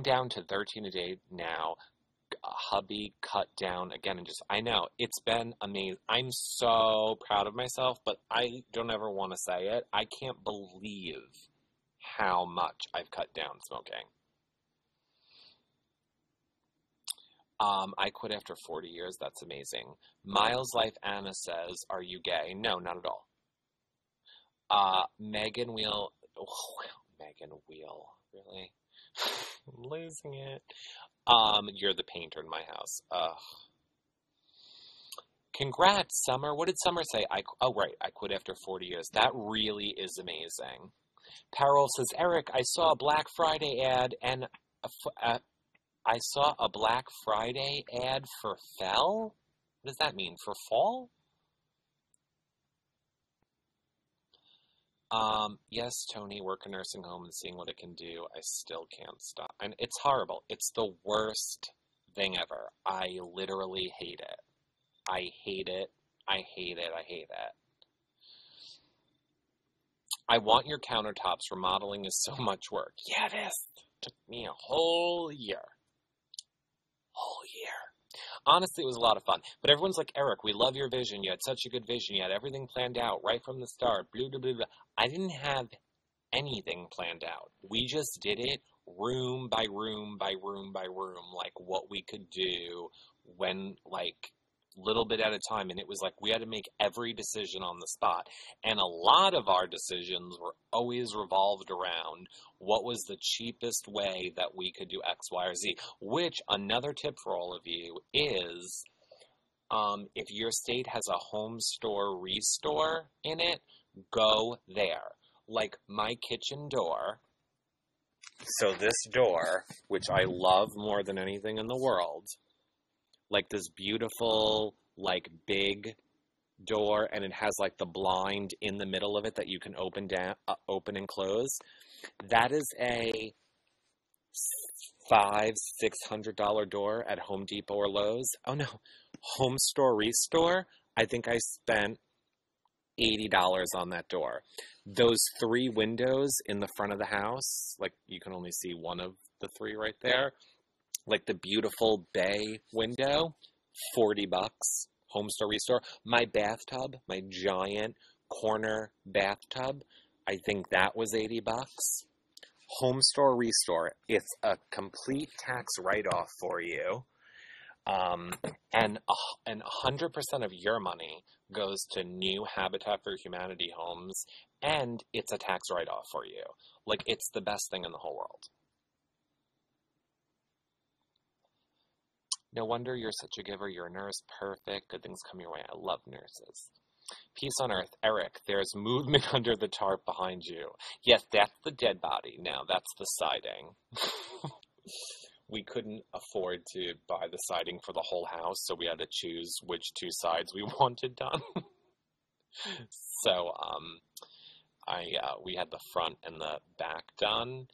Speaker 2: down to 13 a day now. Hubby cut down again and just, I know, it's been amazing. I'm so proud of myself, but I don't ever want to say it. I can't believe how much I've cut down smoking. I quit after 40 years. That's amazing. Miles Life Anna says, are you gay? No, not at all. Megan Wheel, Megan Wheel, really? I'm losing it. You're the painter in my house. Ugh. Congrats, Summer. What did Summer say? Oh, right. I quit after 40 years. That really is amazing. Parol says, Eric, I saw a Black Friday ad and I saw a Black Friday ad for Fell? What does that mean? For fall? Yes, Tony, work a nursing home and seeing what it can do. I still can't stop. And it's horrible. It's the worst thing ever. I literally hate it. I hate it. I hate it. I hate it. I want your countertops. Remodeling is so much work. Yeah, it is. It took me a whole year. Honestly, it was a lot of fun. But everyone's like, Eric, we love your vision. You had such a good vision. You had everything planned out right from the start. Blah, blah, blah, blah. I didn't have anything planned out. We just did it room by room by room by room, like what we could do when, like, little bit at a time. And it was like we had to make every decision on the spot. And a lot of our decisions were always revolved around what was the cheapest way that we could do X, Y, or Z. Which, another tip for all of you is, if your state has a home store restore in it, go there. Like my kitchen door. So this door, which I love more than anything in the world, like this beautiful, like big door, and it has like the blind in the middle of it that you can open and close. That is a $500-$600 door at Home Depot or Lowe's. Oh no, Home Store Restore. I think I spent $80 on that door. Those 3 windows in the front of the house, like you can only see one of the 3 right there, like the beautiful bay window, $40. Home Store Restore. My bathtub, my giant corner bathtub, I think that was $80. Home Store Restore. It's a complete tax write-off for you. And 100% of your money goes to new Habitat for Humanity homes, and it's a tax write-off for you. Like, it's the best thing in the whole world. No wonder you're such a giver. You're a nurse. Perfect. Good things come your way. I love nurses. Peace on earth. Eric, there's movement under the tarp behind you. Yes, that's the dead body. Now, that's the siding. We couldn't afford to buy the siding for the whole house, so we had to choose which 2 sides we wanted done. So, we had the front and the back done,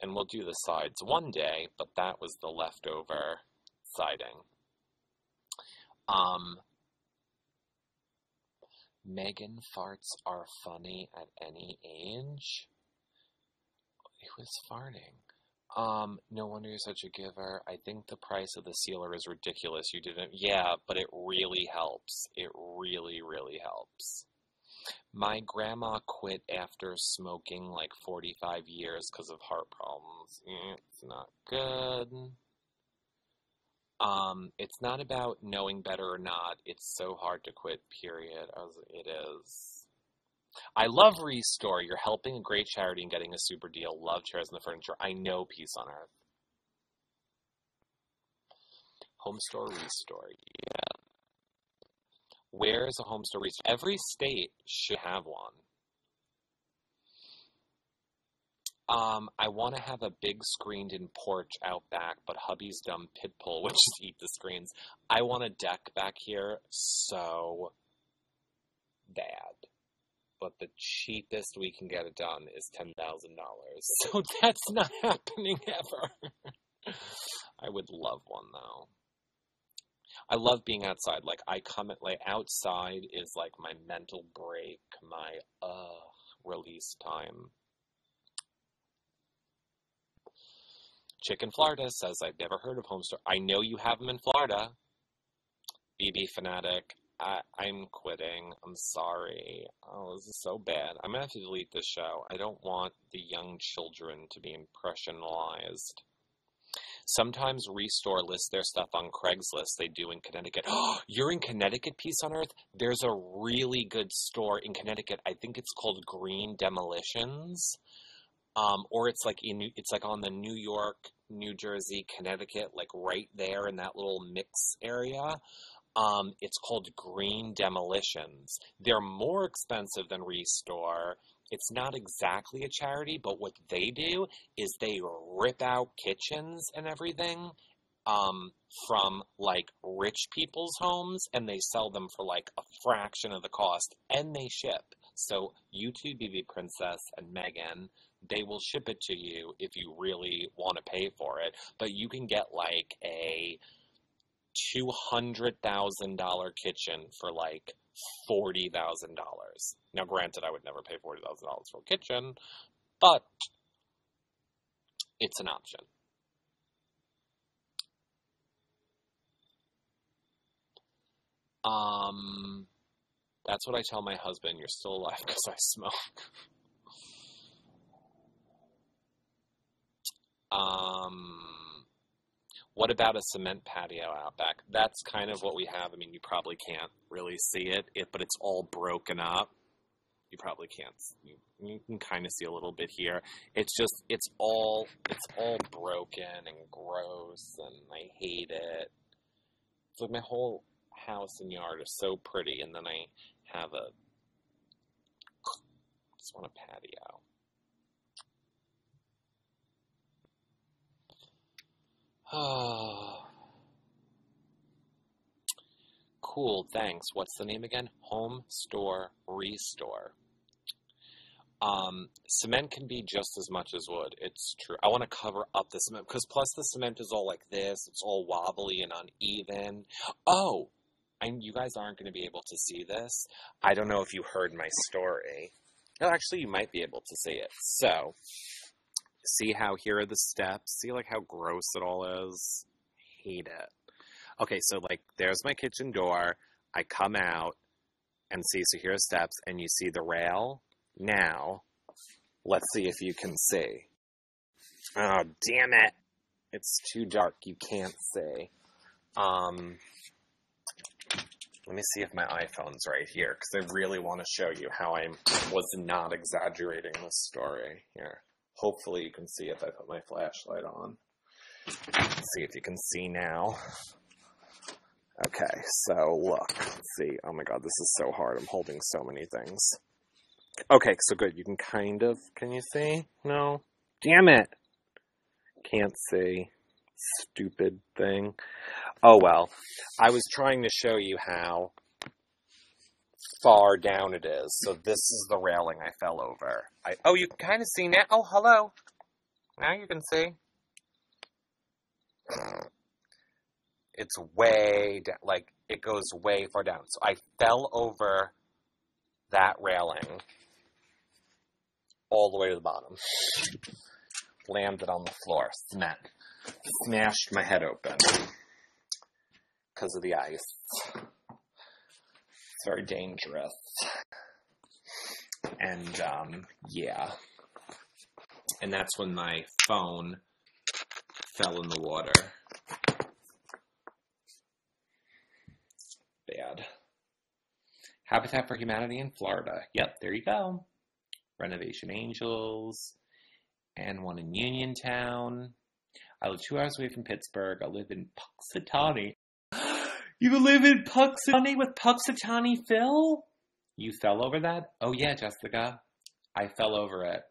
Speaker 2: and we'll do the sides one day, but that was the leftover siding. Megan farts are funny at any age. It was farting. No wonder you're such a giver. I think the price of the sealer is ridiculous. You didn't. Yeah, but it really helps. It really, really helps. My grandma quit after smoking like 45 years because of heart problems. It's not good. It's not about knowing better or not. It's so hard to quit, period. It is. I love Restore. You're helping a great charity and getting a super deal. Love chairs and the furniture. I know, peace on earth. Home Store Restore. Yeah. Where is a Home Store Restore? Every state should have one. I want to have a big screened-in porch out back, but hubby's dumb pit bull would just eat the screens. I want a deck back here so bad. But the cheapest we can get it done is $10,000. So that's not happening ever. I would love one, though. I love being outside. Like, outside is like my mental break, my, release time. Chicken Florida says, I've never heard of Home Store. I know you have them in Florida. BB Fanatic. I'm quitting. I'm sorry. Oh, this is so bad. I'm going to have to delete this show. I don't want the young children to be impressionalized. Sometimes Restore lists their stuff on Craigslist. They do in Connecticut. Oh, you're in Connecticut, peace on earth? There's a really good store in Connecticut. I think it's called Green Demolitions. Or it's like on the New York, New Jersey, Connecticut, like right there in that little mix area. It's called Green Demolitions. They're more expensive than Restore. It's not exactly a charity, but what they do is they rip out kitchens and everything from like rich people's homes, and they sell them for like a fraction of the cost, and they ship. So you too, BB Princess and Megan, they will ship it to you if you really want to pay for it. But you can get like a $200,000 kitchen for like $40,000. Now, granted, I would never pay $40,000 for a kitchen, but it's an option. That's what I tell my husband. You're still alive because I smoke. What about a cement patio out back? That's kind of what we have. I mean, you probably can't really see it, but it's all broken up. You probably can't. You can kind of see a little bit here. It's all broken and gross, and I hate it. It's like my whole house and yard are so pretty, and then I just want a patio. Cool, thanks. What's the name again? Home Store Restore. Cement can be just as much as wood. It's true. I want to cover up the cement, because plus the cement is all like this. It's all wobbly and uneven. Oh, you guys aren't going to be able to see this. I don't know if you heard my story. No, actually, you might be able to see it. So, see how here are the steps? See, like, how gross it all is? Hate it. Okay, so, like, there's my kitchen door. I come out and see, so here are steps, and you see the rail. Now, let's see if you can see. Oh, damn it. It's too dark. You can't see. Let me see if my iPhone's right here, because I really want to show you how I was not exaggerating this story. Here. Hopefully you can see if I put my flashlight on. Let's see if you can see now. Okay, so look. Let's see. Oh my god, this is so hard. I'm holding so many things. Okay, so good. You can kind of... Can you see? No? Damn it! Can't see. Stupid thing. Oh well. I was trying to show you how far down it is. So this is the railing I fell over. Oh, you can kind of see now. Oh, hello. Now you can see. It's way down. Like, it goes way far down. So I fell over that railing all the way to the bottom. Landed on the floor. Smashed my head open. Because of the ice. It's very dangerous. And, yeah. And that's when my phone fell in the water. Bad. Habitat for Humanity in Florida. Yep, there you go. Renovation Angels. And one in Uniontown. I live 2 hours away from Pittsburgh. I live in Punxsutawney. You live in Punxsutawney with Punxsutawney Phil? You fell over that? Oh yeah, Jessica. I fell over it.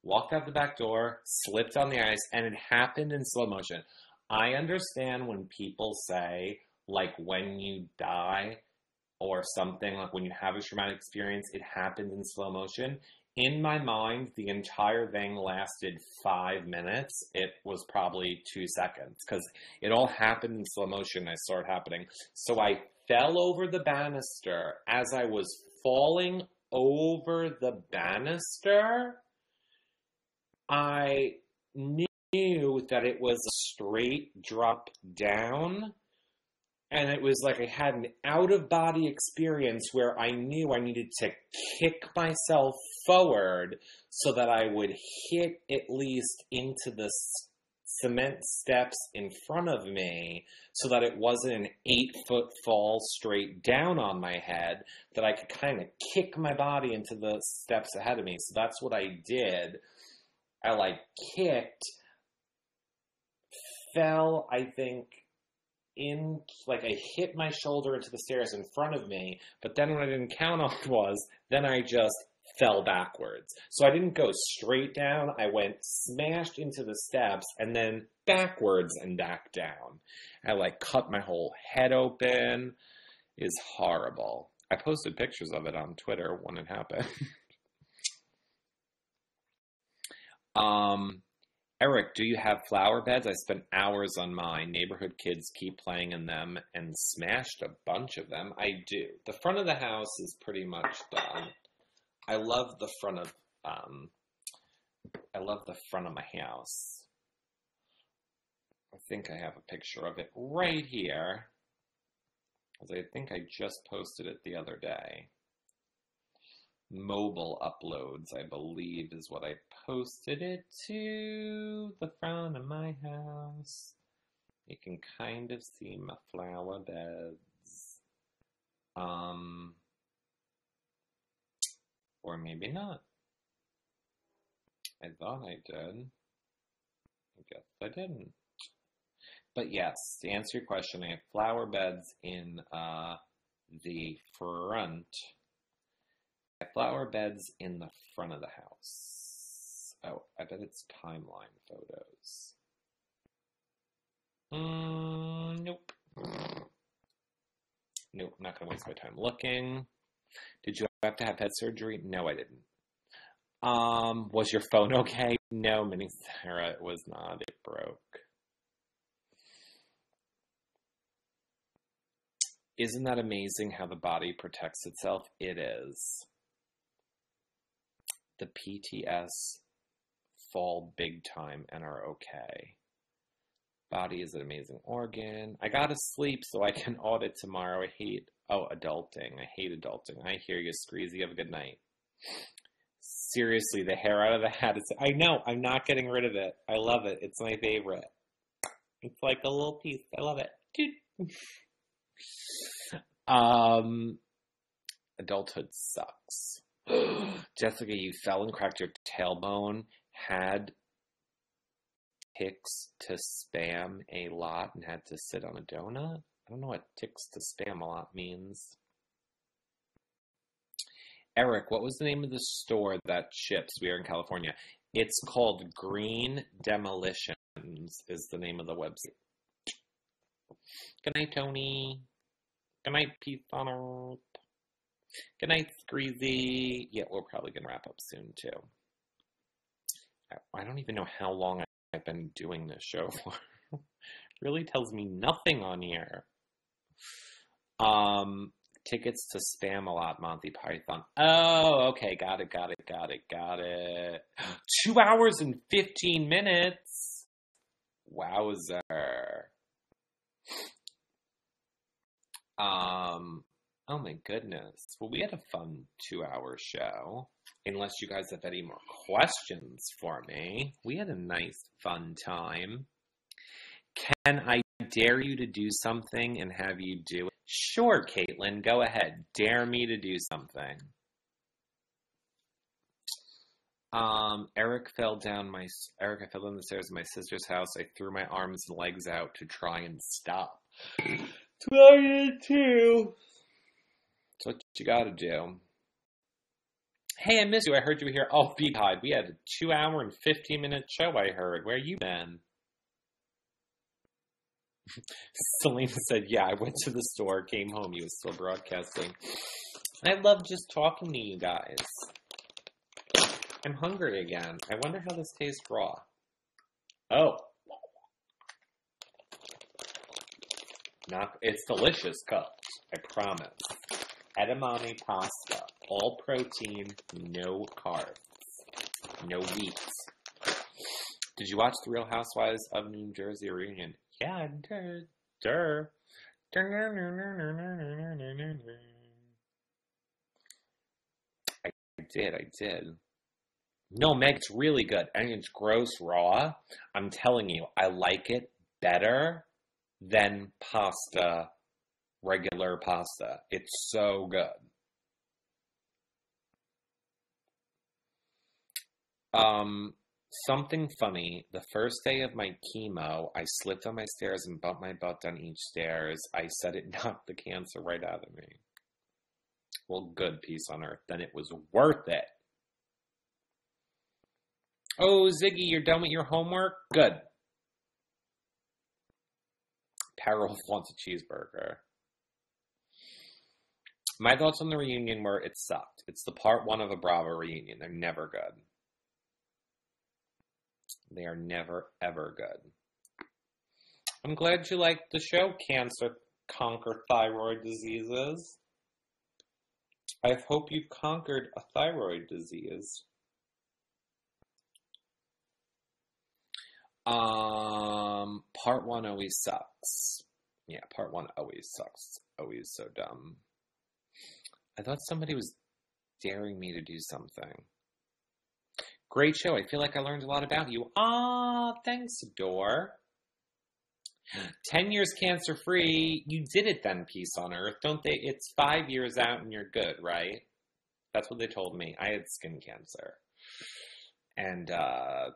Speaker 2: Walked out the back door, slipped on the ice, and it happened in slow motion. I understand when people say, like, when you die or something, like when you have a traumatic experience, it happened in slow motion. In my mind, the entire thing lasted 5 minutes. It was probably 2 seconds because it all happened in slow motion. I started happening. So I fell over the banister. As I was falling over the banister, I knew that it was a straight drop down. And it was like I had an out-of-body experience where I knew I needed to kick myself forward so that I would hit at least into the cement steps in front of me so that it wasn't an 8-foot fall straight down on my head, that I could kind of kick my body into the steps ahead of me. So that's what I did. I, like, kicked, fell, I think... I hit my shoulder into the stairs in front of me, but then what I didn't count on was, then I just fell backwards. So I didn't go straight down, I went smashed into the steps, and then backwards and back down. I, like, cut my whole head open. It is horrible. I posted pictures of it on Twitter when it happened. Eric, do you have flower beds? I spent hours on mine. Neighborhood kids keep playing in them and smashed a bunch of them. I do. The front of the house is pretty much done. I love the front of my house. I think I have a picture of it right here. Because I think I just posted it the other day. Mobile uploads, I believe, is what I posted it to. The front of my house. You can kind of see my flower beds. Or maybe not. I thought I did. I guess I didn't. But yes, to answer your question, I have flower beds in the front. I have flower beds in the front of the house. Oh, I bet it's timeline photos. Nope. Nope, I'm not going to waste my time looking. Did you have to have pet surgery? No, I didn't. Was your phone okay? No, Minnie Sarah, it was not. It broke. Isn't that amazing how the body protects itself? It is. The PTS fall big time and are okay. Body is an amazing organ. I gotta sleep so I can audit tomorrow. Adulting. I hate adulting. I hear you, Screezy. Have a good night. Seriously, the hair out of the hat is... I know, I'm not getting rid of it. I love it. It's my favorite. It's like a little piece. I love it. Adulthood sucks. Jessica, you fell and cracked your tailbone, had ticks to spam a lot, and had to sit on a donut? I don't know what ticks to spam a lot means. Eric, what was the name of the store that ships? We are in California. It's called Green Demolitions is the name of the website. Good night, Tony. Good night, Peace on Earth. Good night, Screezy. Yeah, we're probably going to wrap up soon, too. I don't even know how long I've been doing this show for. Really tells me nothing on here. Tickets to spam a lot, Monty Python. Oh, okay. Got it. 2 hours and 15 minutes. Wowzer. Oh my goodness. Well, we had a fun 2-hour show. Unless you guys have any more questions for me. We had a nice, fun time. Can I dare you to do something and have you do it? Sure, Caitlin, go ahead. Dare me to do something. Eric, I fell down the stairs of my sister's house. I threw my arms and legs out to try and stop. Try it too. That's what you gotta do. Hey, I missed you. I heard you were here. Oh, Beehive. We had a 2-hour and 15-minute show, I heard. Where you been? Selena said, yeah, I went to the store, came home. He was still broadcasting. I love just talking to you guys. I'm hungry again. I wonder how this tastes raw. Oh. It's delicious cooked. I promise. Edamame pasta. All protein, no carbs. No wheat. Did you watch The Real Housewives of New Jersey reunion? Yeah, I did. I did. No, Meg, it's really good. I mean, it's gross raw. I'm telling you, I like it better than pasta, regular pasta. It's so good. Something funny. The first day of my chemo, I slipped on my stairs and bumped my butt down each stairs. I said it knocked the cancer right out of me. Well, good, peace on earth. Then it was worth it. Oh, Ziggy, you're done with your homework? Good. Parolf wants a cheeseburger. My thoughts on the reunion were it sucked. It's the part 1 of a Bravo reunion. They're never good. They are never, ever good. I'm glad you liked the show, Cancer Conquer Thyroid Diseases. I hope you've conquered a thyroid disease. Part 1 always sucks. Yeah, part 1 always sucks. It's always so dumb. I thought somebody was daring me to do something. Great show. I feel like I learned a lot about you. Thanks, Dor. 10 years cancer-free. You did it then, peace on earth. Don't they? It's 5 years out and you're good, right? That's what they told me. I had skin cancer. And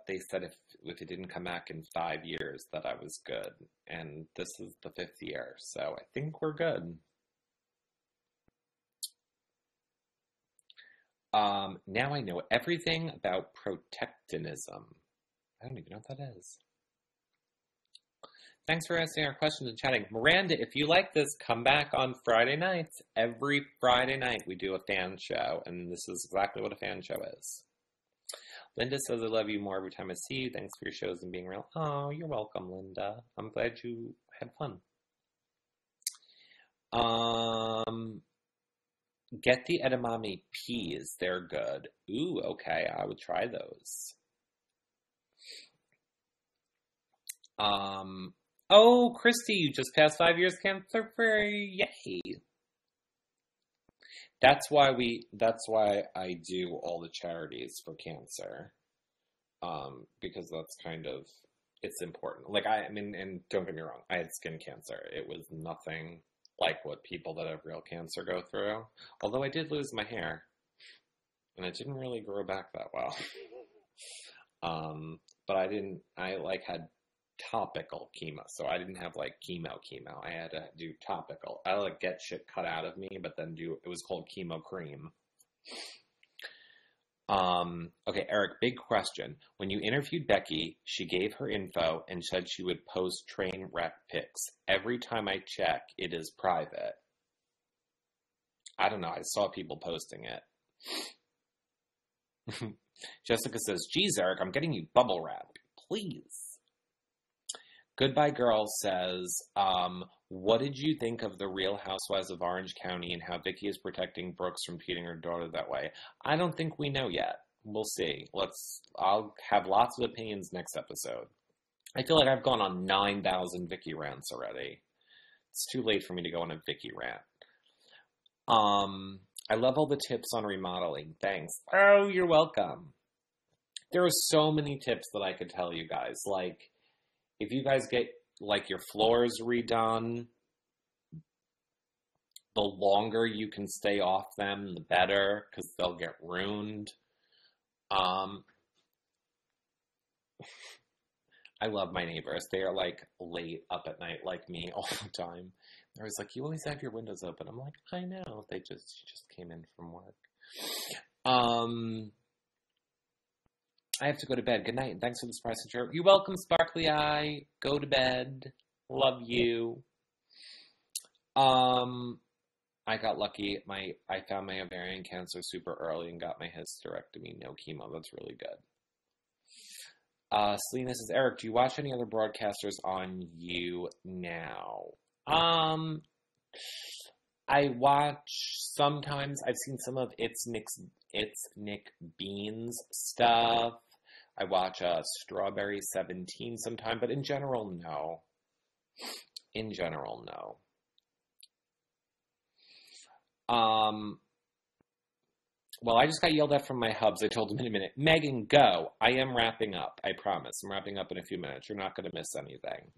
Speaker 2: they said if it didn't come back in 5 years that I was good. And this is the 5th year. So I think we're good. Now I know everything about protectionism. I don't even know what that is. Thanks for asking our questions and chatting. Miranda, if you like this, come back on Friday nights. Every Friday night we do a fan show, and this is exactly what a fan show is. Linda says, I love you more every time I see you. Thanks for your shows and being real. Oh, you're welcome, Linda. I'm glad you had fun. Get the edamame peas. They're good. Ooh, okay. I would try those. Oh, Christy, you just passed 5 years cancer free. Yay. That's why I do all the charities for cancer. Because that's kind of, it's important. Like, I mean, and don't get me wrong, I had skin cancer. It was nothing like what people that have real cancer go through. Although I did lose my hair, and it didn't really grow back that well. But I like had topical chemo, so I didn't have like chemo. I had to do topical. I like get shit cut out of me, but then it was called chemo cream. Okay, Eric, big question. When you interviewed Becky, she gave her info and said she would post train wreck pics. Every time I check, it is private. I don't know. I saw people posting it. Jessica says, geez, Eric, I'm getting you bubble wrap. Please. Goodbye Girl says, what did you think of the Real Housewives of Orange County and how Vicki is protecting Brooks from cheating her daughter that way? I don't think we know yet. We'll see. I'll have lots of opinions next episode. I feel like I've gone on 9,000 Vicki rants already. It's too late for me to go on a Vicki rant. I love all the tips on remodeling. Thanks. Oh, you're welcome. There are so many tips that I could tell you guys. Like, if you guys get, like, your floors redone, the longer you can stay off them, the better, because they'll get ruined. I love my neighbors. They are, like, late up at night like me all the time. They're always like, you always have your windows open. I'm like, I know. She just came in from work. I have to go to bed. Good night, and thanks for the surprise and share. You're welcome, Sparkly Eye. Go to bed. Love you. I got lucky. I found my ovarian cancer super early and got my hysterectomy. No chemo. That's really good. Selena says, Eric, do you watch any other broadcasters on You Now? I watch sometimes. I've seen some of It's Nick Bean's stuff. I watch Strawberry 17 sometime, but in general, no. Well, I just got yelled at from my hubs. I told them in a minute, Megan, go. I am wrapping up. I promise. I'm wrapping up in a few minutes. You're not going to miss anything.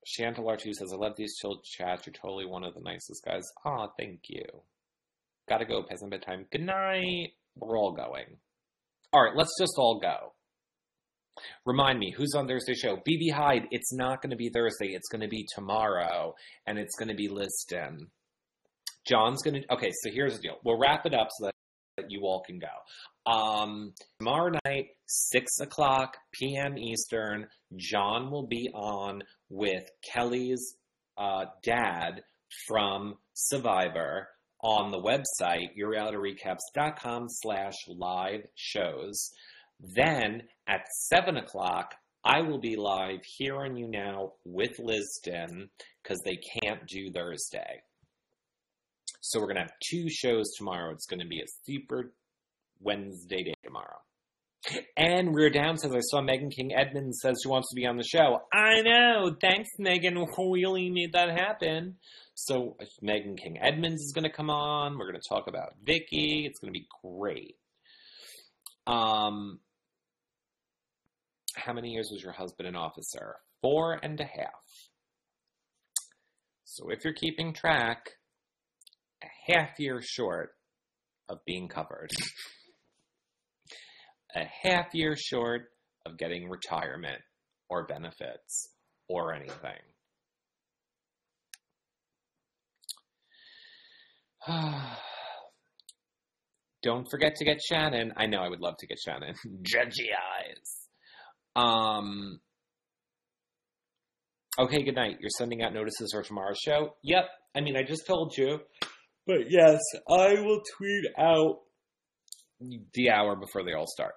Speaker 2: Chantal R2 says, I love these chill chats. You're totally one of the nicest guys. Aw, thank you. Gotta go, peasant bedtime. Good night. We're all going. All right, let's just all go. Remind me, who's on Thursday's show? BB Hyde. It's not going to be Thursday. It's going to be tomorrow, and it's going to be Liston. John's going to... Okay, so here's the deal. We'll wrap it up so that you all can go. Tomorrow night, 6 o'clock p.m. Eastern, John will be on with Kelly's dad from Survivor on the website, yourrealityrecaps.com/live shows. Then at 7 o'clock, I will be live here on You Now with Liston because they can't do Thursday. So we're going to have 2 shows tomorrow. It's going to be a super Wednesday day tomorrow. And Rear Down says, I saw Megan King Edmonds says she wants to be on the show. I know. Thanks, Megan. We really made that happen. So Megan King Edmonds is going to come on. We're going to talk about Vicki. It's going to be great. How many years was your husband an officer? 4.5. So if you're keeping track, a half year short of being covered. A half year short of getting retirement or benefits or anything. Don't forget to get Shannon. I know I would love to get Shannon. Judgy eyes. Okay, good night. You're sending out notices for tomorrow's show? Yep. I mean, I just told you. But yes, I will tweet out the hour before they all start.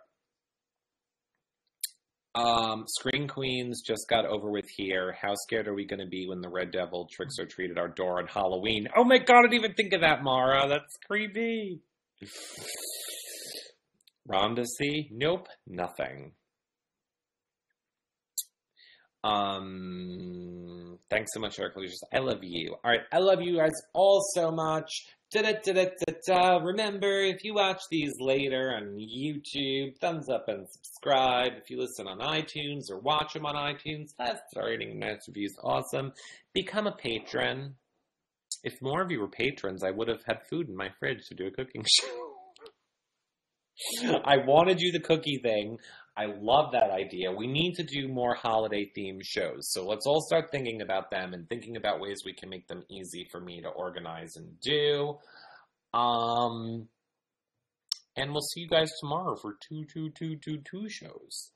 Speaker 2: Screen Queens just got over with here. How scared are we going to be when the Red Devil tricks or treat at our door on Halloween? Oh my god, I didn't even think of that, Mara. That's creepy. Rhonda C? Nope, nothing. Thanks so much, Eric Lucius. I love you. All right, I love you guys all so much. Da-da-da-da-da-da. Remember, if you watch these later on YouTube, thumbs up and subscribe. If you listen on iTunes or watch them on iTunes, that's rating nice reviews. Awesome. Become a patron. If more of you were patrons, I would have had food in my fridge to do a cooking show. I want to do the cookie thing. I love that idea. We need to do more holiday-themed shows. So let's all start thinking about them and thinking about ways we can make them easy for me to organize and do. And we'll see you guys tomorrow for two shows.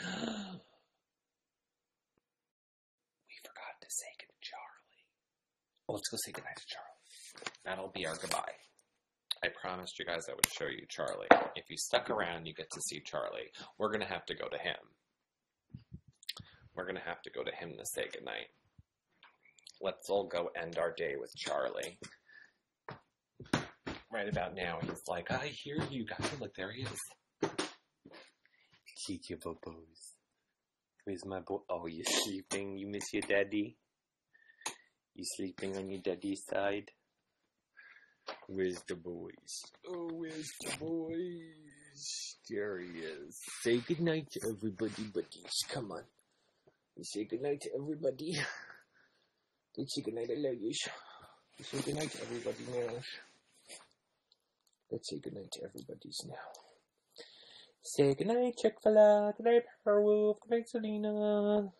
Speaker 2: We forgot to say goodnight to Charlie. Well, let's go say goodnight to Charlie. That'll be our goodbye. I promised you guys I would show you Charlie. If you stuck around, you get to see Charlie. We're going to have to go to him. We're going to have to go to him to say goodnight. Let's all go end our day with Charlie. Right about now, he's like, I hear you guys. Look, there he is. Kiki Bobos. Where's my boy? Oh, you sleeping? You miss your daddy? You sleeping on your daddy's side? Where's the boys? Oh, where's the boys? There he is. Say goodnight to everybody, buddies. Come on. You say goodnight to everybody. Don't say goodnight, I love you. You say goodnight to everybody now. Let's say goodnight to everybody's now. Say goodnight, Chick-fil-A. Goodnight, Powerwolf. Goodnight, Selena.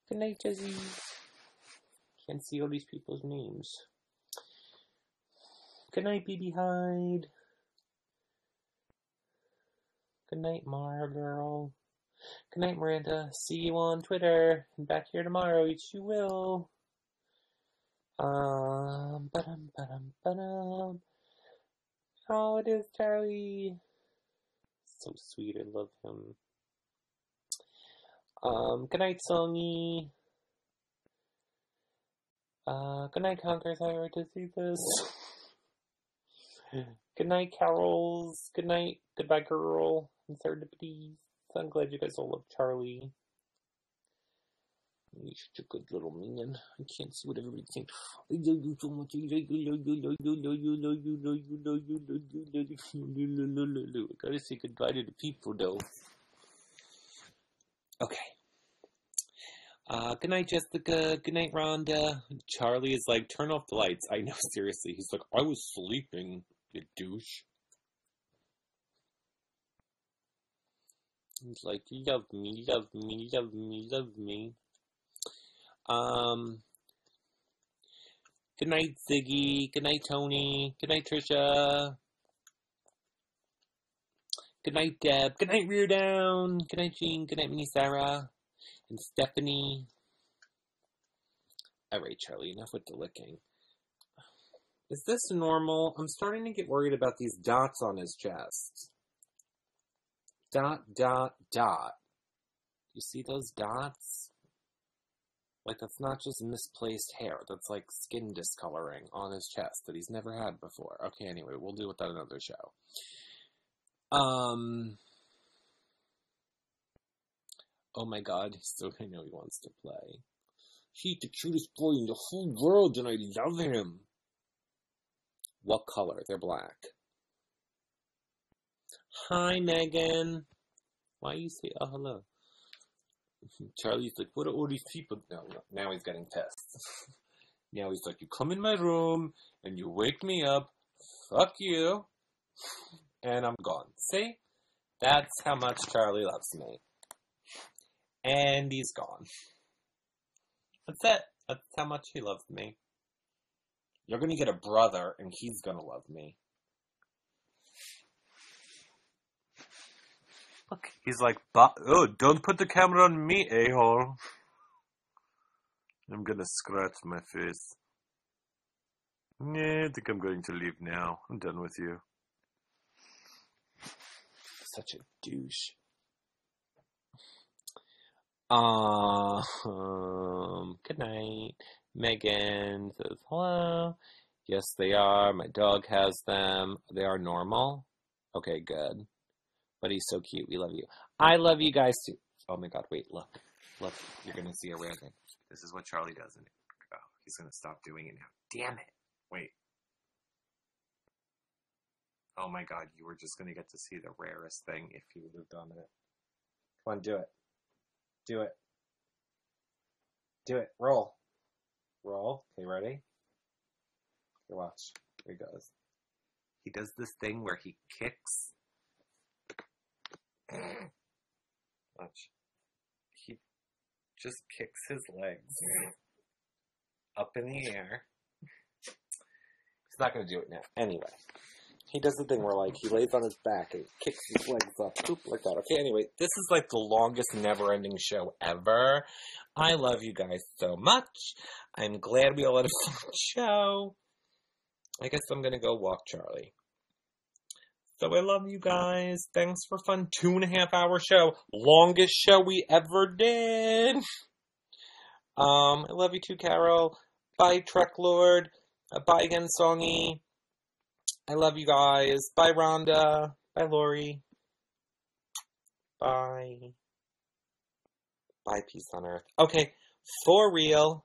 Speaker 2: Goodnight, Jazzy. Can't see all these people's names. Good night, BB Hyde. Good night, Mara girl. Good night, Miranda. See you on Twitter. And back here tomorrow. Yes, you will. Ba-dum. Oh, it is Charlie. So sweet. I love him. Good night, Songy. Good night, Conquerors. I heard to see this. Good night, Carols. Good night. Goodbye, girl. And serendipity. I'm glad you guys all love Charlie. He's such a good little man. I can't see what everybody thinks. I love you so much. I gotta say goodbye to the people, though. Okay. Good night, Jessica. Good night, Rhonda. Charlie is like, turn off the lights. I know, seriously. He's like, I was sleeping, you douche. He's like, love me, love me, love me, love me. Good night, Ziggy. Good night, Tony. Good night, Trisha. Good night, Deb. Good night, Rear Down. Good night, Jean. Good night, Mini Sarah. And Stephanie. Alright, Charlie, enough with the licking. Is this normal? I'm starting to get worried about these dots on his chest. Dot. You see those dots? Like, that's not just misplaced hair. That's like skin discoloring on his chest that he's never had before. Okay, anyway, we'll deal with that another show. Oh my god, so I know he wants to play. He's the cutest boy in the whole world and I love him. What color? They're black. Hi, Megan. Why you say, oh, hello? Charlie's like, what are all these people? No, now he's getting pissed. Now he's like, you come in my room and you wake me up. Fuck you. And I'm gone. See? That's how much Charlie loves me. And he's gone. That's it. That's how much he loves me. You're gonna get a brother, and he's gonna love me. Look, he's like, oh, don't put the camera on me, a-hole. I'm gonna scratch my face. Yeah, I think I'm going to leave now. I'm done with you. Such a douche. Good night. Megan says hello. Yes, they are. My dog has them. They are normal. Okay, good. But he's so cute. We love you. I love you guys too. Oh my God! Wait, look. You're gonna see a rare thing. This is what Charlie does, and he's gonna stop doing it now. Damn it! Wait. Oh my God! You were just gonna get to see the rarest thing if you would have done it. Come on, do it. Do it. Do it. Roll. Okay, ready? Here, watch. Here he goes. He does this thing where he kicks. Watch. He just kicks his legs up in the air. He's not going to do it now. Anyway. He does the thing where, like, he lays on his back and kicks his legs up, poop, like that. Okay, anyway, this is, like, the longest never-ending show ever. I love you guys so much. I'm glad we all had a fun show. I guess I'm gonna go walk Charlie. So I love you guys. Thanks for fun 2.5-hour show. Longest show we ever did. I love you too, Carol. Bye, Trek Lord. Bye again, Songy. I love you guys. Bye, Rhonda. Bye, Lori. Bye. Bye, peace on earth. Okay, for real.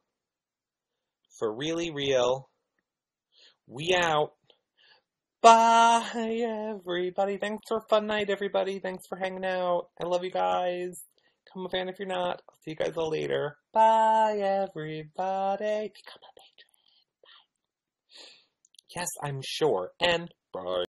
Speaker 2: For really real. We out. Bye, everybody. Thanks for a fun night, everybody. Thanks for hanging out. I love you guys. Become a fan if you're not. I'll see you guys all later. Bye, everybody. Become a patron. Bye. Yes, I'm sure. And bye.